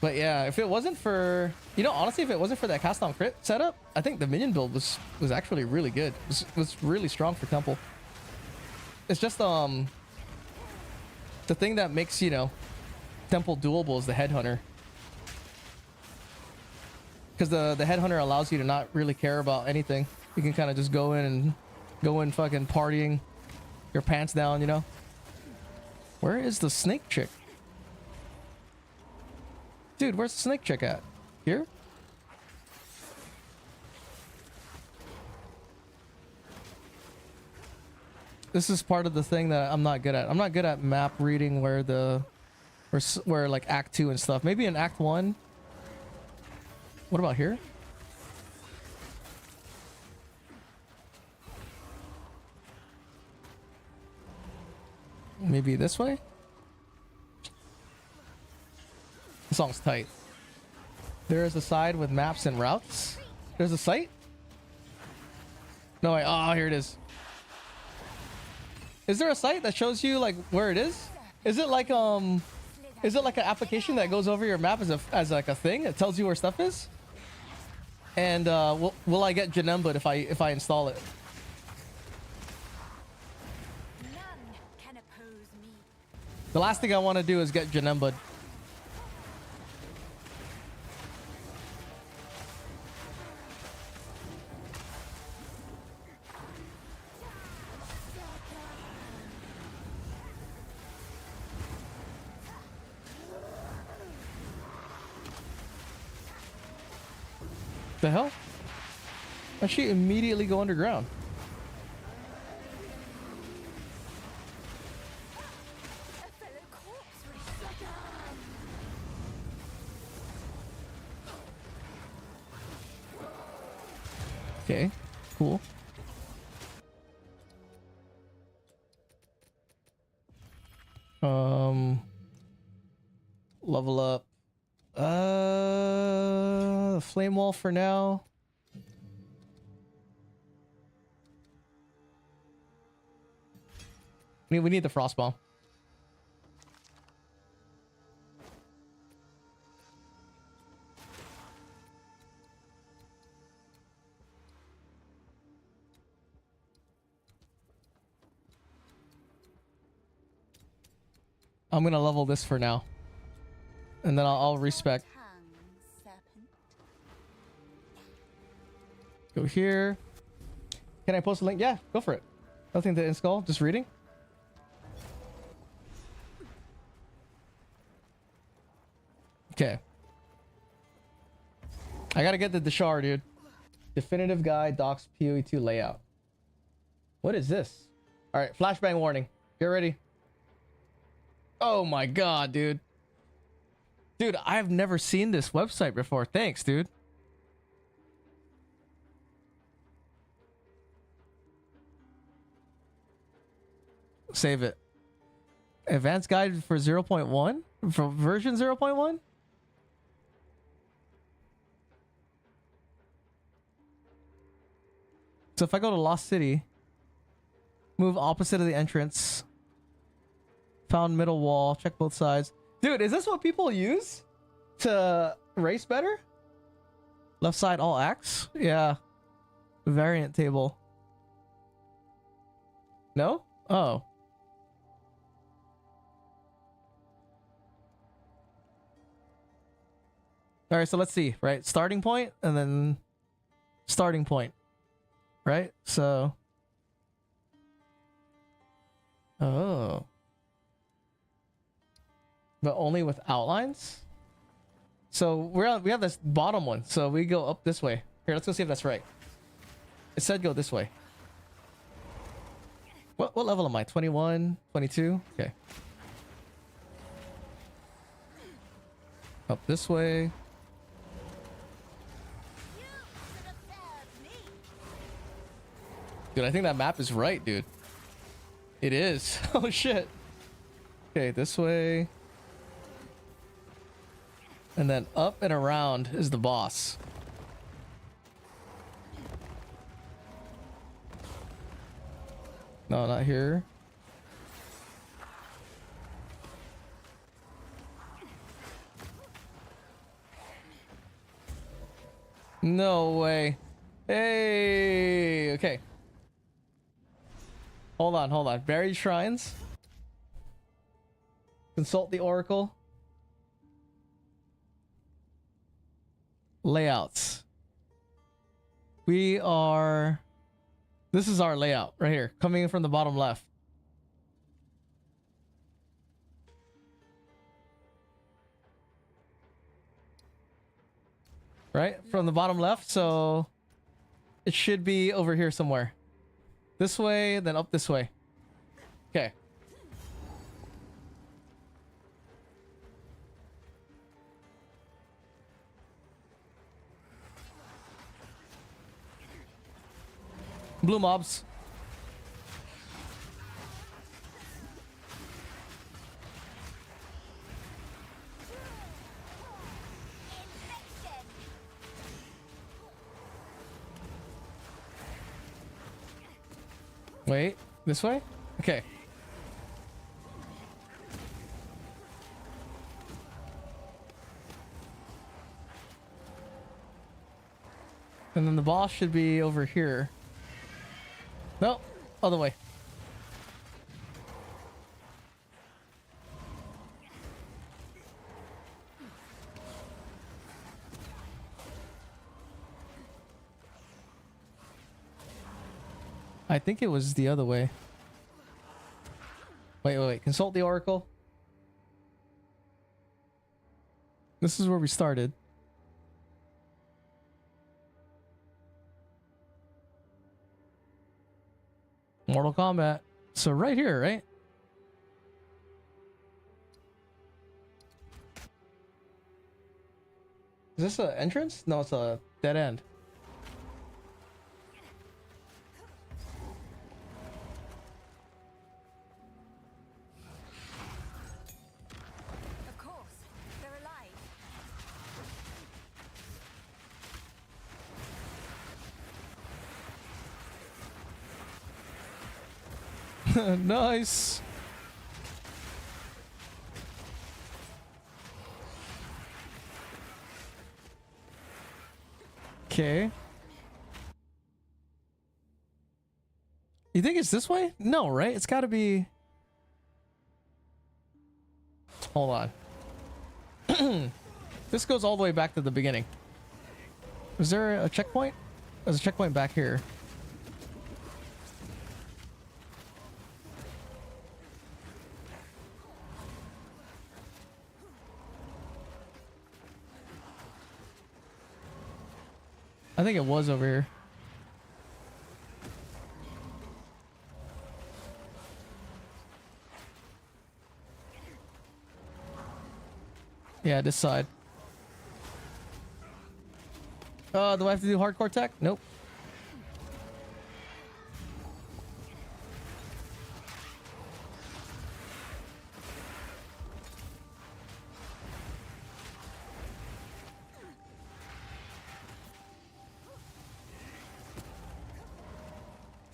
But yeah, if it wasn't for, you know, honestly, if it wasn't for that cast on crit setup, I think the minion build was actually really good. It was really strong for temple. It's just the thing that makes, you know, temple doable is the headhunter. Because the headhunter allows you to not really care about anything. You can kind of just go in fucking partying your pants down, you know? Where is the snake chick? Dude, where's the snake chick at? Here? This is part of the thing that I'm not good at. I'm not good at map reading where like Act 2 and stuff. Maybe in Act 1. What about here? Maybe this way? The song's tight. There is a side with maps and routes. There's a site? No, wait. Oh, here it is. Is there a site that shows you like where it is? Is it like an application that goes over your map as like a thing? It tells you where stuff is? And will I get Janemba if I install it? None can oppose me. The last thing I want to do is get Janemba. The hell? Why'd she immediately go underground? A fellow corpse Okay, cool. Level up. Flame wall for now. We need the frost bomb. I'm gonna level this for now, and then I'll respec. Go here. Can I post a link? Yeah, go for it. Nothing to install, just reading. Okay. I gotta get the Deshar, dude. Definitive guide, docs, PoE2 layout. What is this? All right, flashbang warning. Get ready. Oh my god, dude. Dude, I have never seen this website before. Thanks, dude. Save it. Advanced guide for 0.1? For version 0.1? So if I go to Lost City, Move opposite of the entrance. Found middle wall. Check both sides. Dude, is this what people use to race better? Left side all axe? Yeah. Variant table. No? Oh. Alright, so let's see, right? Starting point and then starting point. Right? So. Oh. But only with outlines? So we have this bottom one, so we go up this way. Here, let's go see if that's right. It said go this way. What level am I? 21? 22? Okay. Up this way. Dude, I think that map is right, dude. It is. Oh shit. Okay, this way. And then up and around is the boss. No, not here. No way. Hey, okay. Hold on. Buried shrines. Consult the oracle. Layouts. We are... This is our layout right here, coming in from the bottom left. Right? From the bottom left, so... It should be over here somewhere. This way, then up this way. Okay. Blue mobs. Wait, this way? Okay. And then the boss should be over here. No, other way. I think it was the other way. Wait. Consult the oracle. This is where we started. Mortal Kombat. So right here, right? Is this an entrance? No, it's a dead end. Of course, they're alive. Nice. Okay. You think it's this way? No, right? It's got to be... Hold on. This goes all the way back to the beginning. Is there a checkpoint? There's a checkpoint back here. I think it was over here. Yeah, this side. Do I have to do hardcore tech? Nope.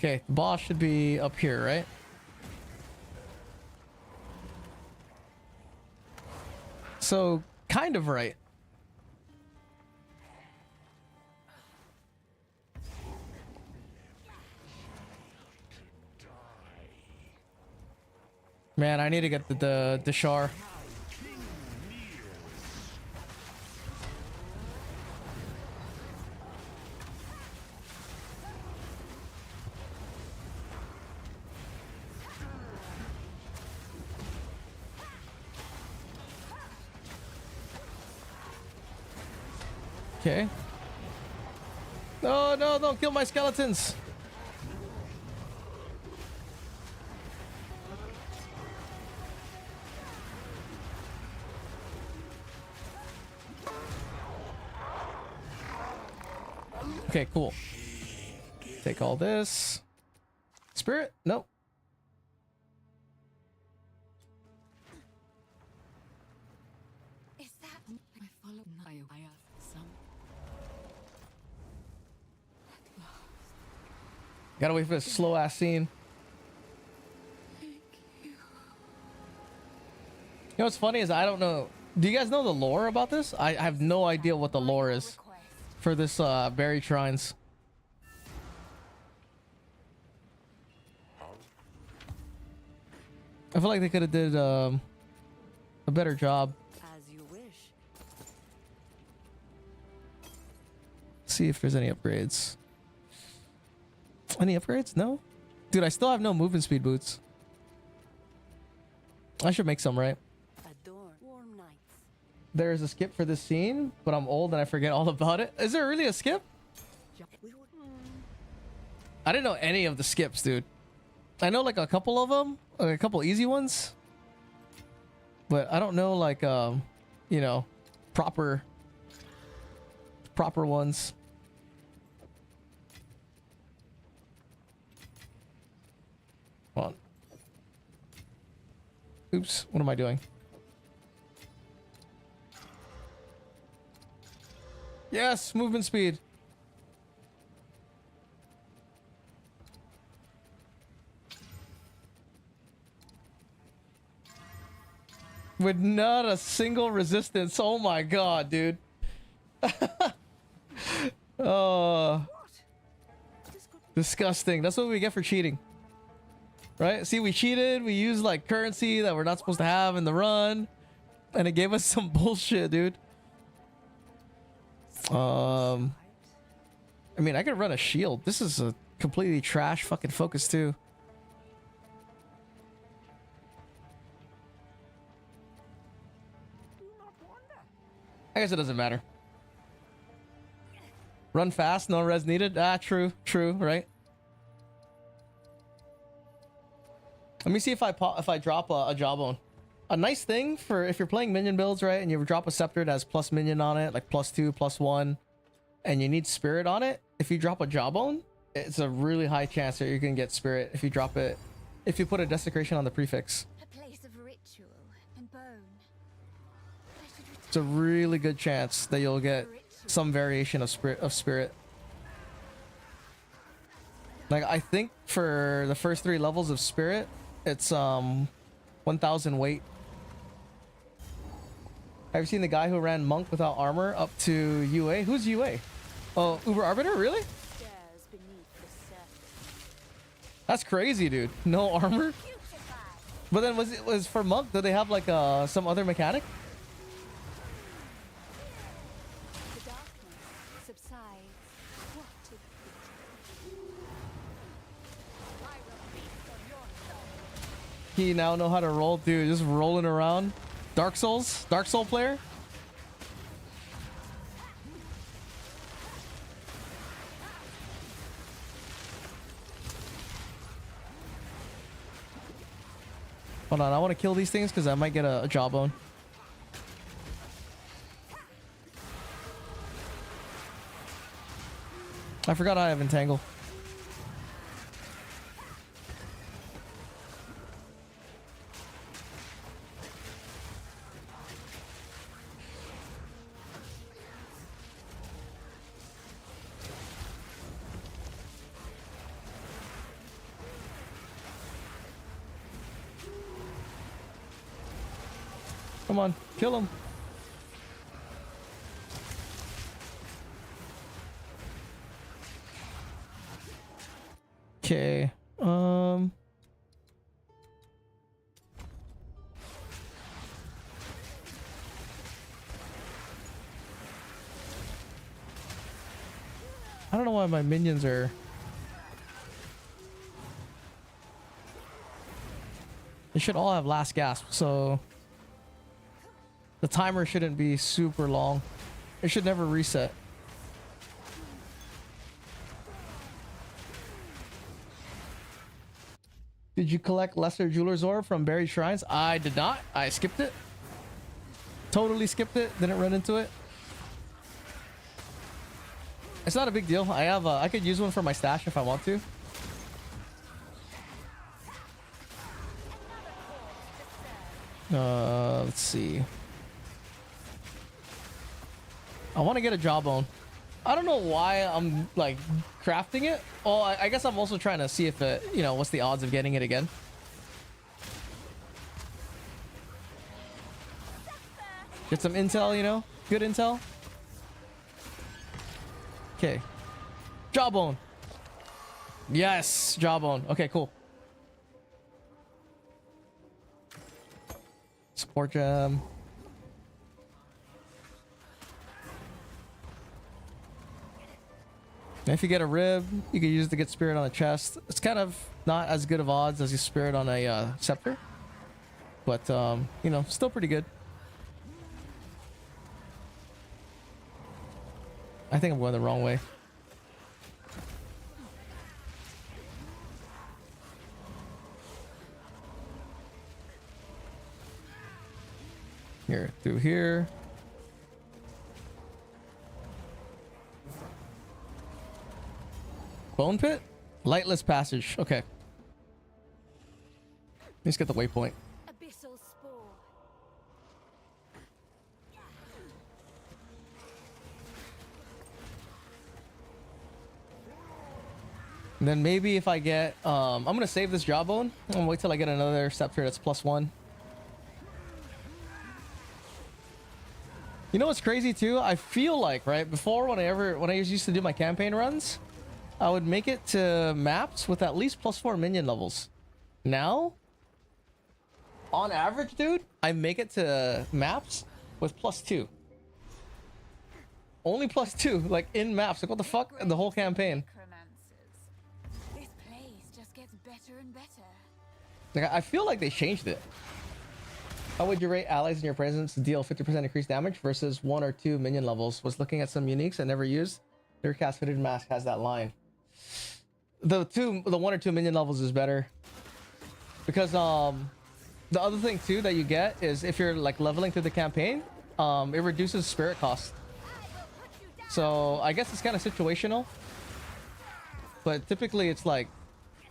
Okay, the boss should be up here, right? So, kind of right. Man, I need to get the Shar. Okay. No, no, don't kill my skeletons. Okay, cool. Take all this. Spirit? Nope. Is that I follow Naya some. Gotta wait for this slow ass scene. Thank you. You know what's funny is I don't know. Do you guys know the lore about this? I have no idea what the lore is request? for this buried shrines. I feel like they could have did a better job. As you wish. See if there's any upgrades. Any upgrades? No? Dude, I still have no movement speed boots. I should make some, right? Adorn warm nights. There's a skip for this scene, but I'm old and I forget all about it. Is there really a skip? We would. I didn't know any of the skips, dude. I know like a couple of them, like a couple easy ones, but I don't know like you know, proper ones. Hold on. Oops, what am I doing? Yes, movement speed. With not a single resistance. Oh my god, dude. Oh, disgusting. That's what we get for cheating. Right? See, we cheated. We used like currency that we're not supposed to have in the run. And it gave us some bullshit, dude. I mean, I could run a shield. This is a completely trash fucking focus too. I guess it doesn't matter. Run fast, no res needed. Ah, true, right? Let me see if I drop a jawbone. A nice thing for if you're playing minion builds, right, and you drop a scepter that has plus minion on it, like +2, +1, and you need spirit on it. If you drop a jawbone, it's a really high chance that you're gonna get spirit if you drop it. If you put a desecration on the prefix, A place of ritual and bone. I should return it's a really good chance that you'll get to ritual. some variation of spirit. Like I think for the first 3 levels of spirit, it's 1,000 weight. Have you seen the guy who ran monk without armor up to UA? Who's UA? Oh, Uber Arbiter, really? Stairs beneath the surface. That's crazy, dude. No armor. But then was for monk? Did they have like some other mechanic? The darkness subsides. What a He now know how to roll, dude. Just rolling around. Dark Soul player. Hold on, I want to kill these things because I might get a jawbone. I forgot I have entangle. Come on, kill him. Okay. I don't know why my minions are... They should all have last gasp, so the timer shouldn't be super long. It should never reset. Did you collect Lesser Jeweler's Orb from Buried Shrines? I did not. I skipped it. Totally skipped it. Didn't run into it. It's not a big deal. I have I could use one for my stash if I want to. Let's see. I want to get a jawbone. I don't know why I'm like crafting it. Oh, I guess I'm also trying to see if it, you know, what's the odds of getting it again. Get some intel, you know, good intel. Okay. Jawbone. Yes, jawbone. Okay, cool. Support gem. And if you get a rib, you can use it to get spirit on a chest. It's kind of not as good of odds as your spirit on a scepter, but you know, still pretty good. I think I'm going the wrong way. Here, through here. Bone pit? Lightless passage. Okay. Let's get the waypoint. Abyssal spore. And then maybe if I get I'm gonna save this jawbone. I'm gonna wait till I get another scepter that's +1. You know what's crazy too? I feel like, right, before when I used to do my campaign runs, I would make it to maps with at least +4 minion levels. Now, on average, dude, I make it to maps with +2. Only +2, like in maps. Like what the fuck? The whole campaign. This place just gets better and better. Like I feel like they changed it. How would you rate allies in your presence to deal 50% increased damage versus 1 or 2 minion levels? Was looking at some uniques I never used. Their cast fitted mask has that line. The 1 or 2 minion levels is better because the other thing too that you get is if you're like leveling through the campaign, it reduces spirit cost. So I guess it's kind of situational, but typically it's like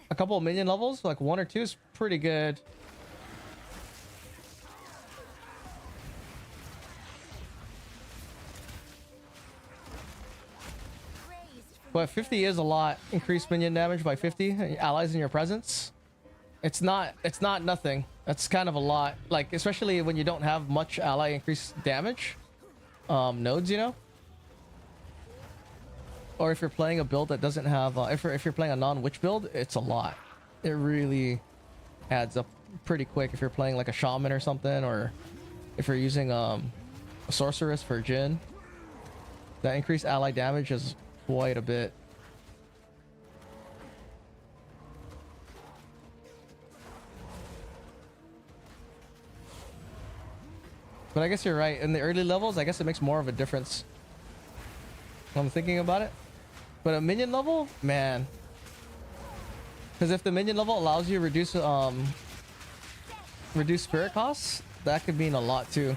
a couple of minion levels, like 1 or 2 is pretty good. But 50 is a lot. Increased minion damage by 50. Allies in your presence. It's not nothing. That's kind of a lot. Like especially when you don't have much ally increased damage nodes, you know. Or if you're playing a build that doesn't have, if you're playing a non-witch build, it's a lot. It really adds up pretty quick if you're playing like a shaman or something, or if you're using a sorceress for Jhin. That increased ally damage is quite a bit. But I guess you're right. In the early levels, I guess it makes more of a difference. I'm thinking about it. But a minion level, man. Because if the minion level allows you to reduce spirit costs, that could mean a lot too.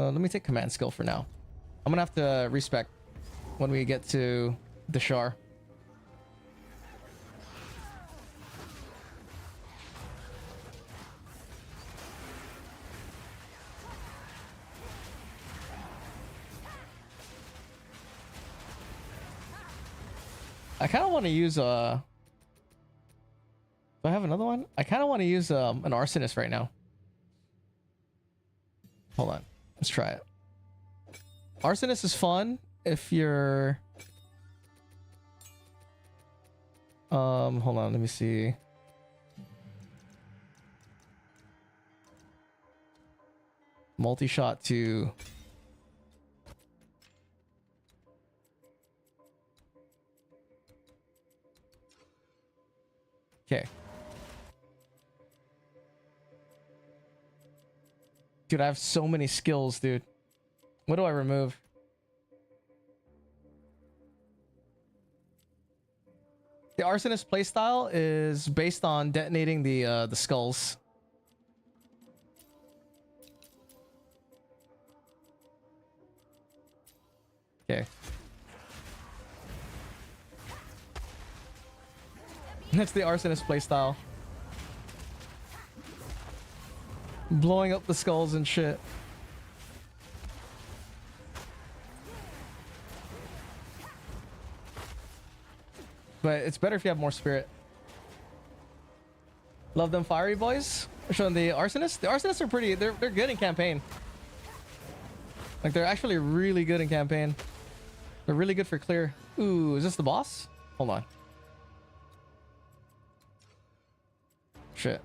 Let me take command skill for now. I'm gonna have to respec when we get to the Shar. I kind of want to use the Do I have another one? I kind of want to use an arsonist right now. Hold on. Let's try it. Arsonist is fun if you're... hold on. Let me see. Multi-shot to... Okay. Dude, I have so many skills, dude. What do I remove? The arsonist playstyle is based on detonating the skulls. Okay. That's the arsonist playstyle. Blowing up the skulls and shit. But it's better if you have more spirit. Love them fiery boys. Showing the arsonists. The arsonists are pretty. They're good in campaign. Like they're actually really good in campaign. They're really good for clear. Ooh, is this the boss? Hold on. Shit.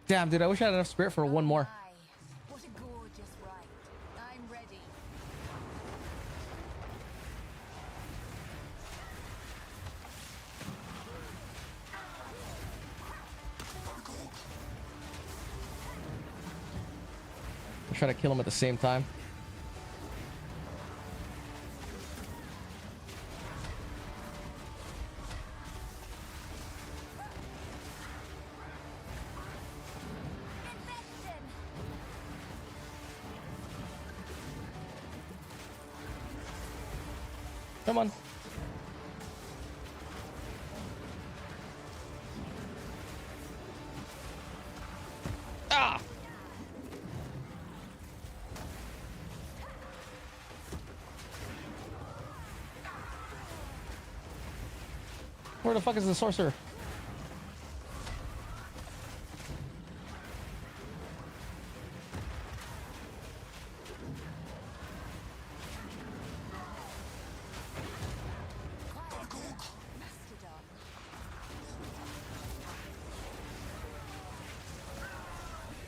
Damn, dude, I wish I had enough spirit for one more. What a gorgeous rite. I'm ready. I'm trying to kill him at the same time. Come on. Ah! Where the fuck is the sorcerer?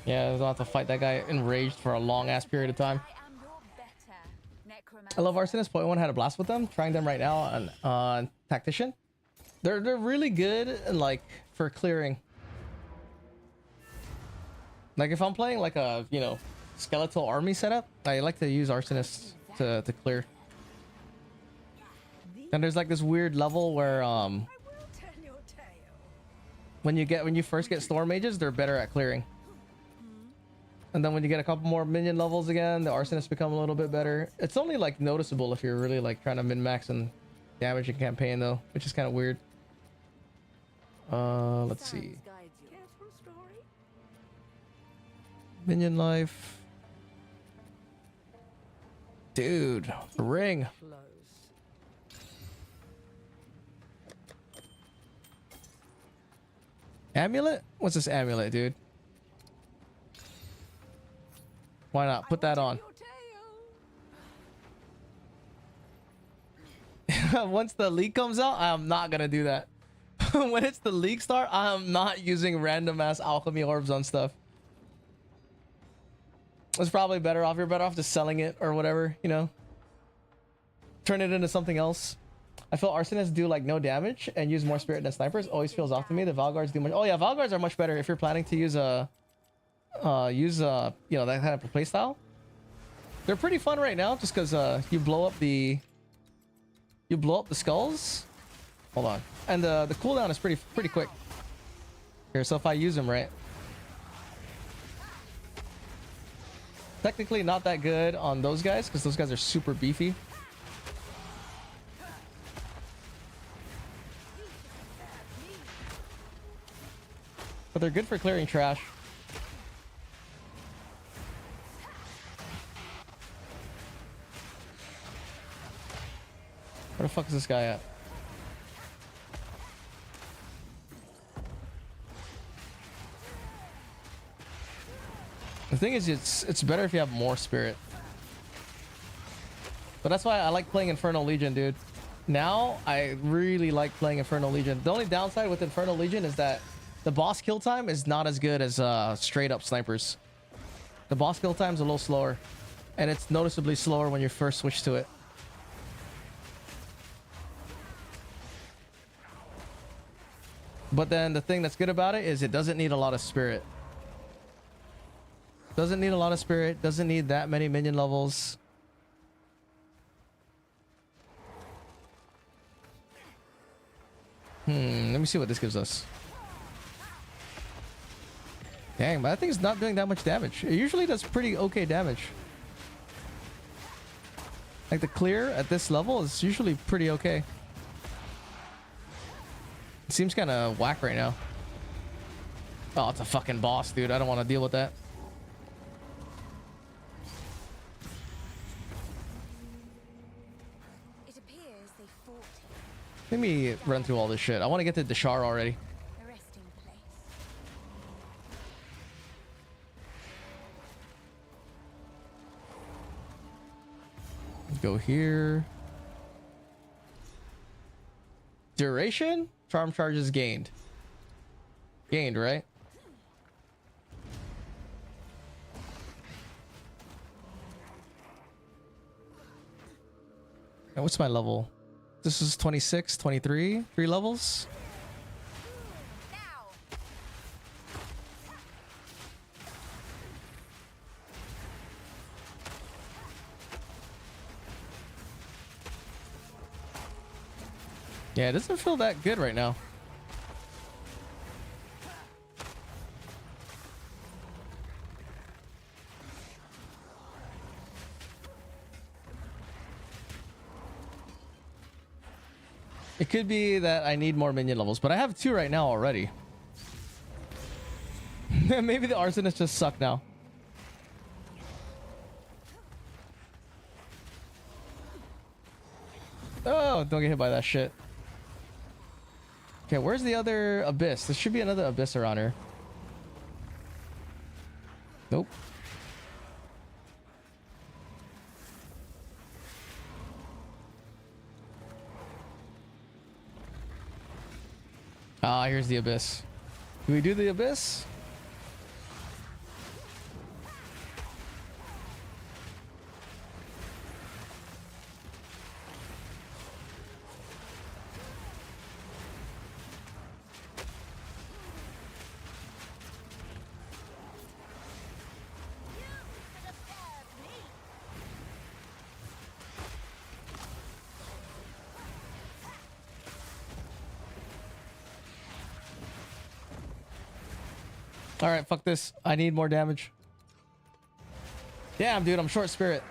Yeah, I don't have to fight that guy enraged for a long ass period of time. I am your better necromancer. I love Arsonist. Point one had a blast with them. Trying them right now on Tactician. They're really good and like for clearing. Like if I'm playing like a skeletal army setup, I like to use Arsonists to clear. And there's like this weird level where I will tell your tale. when you first get storm mages, they're better at clearing. And then when you get a couple more minion levels again, the arsonists become a little bit better. It's only like noticeable if you're really like trying to min-max and damage in campaign though, which is kind of weird. Let's see. Care for a story? Minion life. Dude, ring. Close. Amulet? What's this amulet, dude? Why not? Put that on. Once the leak comes out, I'm not gonna do that. When it's the leak start, I'm not using random ass alchemy orbs on stuff. It's probably better off. You're better off just selling it or whatever, you know. Turn it into something else. I feel arsonists do like no damage and use more spirit than snipers. Always feels off to me. The Valguards do much. Oh yeah, Valguards are much better if you're planning to use a you know, that kind of play style. They're pretty fun right now just because you blow up the skulls. Hold on. And the cooldown is pretty quick. Here, so if I use them right. Technically not that good on those guys because those guys are super beefy. But they're good for clearing trash. Where the fuck is this guy at? The thing is, it's better if you have more spirit. But that's why I like playing Infernal Legion, dude. Now I really like playing Infernal Legion. The only downside with Infernal Legion is that the boss kill time is not as good as straight up snipers. The boss kill time is a little slower, and it's noticeably slower when you first switch to it. But then the thing that's good about it is it doesn't need a lot of spirit. Doesn't need a lot of spirit. Doesn't need that many minion levels. Let me see what this gives us. Dang, but that thing's not doing that much damage. It usually does pretty okay damage. Like the clear at this level is usually pretty okay. It seems kind of whack right now. Oh, it's a fucking boss, dude. I don't want to deal with that. It appears they fought Let me run through all this shit. I want to get to Deshar already. a resting place. Go here. Duration? Charm charges gained. Gained, right? And what's my level? This is 26, 23, 3 levels. Now! Yeah, it doesn't feel that good right now. It could be that I need more minion levels, but I have 2 right now already. Maybe the arsonists just suck now. Oh, don't get hit by that shit. Okay, where's the other abyss? There should be another abyss around here. Nope. Ah, here's the abyss. Do we do the abyss? All right, fuck this. I need more damage. Damn, dude, I'm short spirit.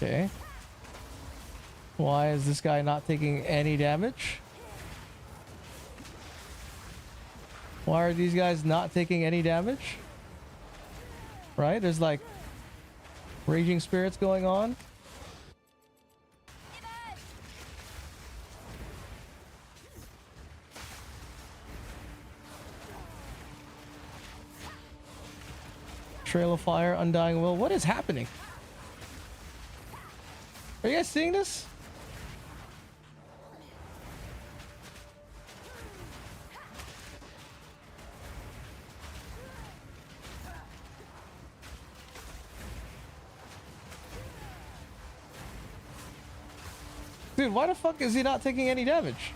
Okay. Why is this guy not taking any damage? Why are these guys not taking any damage? Right? There's like raging spirits going on. Trail of Fire, Undying Will. What is happening? Are you guys seeing this? Dude, why the fuck is he not taking any damage?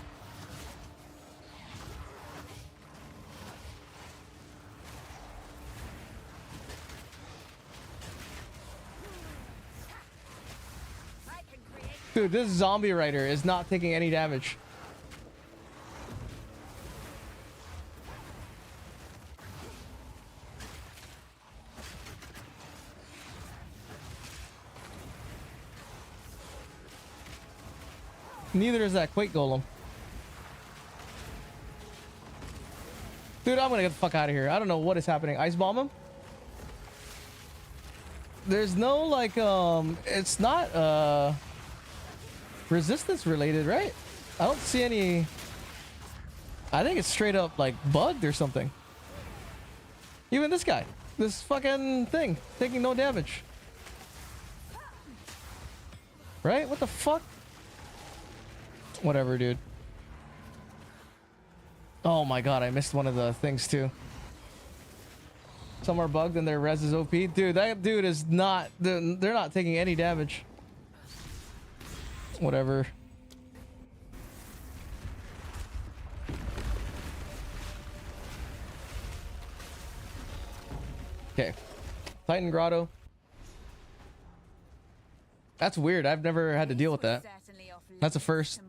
Dude, this zombie rider is not taking any damage. Neither is that Quake Golem. Dude, I'm gonna get the fuck out of here. I don't know what is happening. Ice bomb him? There's no like it's not resistance related, right? I don't see any. I think it's straight up like bugged or something. Even this guy, this fucking thing, taking no damage. Right? What the fuck? Whatever, dude. Oh my god, I missed one of the things too. Some are bugged and their res is OP. Dude, that dude is not... They're not taking any damage. Whatever. Okay. Titan Grotto. That's weird. I've never had to deal with that. That's a first.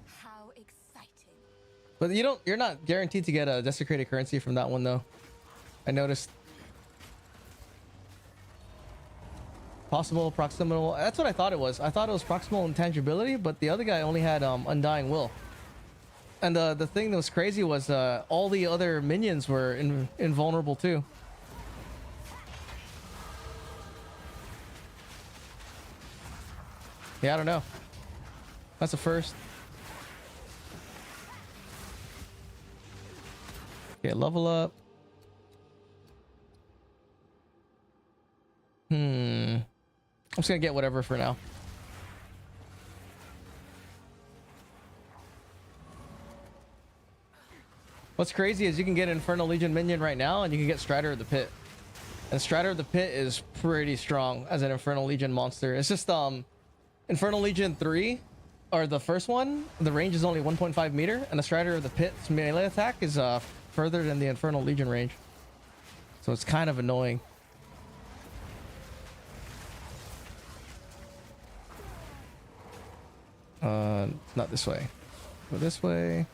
How exciting. But you're not guaranteed to get a desecrated currency from that one though. I noticed. Possible proximal. That's what I thought it was. I thought it was proximal intangibility, but the other guy only had undying will. And the thing that was crazy was all the other minions were invulnerable too. Yeah, I don't know. That's a first. Okay, level up. I'm just gonna get whatever for now. What's crazy is you can get Infernal Legion minion right now and you can get Strider of the Pit. And Strider of the Pit is pretty strong as an Infernal Legion monster. It's just Infernal Legion 3 or the first one, the range is only 1.5 meter and the Strider of the Pit's melee attack is further than the Infernal Legion range. So it's kind of annoying. Not this way. Go this way.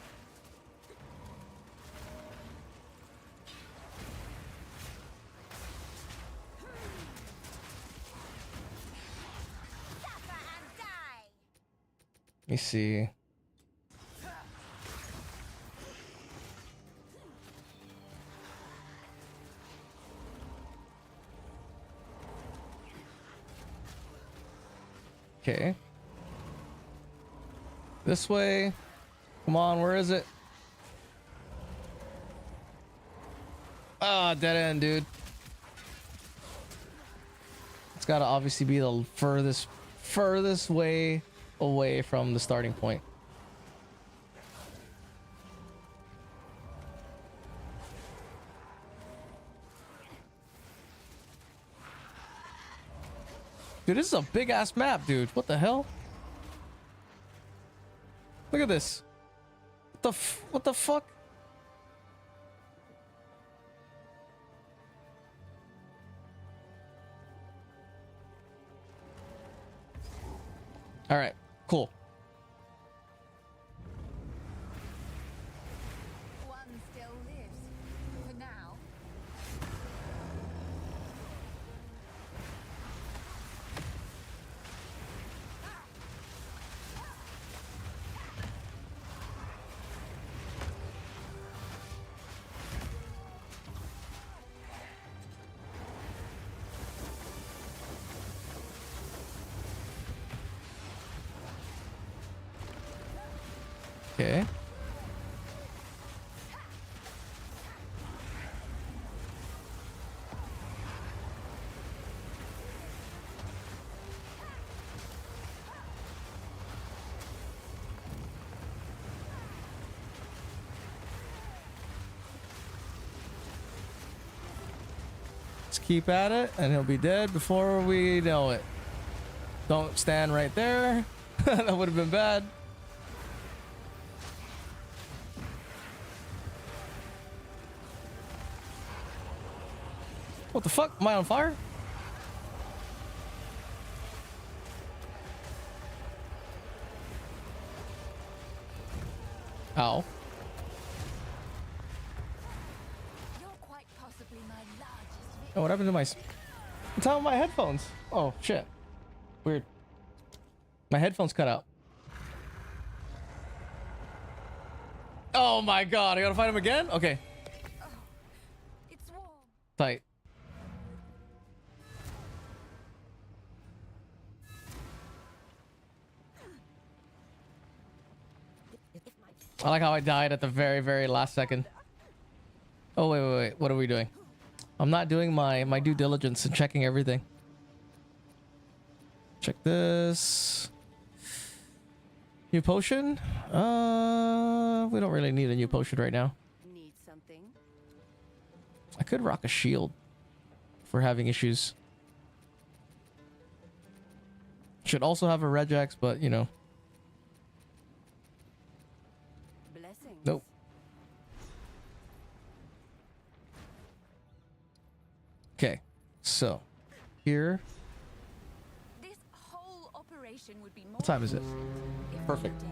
Let me see. Okay. This way. Come on, where is it? Ah, dead end, dude. It's gotta obviously be the furthest way away from the starting point. Dude, this is a big ass map, dude. What the hell? Look at this. What the fuck? All right, cool. One still lives. For now. Okay. Let's keep at it, and he'll be dead before we know it. Don't stand right there. That would have been bad. What the fuck? Am I on fire? Ow. You're quite possibly my largest Oh, what happened to my... What's wrong with my headphones? Oh, shit. Weird. My headphones cut out. Oh my god, I gotta fight him again? Okay, It's warm. tight. I like how I died at the very, very last second. Oh, wait. What are we doing? I'm not doing my due diligence and checking everything. Check this. New potion? We don't really need a new potion right now. Need something? I could rock a shield if we're having issues. Should also have a regex, but you know. Blessings. Nope. Okay, so here. This whole operation would be more. What time is it? if Perfect. dead.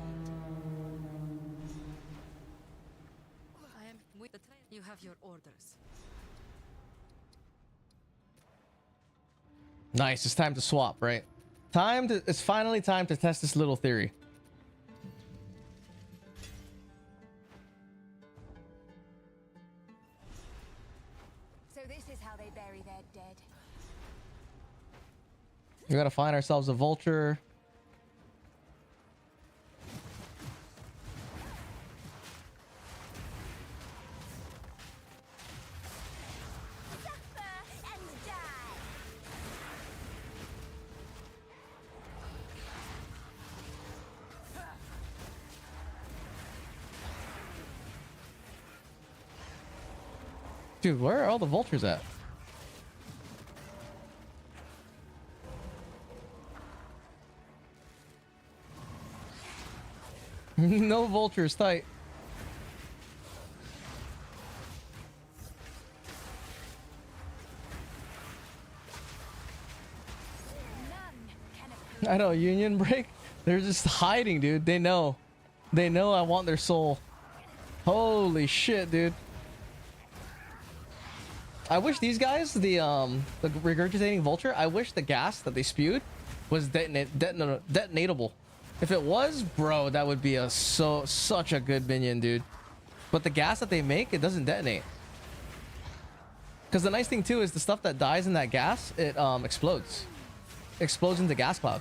I am with the train. You have your orders. Nice. It's time to swap, right? It's finally time to test this little theory. So this is how they bury their dead. We gotta find ourselves a vulture. Suffer and die. Dude, where are all the vultures at? No vultures, tight. None can I know, union break. They're just hiding, dude. They know. They know I want their soul. Holy shit, dude. I wish these guys, the regurgitating vulture, I wish the gas that they spewed was detonatable. If it was, bro, that would be such a good minion, dude. But the gas that they make, it doesn't detonate. Because the nice thing too is the stuff that dies in that gas, it explodes. Explodes into gas cloud.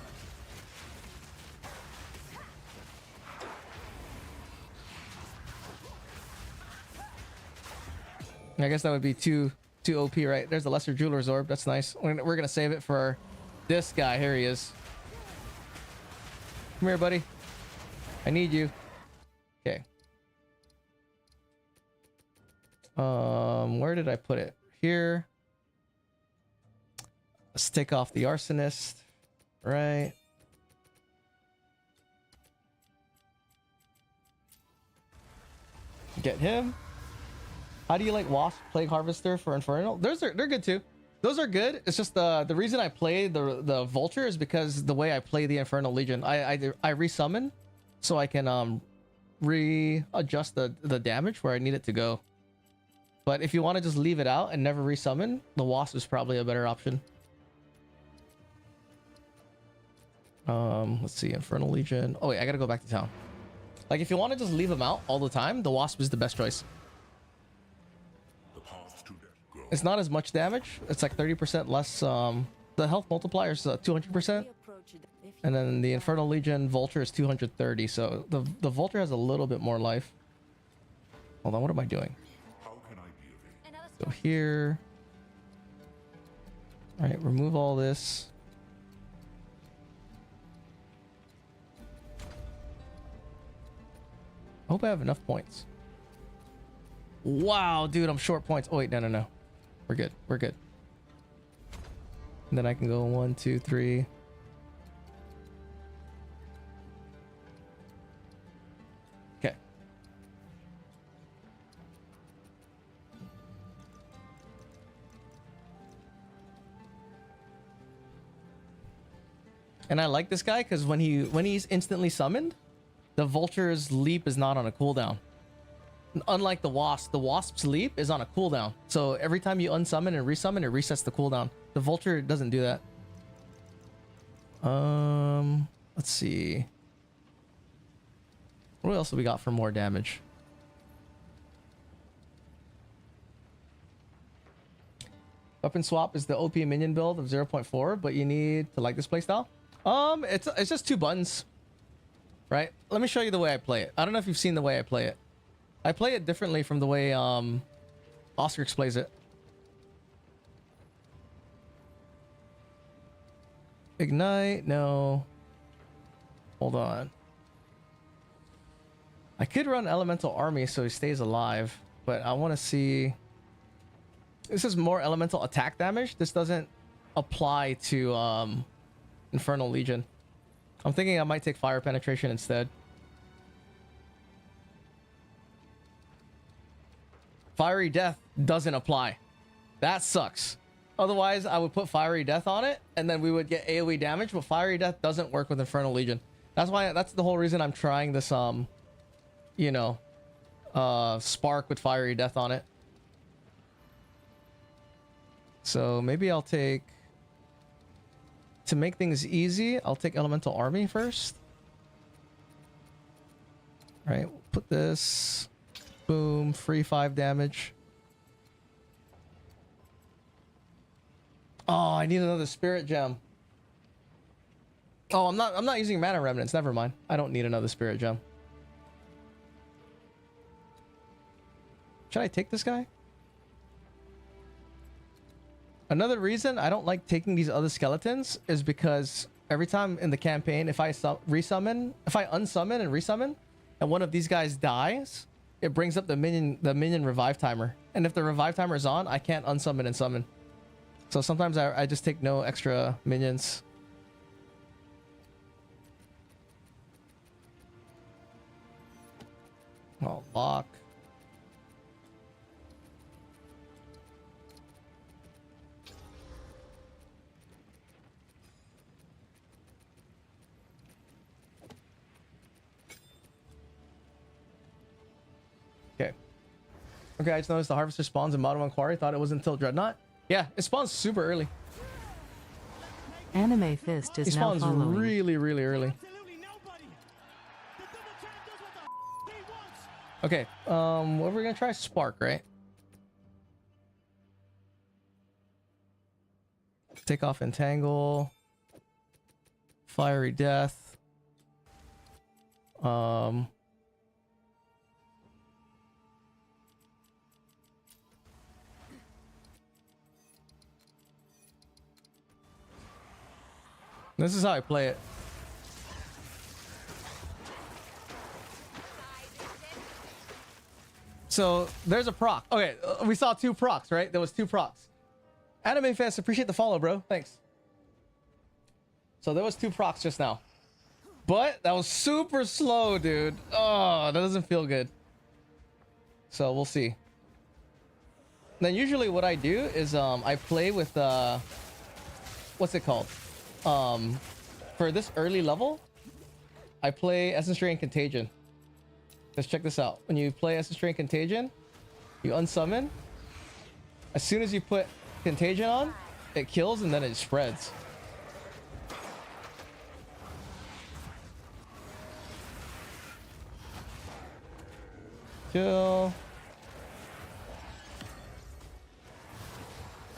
I guess that would be too OP, right? There's the lesser jeweler's orb. That's nice. We're gonna save it for this guy. Here he is. Come here, buddy. I need you. Okay. Where did I put it? Here. Let's take off the arsonist. Right. Get him. How do you like Wasp, Plague Harvester for Infernal? They're good too. Those are good. It's just the reason I play the Vulture is because the way I play the Infernal Legion. I resummon so I can readjust the damage where I need it to go. But if you want to just leave it out and never resummon, the Wasp is probably a better option. Let's see, Infernal Legion. Oh wait, I gotta go back to town. Like if you want to just leave them out all the time, the Wasp is the best choice. It's not as much damage. It's like 30% less. The health multiplier is 200%, and then the Infernal Legion Vulture is 230. So the Vulture has a little bit more life. Hold on, what am I doing? So here. All right, remove all this. I hope I have enough points. Wow, dude, I'm short points. Oh wait, no. We're good. We're good. And then I can go 1, 2, 3. Okay. And I like this guy because when he's instantly summoned, the Vulture's leap is not on a cooldown. Unlike the Wasp's leap is on a cooldown. So every time you unsummon and resummon, it resets the cooldown. The Vulture doesn't do that. Let's see. What else have we got for more damage? Weapon swap is the OP minion build of 0.4, but you need to like this playstyle. It's just 2 buttons, right? Let me show you the way I play it. I don't know if you've seen the way I play it. I play it differently from the way Oscar plays it. Ignite, no. Hold on. I could run Elemental Army so he stays alive, but I want to see... This is more elemental attack damage. This doesn't apply to Infernal Legion. I'm thinking I might take Fire Penetration instead. Fiery Death doesn't apply. That sucks. Otherwise, I would put Fiery Death on it, and then we would get AoE damage, but Fiery Death doesn't work with Infernal Legion. That's the whole reason I'm trying this, you know, Spark with Fiery Death on it. So maybe I'll take... To make things easy, I'll take Elemental Army first. Right, we'll put this... Boom, free 5 damage. Oh, I need another Spirit Gem. Oh, I'm not using Mana Remnants. Never mind. I don't need another Spirit Gem. Should I take this guy? Another reason I don't like taking these other skeletons is because every time in the campaign, if I unsummon and resummon, and one of these guys dies, it brings up the minion revive timer. And if the revive timer is on, I can't unsummon and summon. So sometimes I just take no extra minions. Oh, lock. Okay. Okay, I just noticed the harvester spawns in Modern 1 Quarry. Thought it was until Dreadnought. Yeah, it spawns super early. Anime Fist He is now spawns following. really early. Okay, what are we gonna try? Spark, right? Take off Entangle. Fiery Death. This is how I play it. So there's a proc. Okay, we saw 2 procs, right? There was 2 procs. Anime Fest, appreciate the follow, bro. Thanks. So there was 2 procs just now. But that was super slow, dude. Oh, that doesn't feel good. So we'll see. Then usually what I do is I play with what's it called? For this early level, I play Essence Ray and Contagion. Let's check this out. When you play Essence Ray and Contagion, you unsummon. As soon as you put Contagion on, it kills and then it spreads. Kill.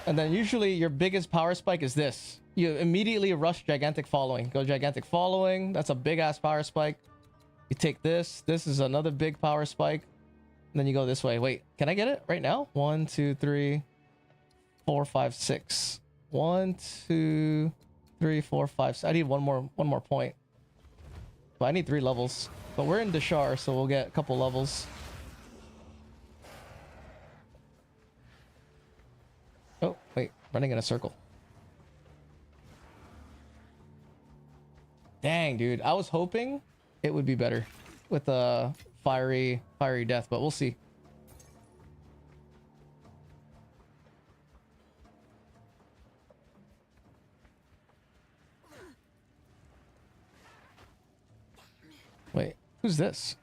And then usually your biggest power spike is this. You immediately rush Gigantic Following. Go Gigantic Following. That's a big ass power spike. You take this. This is another big power spike. And then you go this way. Wait, can I get it right now? 1, 2, 3, 4, 5, 6. 1, 2, 3, 4, 5. I need one more point. But I need 3 levels. But we're in Deshar, so we'll get a couple levels. Oh, wait. Running in a circle. Dang, dude. I was hoping it would be better with a fiery death, but we'll see. Wait, who's this?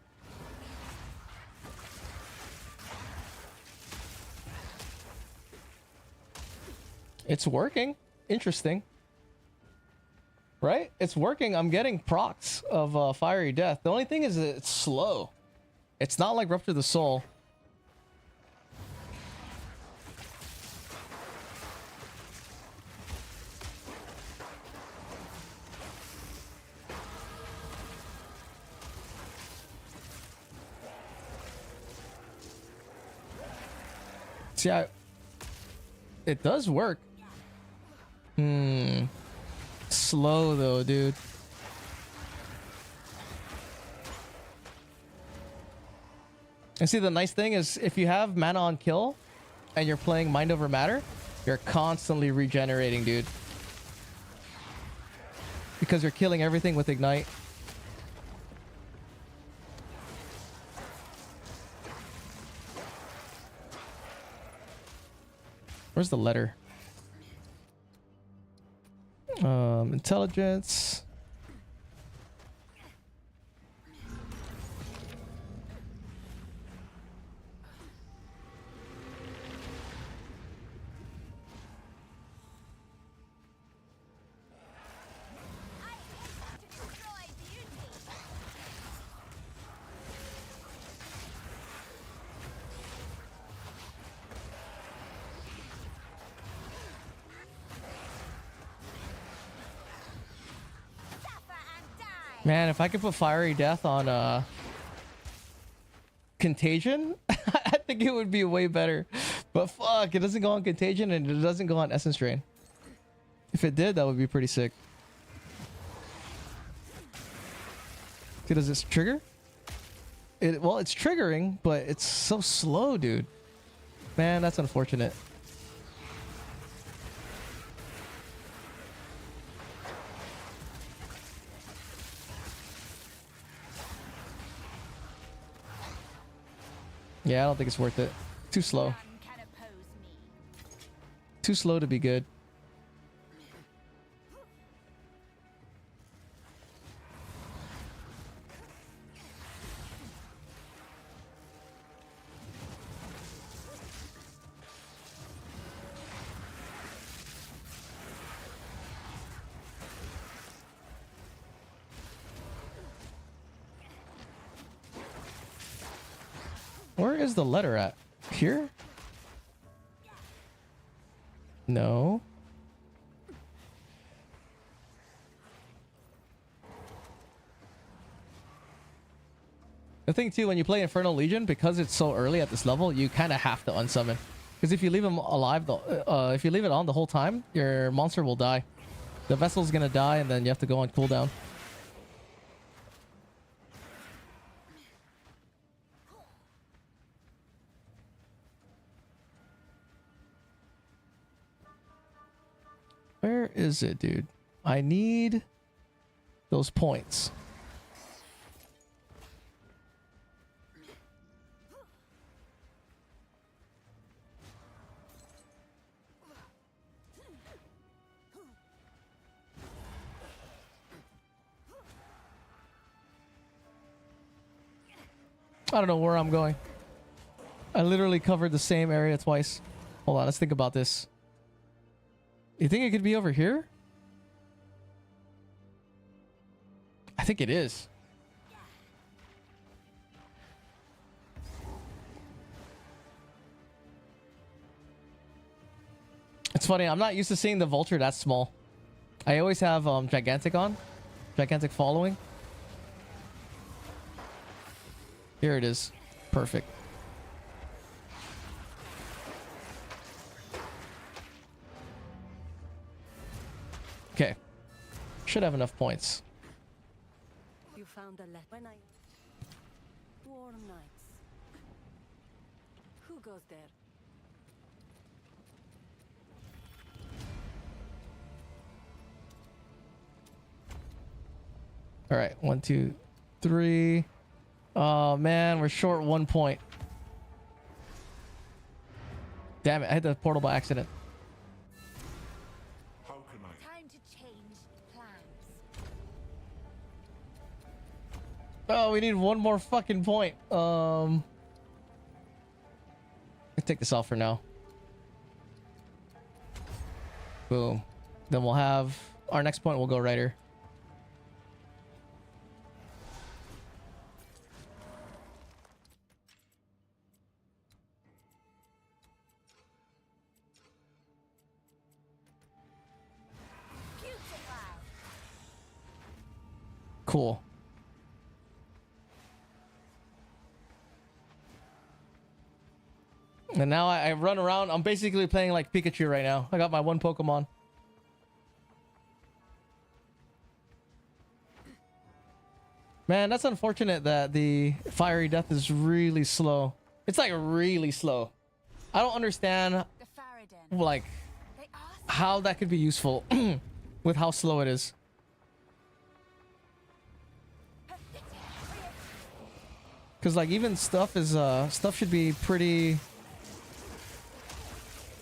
It's working. Interesting. Right? It's working. I'm getting procs of Fiery Death. The only thing is that it's slow. It's not like Rupture the Soul. See, it does work. Slow though, dude. And see, the nice thing is if you have mana on kill and you're playing mind over matter, you're constantly regenerating, dude. Because you're killing everything with ignite. Where's the letter? Intelligence. Man, if I could put Fiery Death on Contagion, I think it would be way better. But fuck, it doesn't go on Contagion and it doesn't go on Essence Drain. If it did, that would be pretty sick. See, does this trigger? Well, it's triggering, but it's so slow, dude. Man, that's unfortunate. Yeah, I don't think it's worth it. Too slow. Too slow to be good. Where is the letter at? Here? No. The thing too, when you play Infernal Legion, because it's so early at this level, you kind of have to unsummon. Because if you leave him alive, if you leave it on the whole time, your monster will die. The vessel's gonna die, and then you have to go on cooldown. Where is it, dude? I need those points. I don't know where I'm going. I literally covered the same area twice. Hold on, let's think about this. You think it could be over here? I think it is. It's funny, I'm not used to seeing the vulture that small. I always have gigantic on. Gigantic following. Here it is. Perfect. Okay. Should have enough points. You found a letter. When I... Warm nights. Who goes there? All right. 1, 2, 3. Oh, man. We're short 1 point. Damn it. I hit the portal by accident. Oh, we need one more fucking point. Let's take this off for now. Boom. Then we'll have our next point will go right here. Cool. And now I run around. I'm basically playing like Pikachu right now. I got my one Pokemon. Man, that's unfortunate that the fiery death is really slow. It's like really slow. I don't understand The Faradin. like They are how that could be useful with how slow it is. Cause like even stuff is stuff should be pretty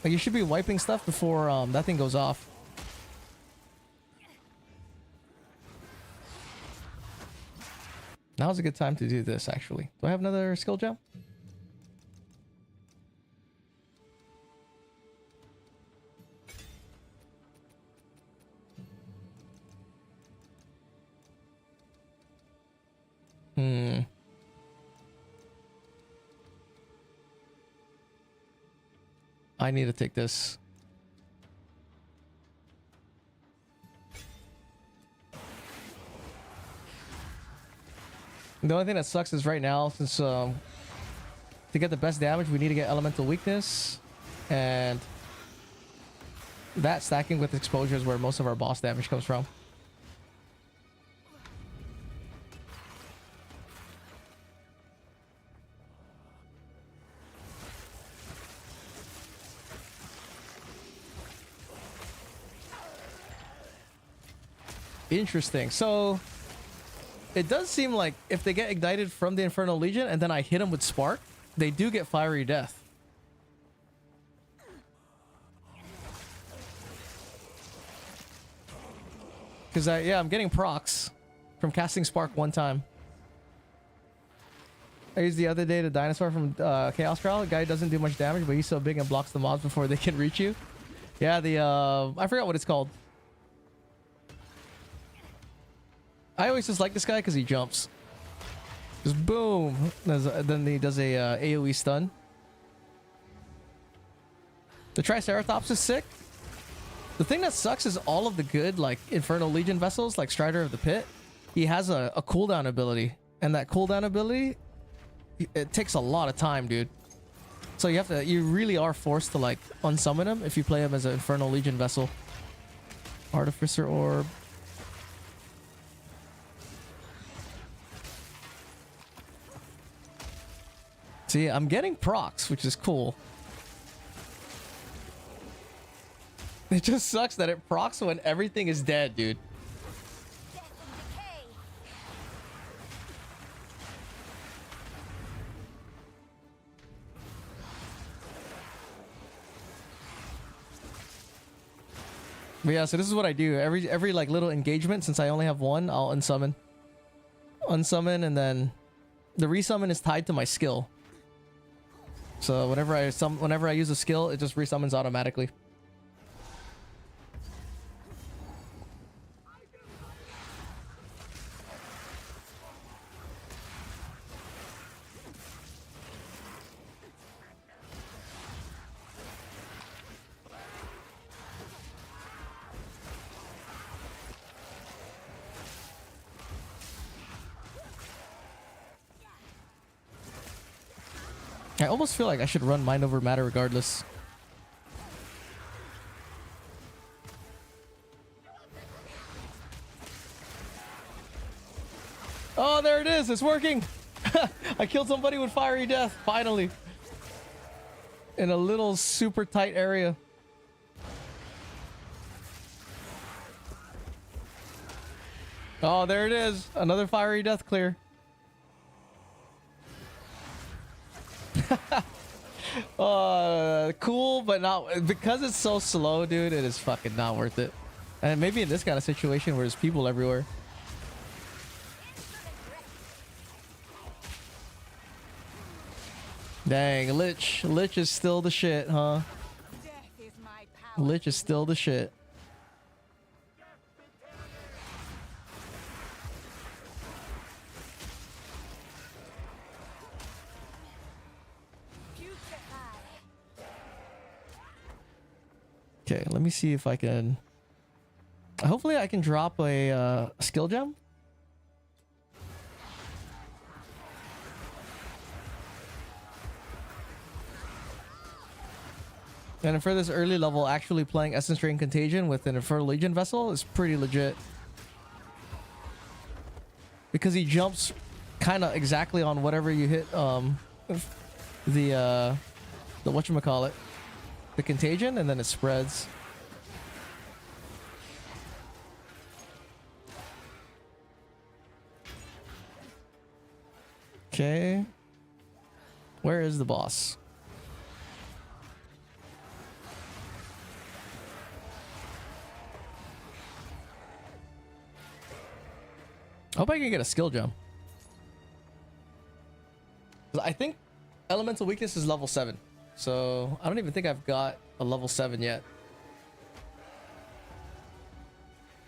like you should be wiping stuff before that thing goes off. Now's a good time to do this actually. Do I have another skill gem? I need to take this. The only thing that sucks is right now, since to get the best damage, we need to get elemental weakness, and that stacking with exposure is where most of our boss damage comes from. Interesting. So it does seem like if they get ignited from the Infernal Legion and then I hit them with Spark, they do get fiery death. Because yeah, I'm getting procs from casting Spark one time. I used the other day the dinosaur from Chaos Trial. The guy doesn't do much damage, but he's so big and blocks the mobs before they can reach you. Yeah, the I forgot what it's called. I always just like this guy because he jumps. Just boom. Then he does a AoE stun. The Triceratops is sick. The thing that sucks is all of the good like Infernal Legion vessels like Strider of the Pit. He has a cooldown ability. And that cooldown ability, it takes a lot of time, dude. So you really are forced to like unsummon him if you play him as an Infernal Legion vessel. Artificer Orb. See, I'm getting procs, which is cool. It just sucks that it procs when everything is dead, dude. death and decay. But yeah, so this is what I do. Every like little engagement, since I only have one, I'll unsummon. Unsummon, and then the resummon is tied to my skill. So whenever I use a skill, it just resummons automatically. I almost feel like I should run Mind Over Matter regardless. Oh, there it is. It's working. I killed somebody with fiery death, finally. In a little super tight area. Oh, there it is. Another fiery death clear. Cool, but not because it's so slow, dude. It is fucking not worth it. And maybe in this kind of situation where there's people everywhere. Dang, Lich is still the shit, huh? Death is my power. Lich is still the shit. Okay, let me see if I can. Hopefully, I can drop a skill gem. And for this early level, actually playing Essence Drain Contagion with an Infernal Legion vessel is pretty legit. Because he jumps kind of exactly on whatever you hit the whatchamacallit, the contagion, and then it spreads. Okay. Where is the boss? I hope I can get a skill gem. I think elemental weakness is level 7. So I don't even think I've got a level 7 yet.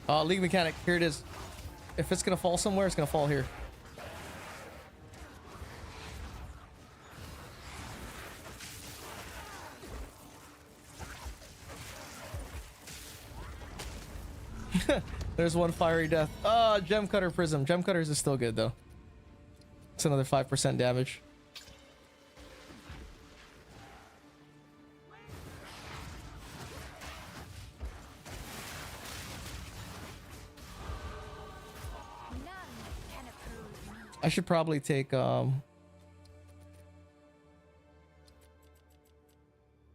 League mechanic, here it is. If it's gonna fall somewhere, it's gonna fall here. There's one fiery death. Oh, gem cutter prism. Gem cutters is still good though. It's another 5% damage. I should probably take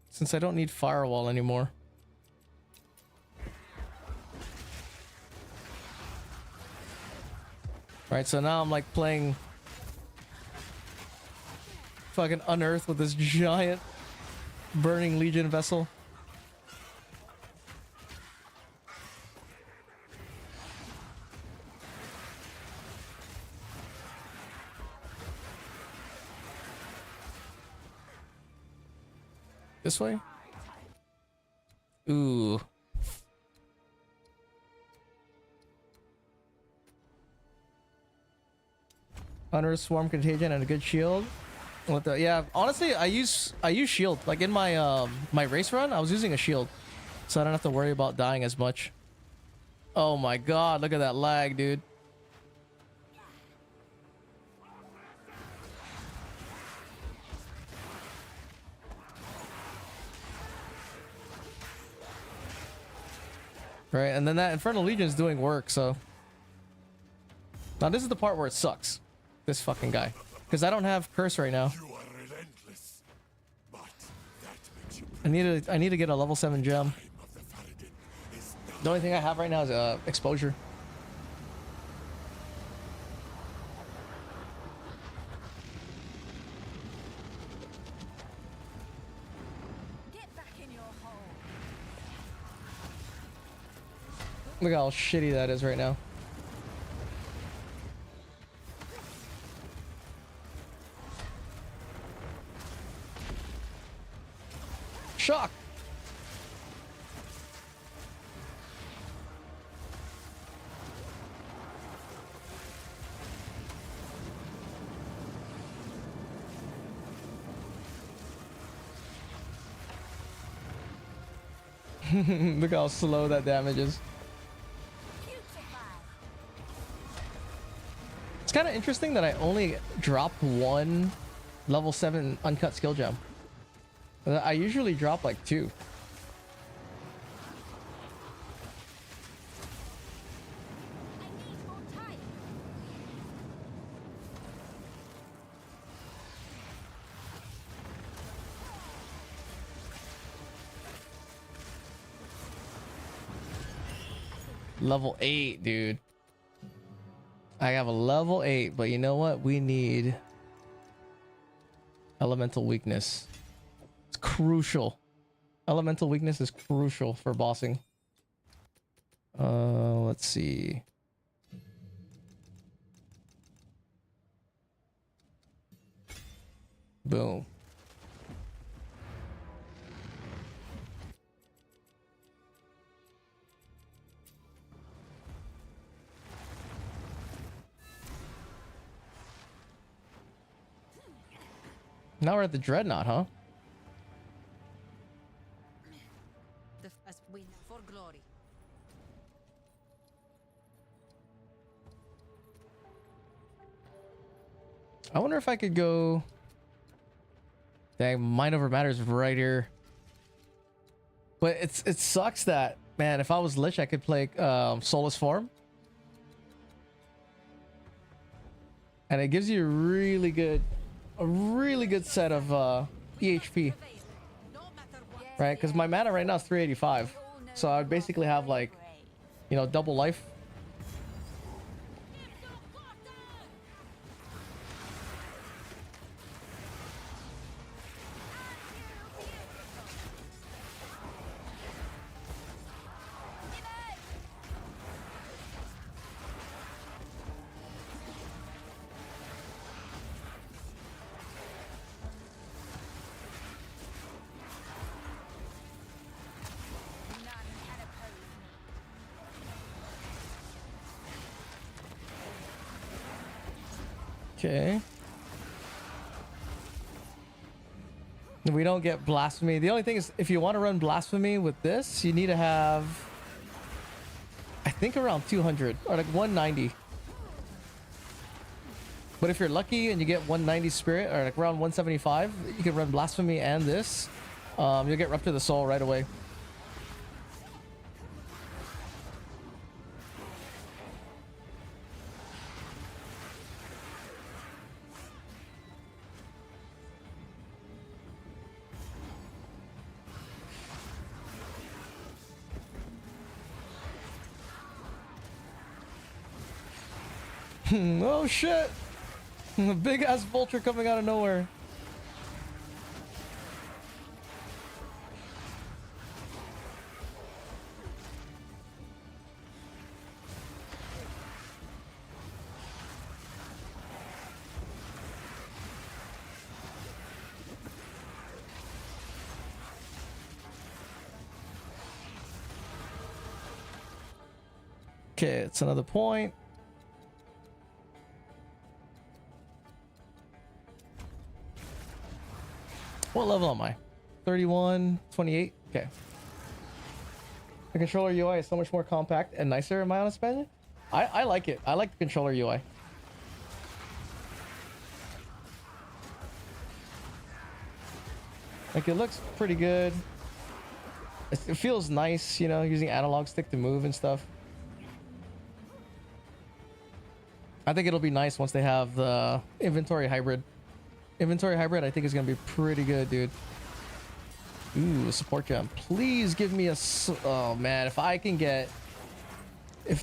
since I don't need firewall anymore. Right, so now I'm like playing fucking Unearth with this giant burning Legion vessel. This way? Ooh. Unearth, Swarm, Contagion, and a good shield. What the? Yeah, honestly, I use shield. Like in my my race run, I was using a shield, so I don't have to worry about dying as much. Oh my god, look at that lag, dude. Right, and then that Infernal Legion is doing work, so. Now this is the part where it sucks. This fucking guy. Because I don't have curse right now. You are relentless, but that makes you I need to get a level 7 gem. of the Faradin is now. The only thing I have right now is exposure. Get back in your hole. Look how shitty that is right now. Shock. Look how slow that damage is. It's kind of interesting that I only dropped one level 7 uncut skill gem. I usually drop like 2. Level 8, dude. I have a level 8, but you know what? We need elemental weakness. It's crucial. Elemental weakness is crucial for bossing. Let's see. Boom. Now we're at the Dreadnought, huh? The first win for glory. I wonder if I could go. Dang, mind over matter is right here. But it sucks that, man, if I was Lich, I could play Soulless Form. And it gives you a really good set of EHP. Right? Because my mana right now is 385. So I would basically have like, you know, double life. Okay. We don't get blasphemy. The only thing is, if you want to run blasphemy with this, you need to have, I think, around 200 or like 190. But if you're lucky and you get 190 spirit or like around 175, you can run blasphemy and this. You'll get Rupture the Soul right away. Oh shit! A big ass vulture coming out of nowhere. Okay, it's another point. What level am I? 31, 28? Okay. The controller UI is so much more compact and nicer, in my honest opinion. I like it. I like the controller UI. Like, it looks pretty good. It feels nice, you know, using analog stick to move and stuff. I think it'll be nice once they have the inventory hybrid. Inventory hybrid, I think, is gonna be pretty good, dude. Ooh, a support gem. Please give me a. Oh man, if I can get, if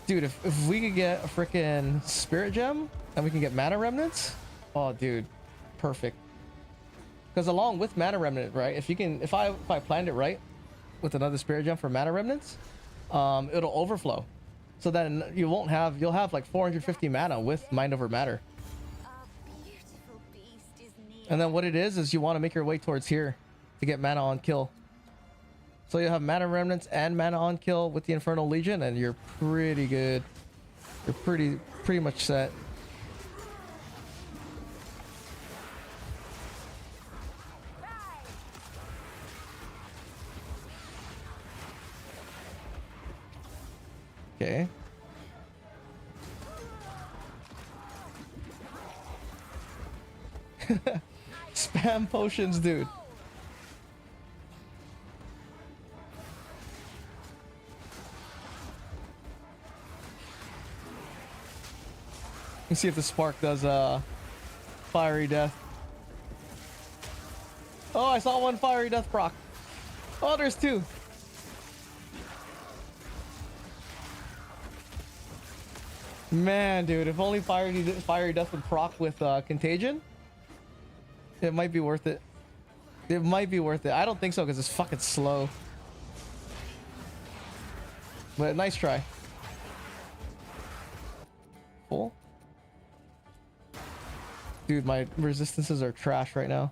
we could get a freaking spirit gem and we can get mana remnants. Oh, dude, perfect. Because along with mana remnant, right? If you can, if I planned it right, with another spirit gem for mana remnants, it'll overflow. So then you'll have like 450 mana with mind over matter. And then what it is you want to make your way towards here to get mana on kill. So you'll have mana remnants and mana on kill with the Infernal Legion, and you're pretty good. You're pretty much set. Okay. Spam potions, dude. Let's see if the spark does fiery death. Oh, I saw one fiery death proc. Oh, there's two. Man, dude, if only fiery death would proc with contagion, it might be worth it. It might be worth it. I don't think so because it's fucking slow. But nice try. Full. Dude, my resistances are trash right now.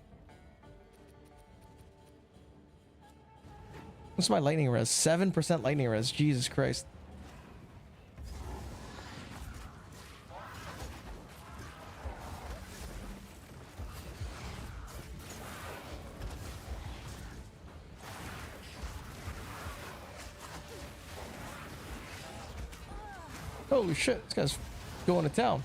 What's my lightning res? 7% lightning res. Jesus Christ. Holy shit, this guy's going to town.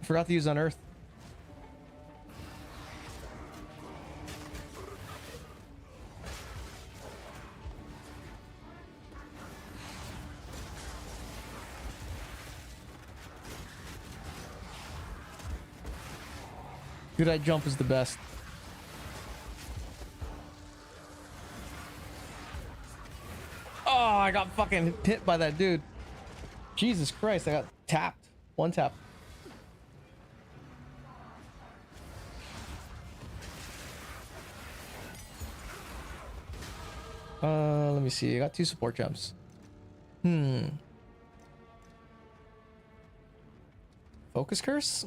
Forgot to use Unearth. Dude, that jump is the best. Oh, I got fucking hit by that dude. Jesus Christ, I got tapped. One tap. Let me see. I got 2 support gems. Focus curse?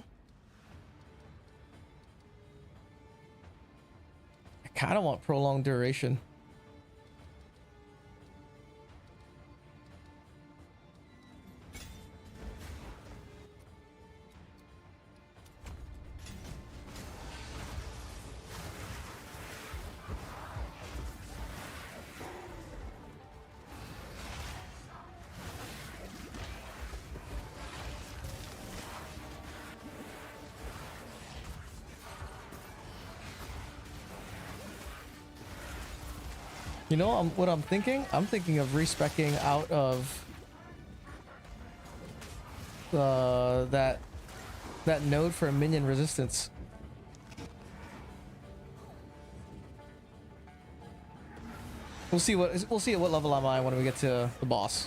I kind of want prolonged duration. You know what I'm thinking? I'm thinking of respeccing out of that node for a minion resistance. We'll see at what level am I when we get to the boss.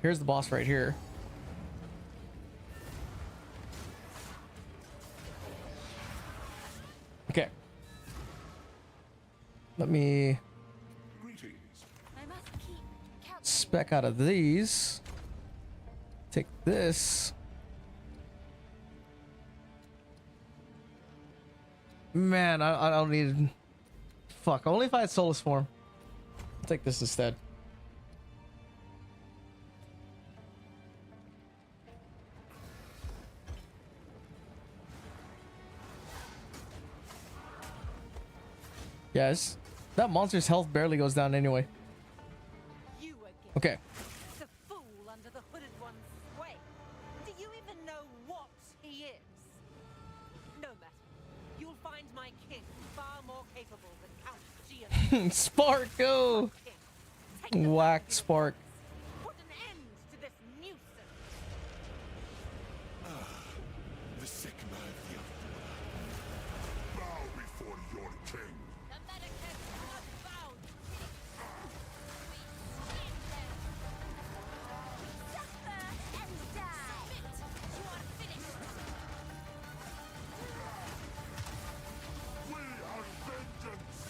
Here's the boss right here. Okay. Let me spec out of these. Take this. Man, I don't need... Fuck, only if I had Soulless Form. I'll take this instead. Yes, that monster's health barely goes down anyway. Okay. The fool under the hooded one's sway. Do you even know what he is? No matter. You'll find my king far more capable than Count Gian. Spark, go! Whack Spark. Put an end to this nuisance. The second eye of the other. Bow before your king. The Medicus not bound. Suffer and die. You are finished. We are vengeance.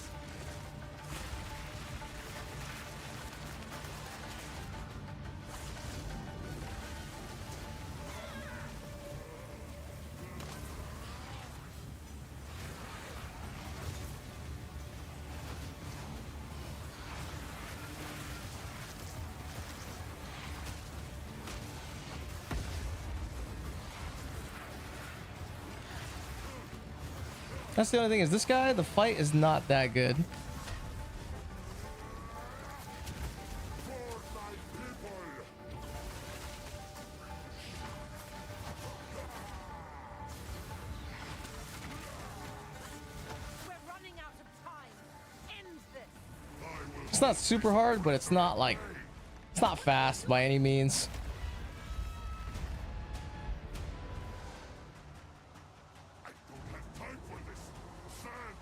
That's the only thing is this guy, the fight is not that good. For my people. We're running out of time. End this. It's not super hard, but it's not like... It's not fast by any means. I don't have time for this. Stand,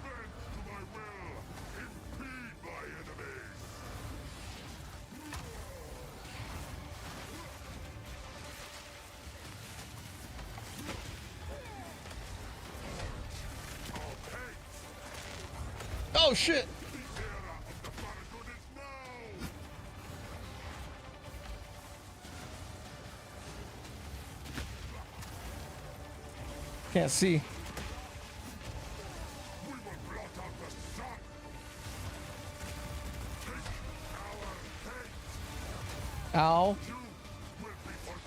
bend to my will. Impede my enemies. Oh shit! The era of the Farragut is now. Can't see. We will blot out the sun. Take our fate. Ow. You will be forgotten.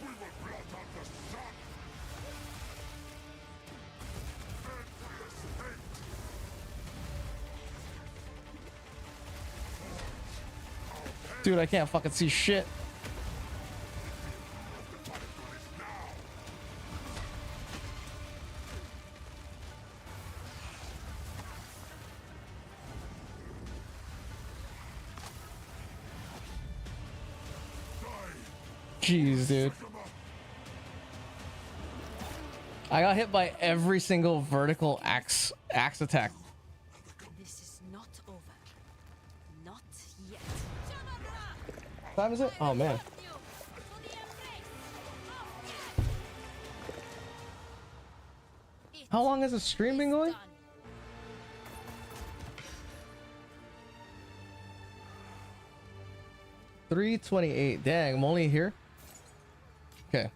We will blot out the sun. Endless hate. Dude, I can't fucking see shit. Jeez, dude. I got hit by every single vertical axe attack. This is not over. Not yet. What time is it? Oh man. How long has the stream been going? 3:28. Dang, I'm only here. Okay.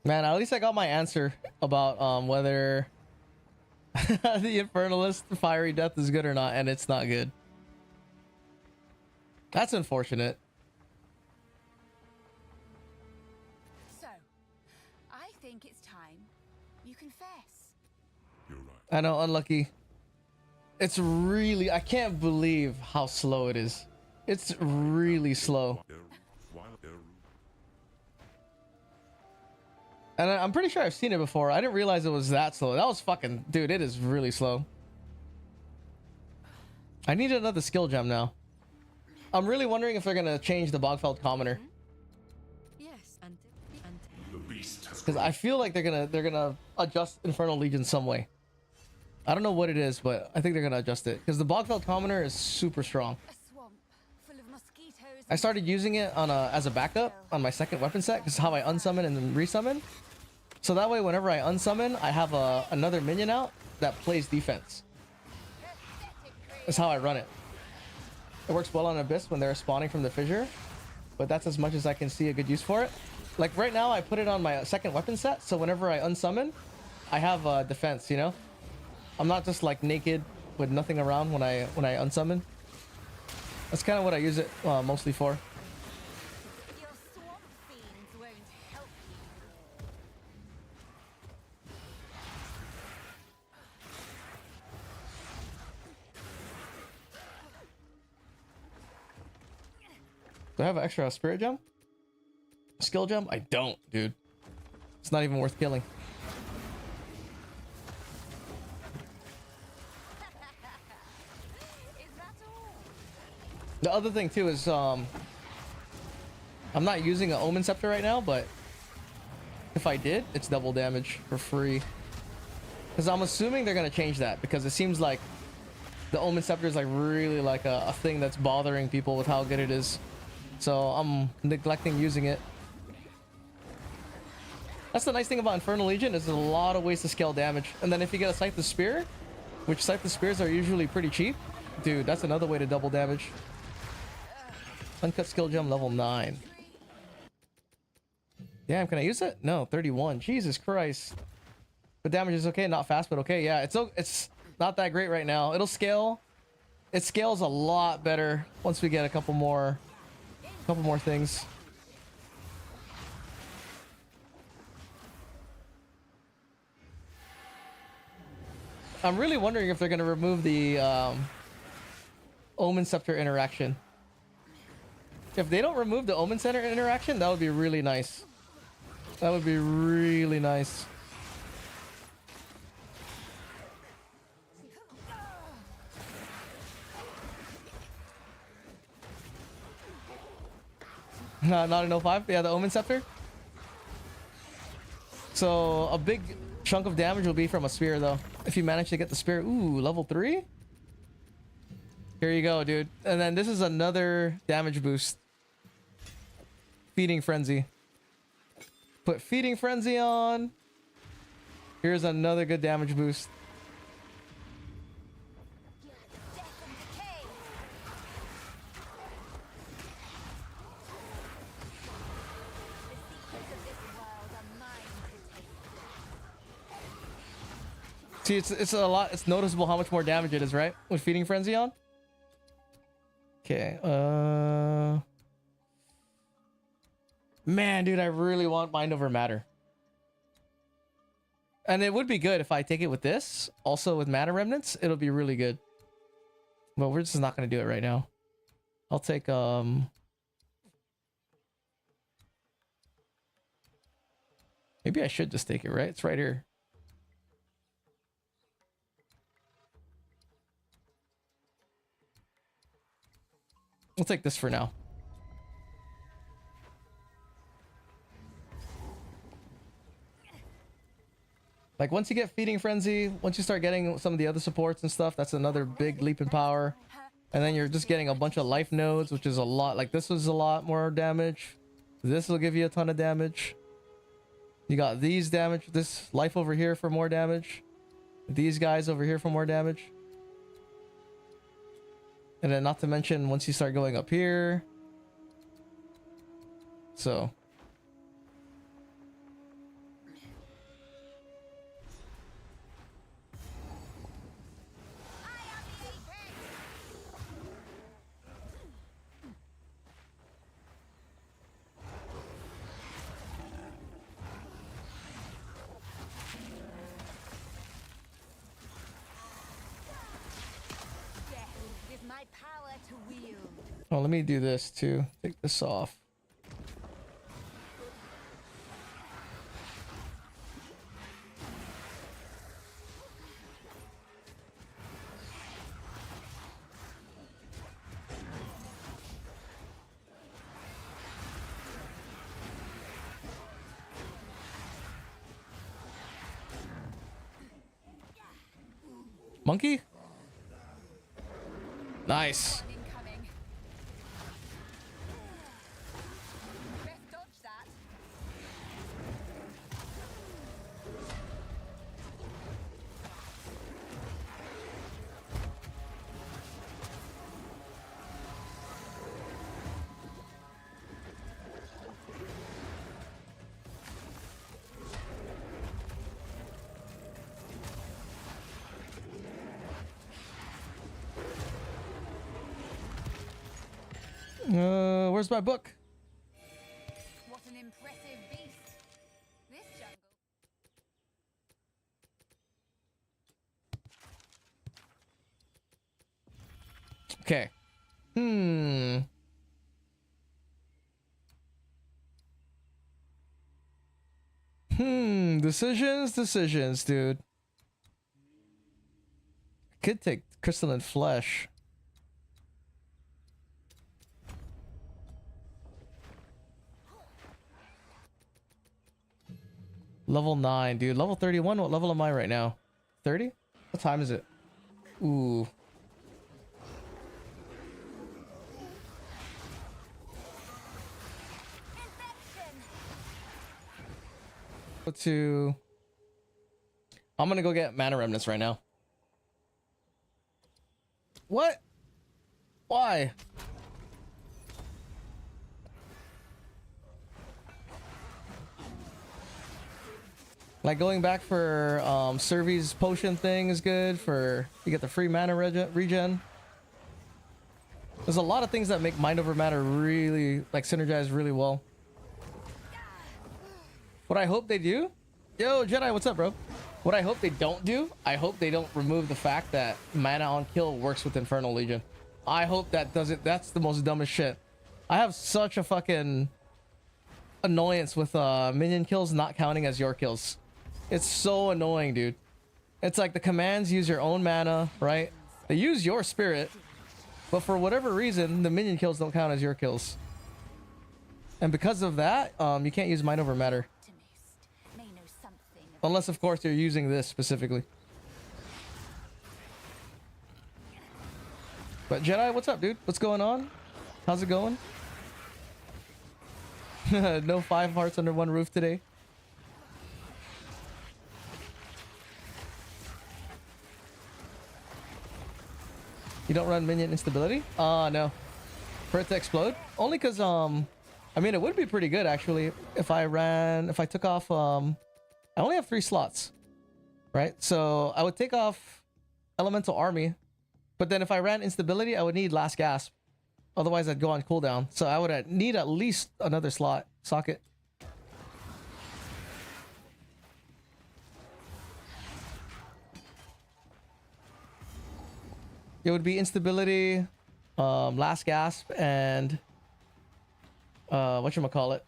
Man, at least I got my answer about whether the infernalist fiery death is good or not, and it's not good. That's unfortunate. So, I think it's time you confess. You're right. I know, unlucky. It's really, I can't believe how slow it is. It's really slow. And I'm pretty sure I've seen it before. I didn't realize it was that slow. That was fucking, dude, it is really slow. I need another skill gem now. I'm really wondering if they're gonna change the Bogfeld Commoner. Yes, The beast has Because I feel like they're gonna adjust Infernal Legion some way. I don't know what it is, but I think they're gonna adjust it. Because the Bogfeld Commoner is super strong. a swamp full of mosquitoes. I started using it on as a backup on my second weapon set, because how I unsummon and then resummon. So that way, whenever I unsummon, I have another minion out that plays defense. That's how I run it. It works well on Abyss when they're spawning from the fissure, but that's as much as I can see a good use for it. Like right now, I put it on my second weapon set, so whenever I unsummon, I have defense. You know, I'm not just like naked with nothing around when I unsummon. That's kind of what I use it mostly for. Your swamp fiends won't help you. Do I have an extra spirit gem? Skill gem? I don't, dude. It's not even worth killing. Is that all? The other thing too is I'm not using an Omen Scepter right now, but if I did, it's double damage for free. Because I'm assuming they're gonna change that, because it seems like the Omen Scepter is like really like a thing that's bothering people with how good it is. So I'm neglecting using it. That's the nice thing about Infernal Legion, is there's a lot of ways to scale damage. And then if you get a Scythe the Spear, which Scythe the Spears are usually pretty cheap, dude, that's another way to double damage. Uncut skill gem level 9. Damn, can I use it? No, 31. Jesus Christ. The damage is okay, not fast, but okay. Yeah, it's not that great right now. It'll scale. It scales a lot better once we get a couple more things. I'm really wondering if they're gonna remove the Omen Scepter interaction. If they don't remove the Omen Center interaction, that would be really nice. That would be really nice. Not an 05? Yeah, the Omen Scepter. So a big chunk of damage will be from a spear, though. If you manage to get the spear. Ooh, level 3? Here you go, dude. And then this is another damage boost. Feeding Frenzy. Put Feeding Frenzy on. Here's another good damage boost. Death and decay. See, it's a lot. It's noticeable how much more damage it is, right? With Feeding Frenzy on. Okay. Man, dude, I really want Mind Over Matter. And it would be good if I take it with this. Also with Mana Remnants, it'll be really good. But we're just not gonna do it right now. I'll take maybe I should just take it, right? It's right here. We'll take this for now. Like once you get Feeding Frenzy, once you start getting some of the other supports and stuff, that's another big leap in power. And then you're just getting a bunch of life nodes, which is a lot. Like this was a lot more damage. This will give you a ton of damage. You got these damage, this life over here for more damage. These guys over here for more damage. And then not to mention once you start going up here. So. Oh, let me do this too. Take this off. Monkey? Nice. Where's my book? What an impressive beast. This jungle. Okay. Decisions, dude. I could take crystalline flesh. Level 9, dude. Level 31. What level am I right now? 30? What time is it? Ooh. Go to... I'm gonna go get Mana Remnants right now. What? Why? Like going back for Survey's potion thing is good for you get the free mana regen. There's a lot of things that make Mind Over Matter really like synergize really well. What I hope they do, yo Jedi, what's up, bro? What I hope they don't do, I hope they don't remove the fact that mana on kill works with Infernal Legion. I hope that doesn't. That's the most dumbest shit. I have such a fucking annoyance with minion kills not counting as your kills. It's so annoying, dude. It's like the commands use your own mana, right? They use your spirit, but for whatever reason, the minion kills don't count as your kills. And because of that, you can't use Mind Over Matter. Unless, of course, you're using this specifically. But Jedi, what's up, dude? What's going on? How's it going? No 5 hearts under one roof today. You don't run minion instability? No. For it to explode? Only because, I mean, it would be pretty good, actually, if I took off, I only have 3 slots. right? So I would take off Elemental Army, but then if I ran Instability, I would need Last Gasp. Otherwise, I'd go on cooldown. So I would need at least another socket. It would be Instability, Last Gasp, and whatchamacallit.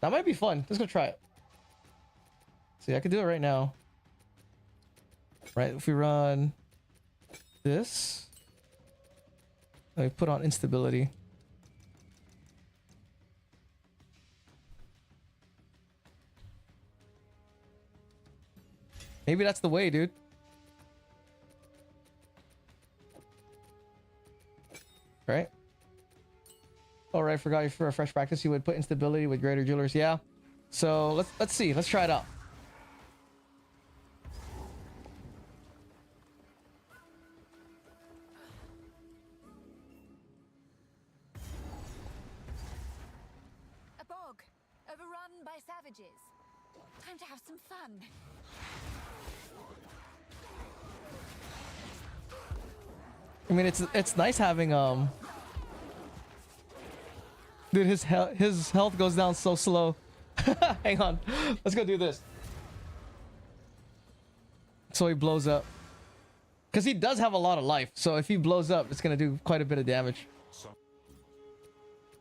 That might be fun. Let's go try it. See, I could do it right now. Right, if we run this, let me put on Instability. Maybe that's the way, dude. Right? Oh, right, forgot for a fresh practice you would put Instability with Greater Jewelers. Yeah. So let's see. Let's try it out. A bog, overrun by savages. Time to have some fun. I mean, it's nice having dude, his health goes down so slow. Hang on, let's go do this. So he blows up, because he does have a lot of life. So if he blows up, it's gonna do quite a bit of damage.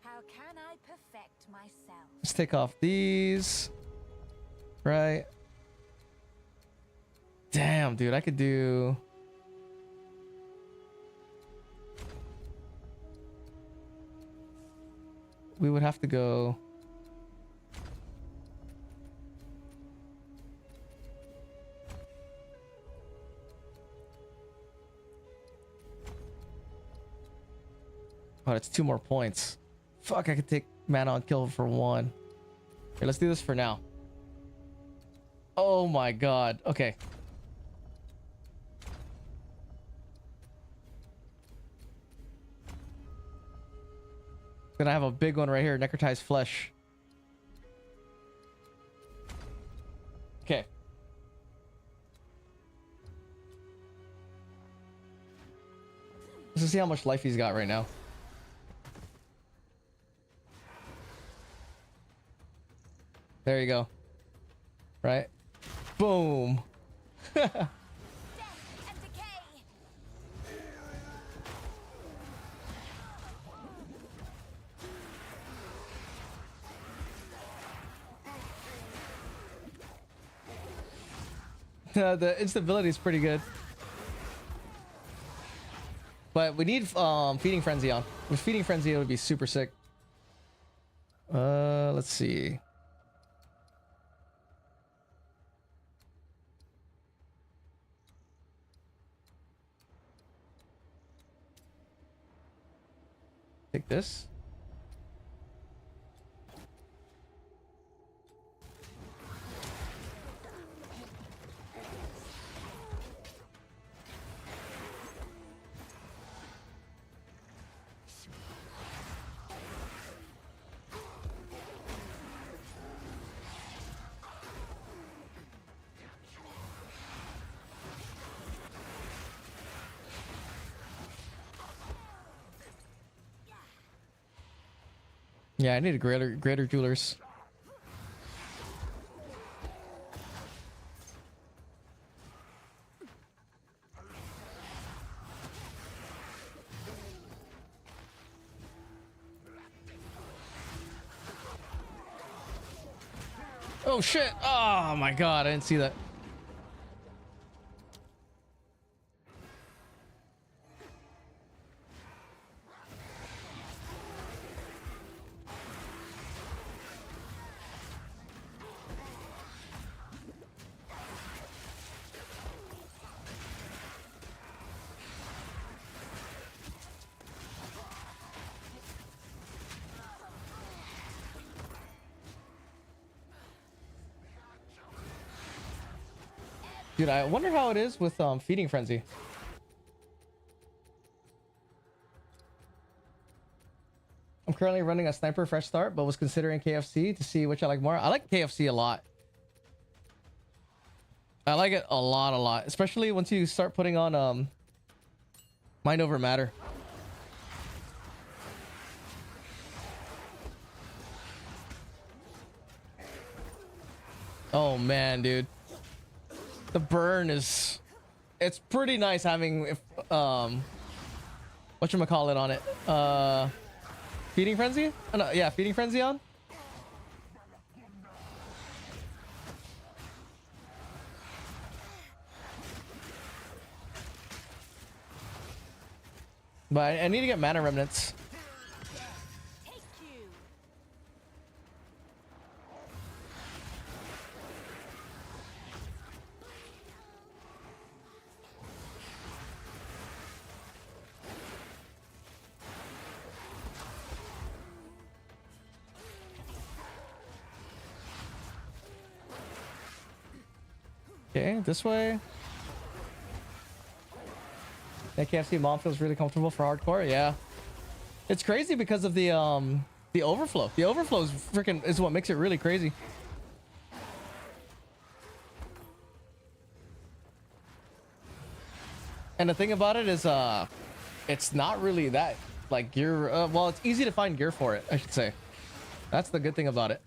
How can I perfect myself? Let's take off these. Right. Damn, dude, I could do. We would have to go. Oh, it's 2 more points. Fuck, I could take mana on kill for 1. Here, let's do this for now. Oh my god. Okay. Then I have a big one right here, Necrotized Flesh. Okay. Let's see how much life he's got right now. There you go. Right? Boom. Death and decay. The instability is pretty good. But we need Feeding Frenzy on. With Feeding Frenzy, it would be super sick. Let's see. Take this. Yeah, I need a greater jewelers. Oh shit! Oh my god, I didn't see that. Dude, I wonder how it is with Feeding Frenzy. I'm currently running a Sniper Fresh Start, but was considering KFC to see which I like more. I like KFC a lot. I like it a lot, especially once you start putting on mind over matter. Oh man, dude, the burn is, it's pretty nice having whatchamacallit on it, feeding frenzy. Oh, no, yeah, feeding frenzy on. But I need to get mana remnants. Take you. Okay, this way. That KFC mom feels really comfortable for hardcore. Yeah, it's crazy because of the overflow. The overflow is freaking is what makes it really crazy. And the thing about it is, it's not really that like gear. Well, it's easy to find gear for it, I should say. That's the good thing about it.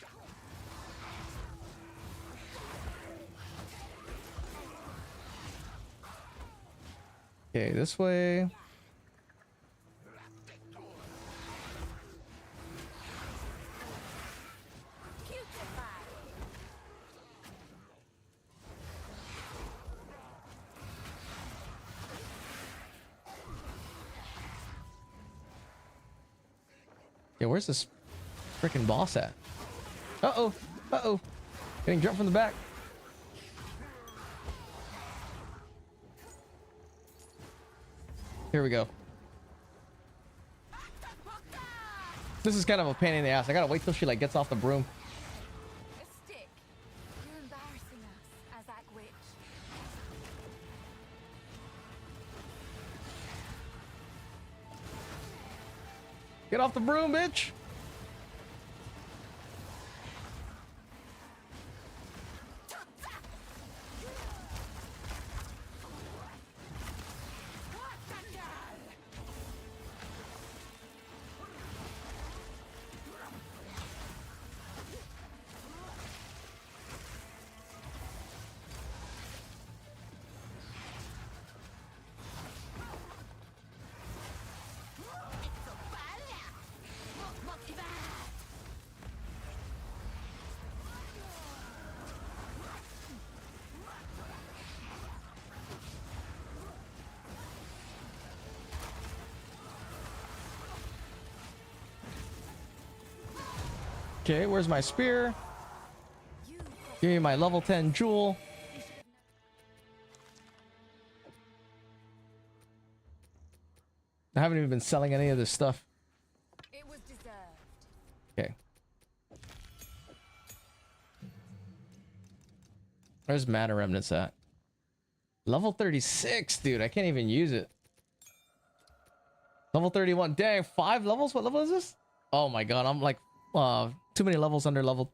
Okay, this way. Yeah, where's this freaking boss at? Uh-oh. Uh-oh. Getting jumped from the back. Here we go. This is kind of a pain in the ass. I gotta wait till she like gets off the broom. A stick. You're embarrassing us, Azak Witch. Get off the broom, bitch. Okay, where's my spear? Give me my level 10 jewel. I haven't even been selling any of this stuff. It was deserved. Okay. Where's mana remnants at? Level 36, dude. I can't even use it. Level 31. Dang, 5 levels? What level is this? Oh my god, I'm like too many levels under leveled.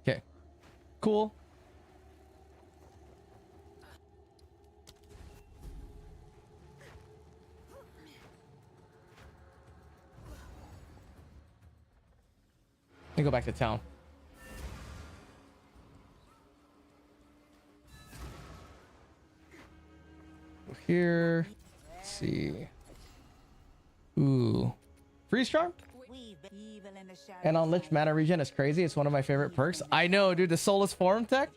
Okay. Cool. Let me go back to town. Go here. Let's see. Ooh. Freeze charm? And unleash mana regen is crazy. It's one of my favorite perks. I know, dude. The soulless form tech.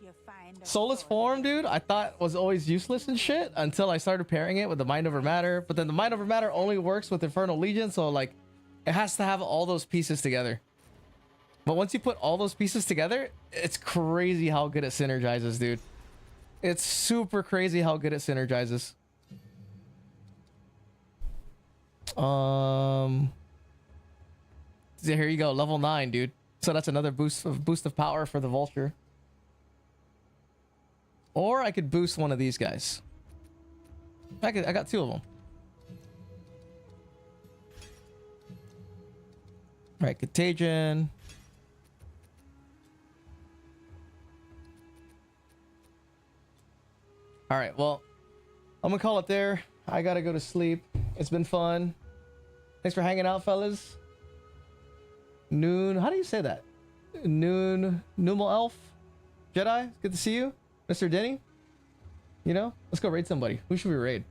Soulless form, dude, I thought was always useless and shit until I started pairing it with the mind over matter. But then the mind over matter only works with Infernal Legion, so like it has to have all those pieces together. But once you put all those pieces together, it's crazy how good it synergizes, dude. It's super crazy how good it synergizes. So here you go, level 9, dude. So that's another boost of power for the vulture. Or I could boost one of these guys. I got 2 of them. Right, contagion. All right, well, I'm gonna call it there. I gotta go to sleep. It's been fun. Thanks for hanging out, fellas. Noon, how do you say that? Numal Elf? Jedi, good to see you. Mr. Denny? You know, let's go raid somebody. Who should we raid?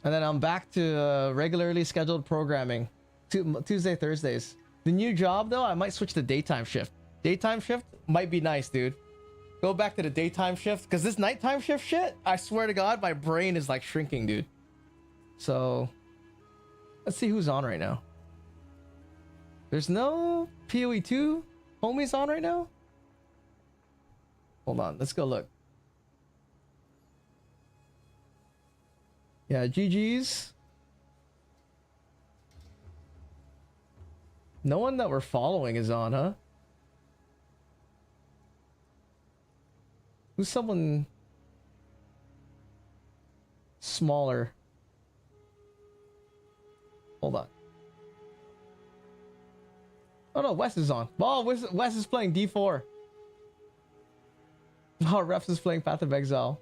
And then I'm back to regularly scheduled programming. Tuesday, Thursdays. The new job, though, I might switch to daytime shift. Daytime shift might be nice, dude. Go back to the daytime shift. Because this nighttime shift shit, I swear to God, my brain is like shrinking, dude. So, let's see who's on right now. There's no PoE 2 homies on right now? Hold on, let's go look. Yeah, GG's. No one that we're following is on, huh? Who's someone smaller? Hold on. Oh no, Wes is on. Oh, Wes is playing D4. Oh, Refs is playing Path of Exile.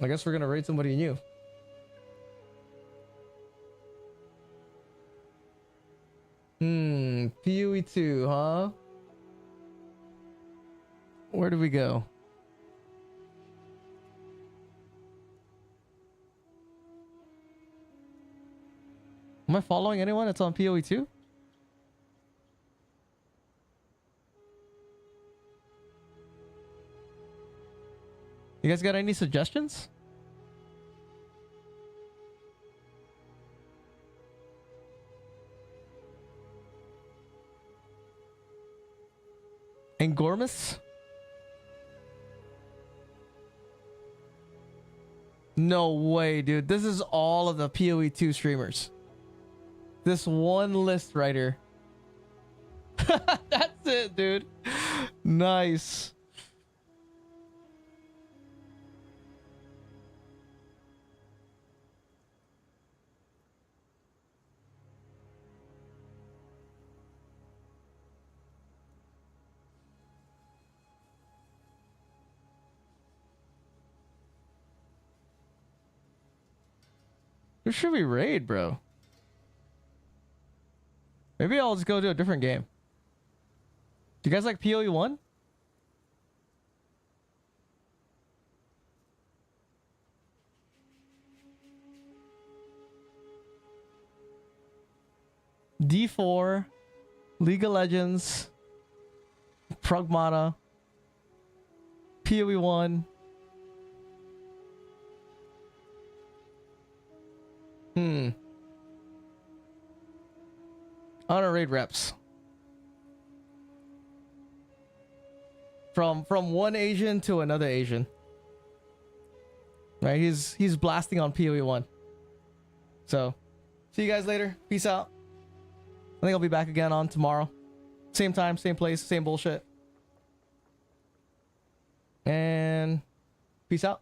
I guess we're gonna raid somebody new. PoE 2, huh? Where do we go? Am I following anyone that's on PoE 2? You guys got any suggestions? Angormus? No way, dude. This is all of the PoE 2 streamers. This one list right here. That's it, dude. Nice. Who should we raid, bro? Maybe I'll just go to a different game. Do you guys like PoE 1? D4, League of Legends, Pragmata, PoE 1. Honor raid reps. From one Asian to another Asian. Right, he's blasting on PoE 1. So, see you guys later. Peace out. I think I'll be back again on tomorrow. Same time, same place, same bullshit. And peace out.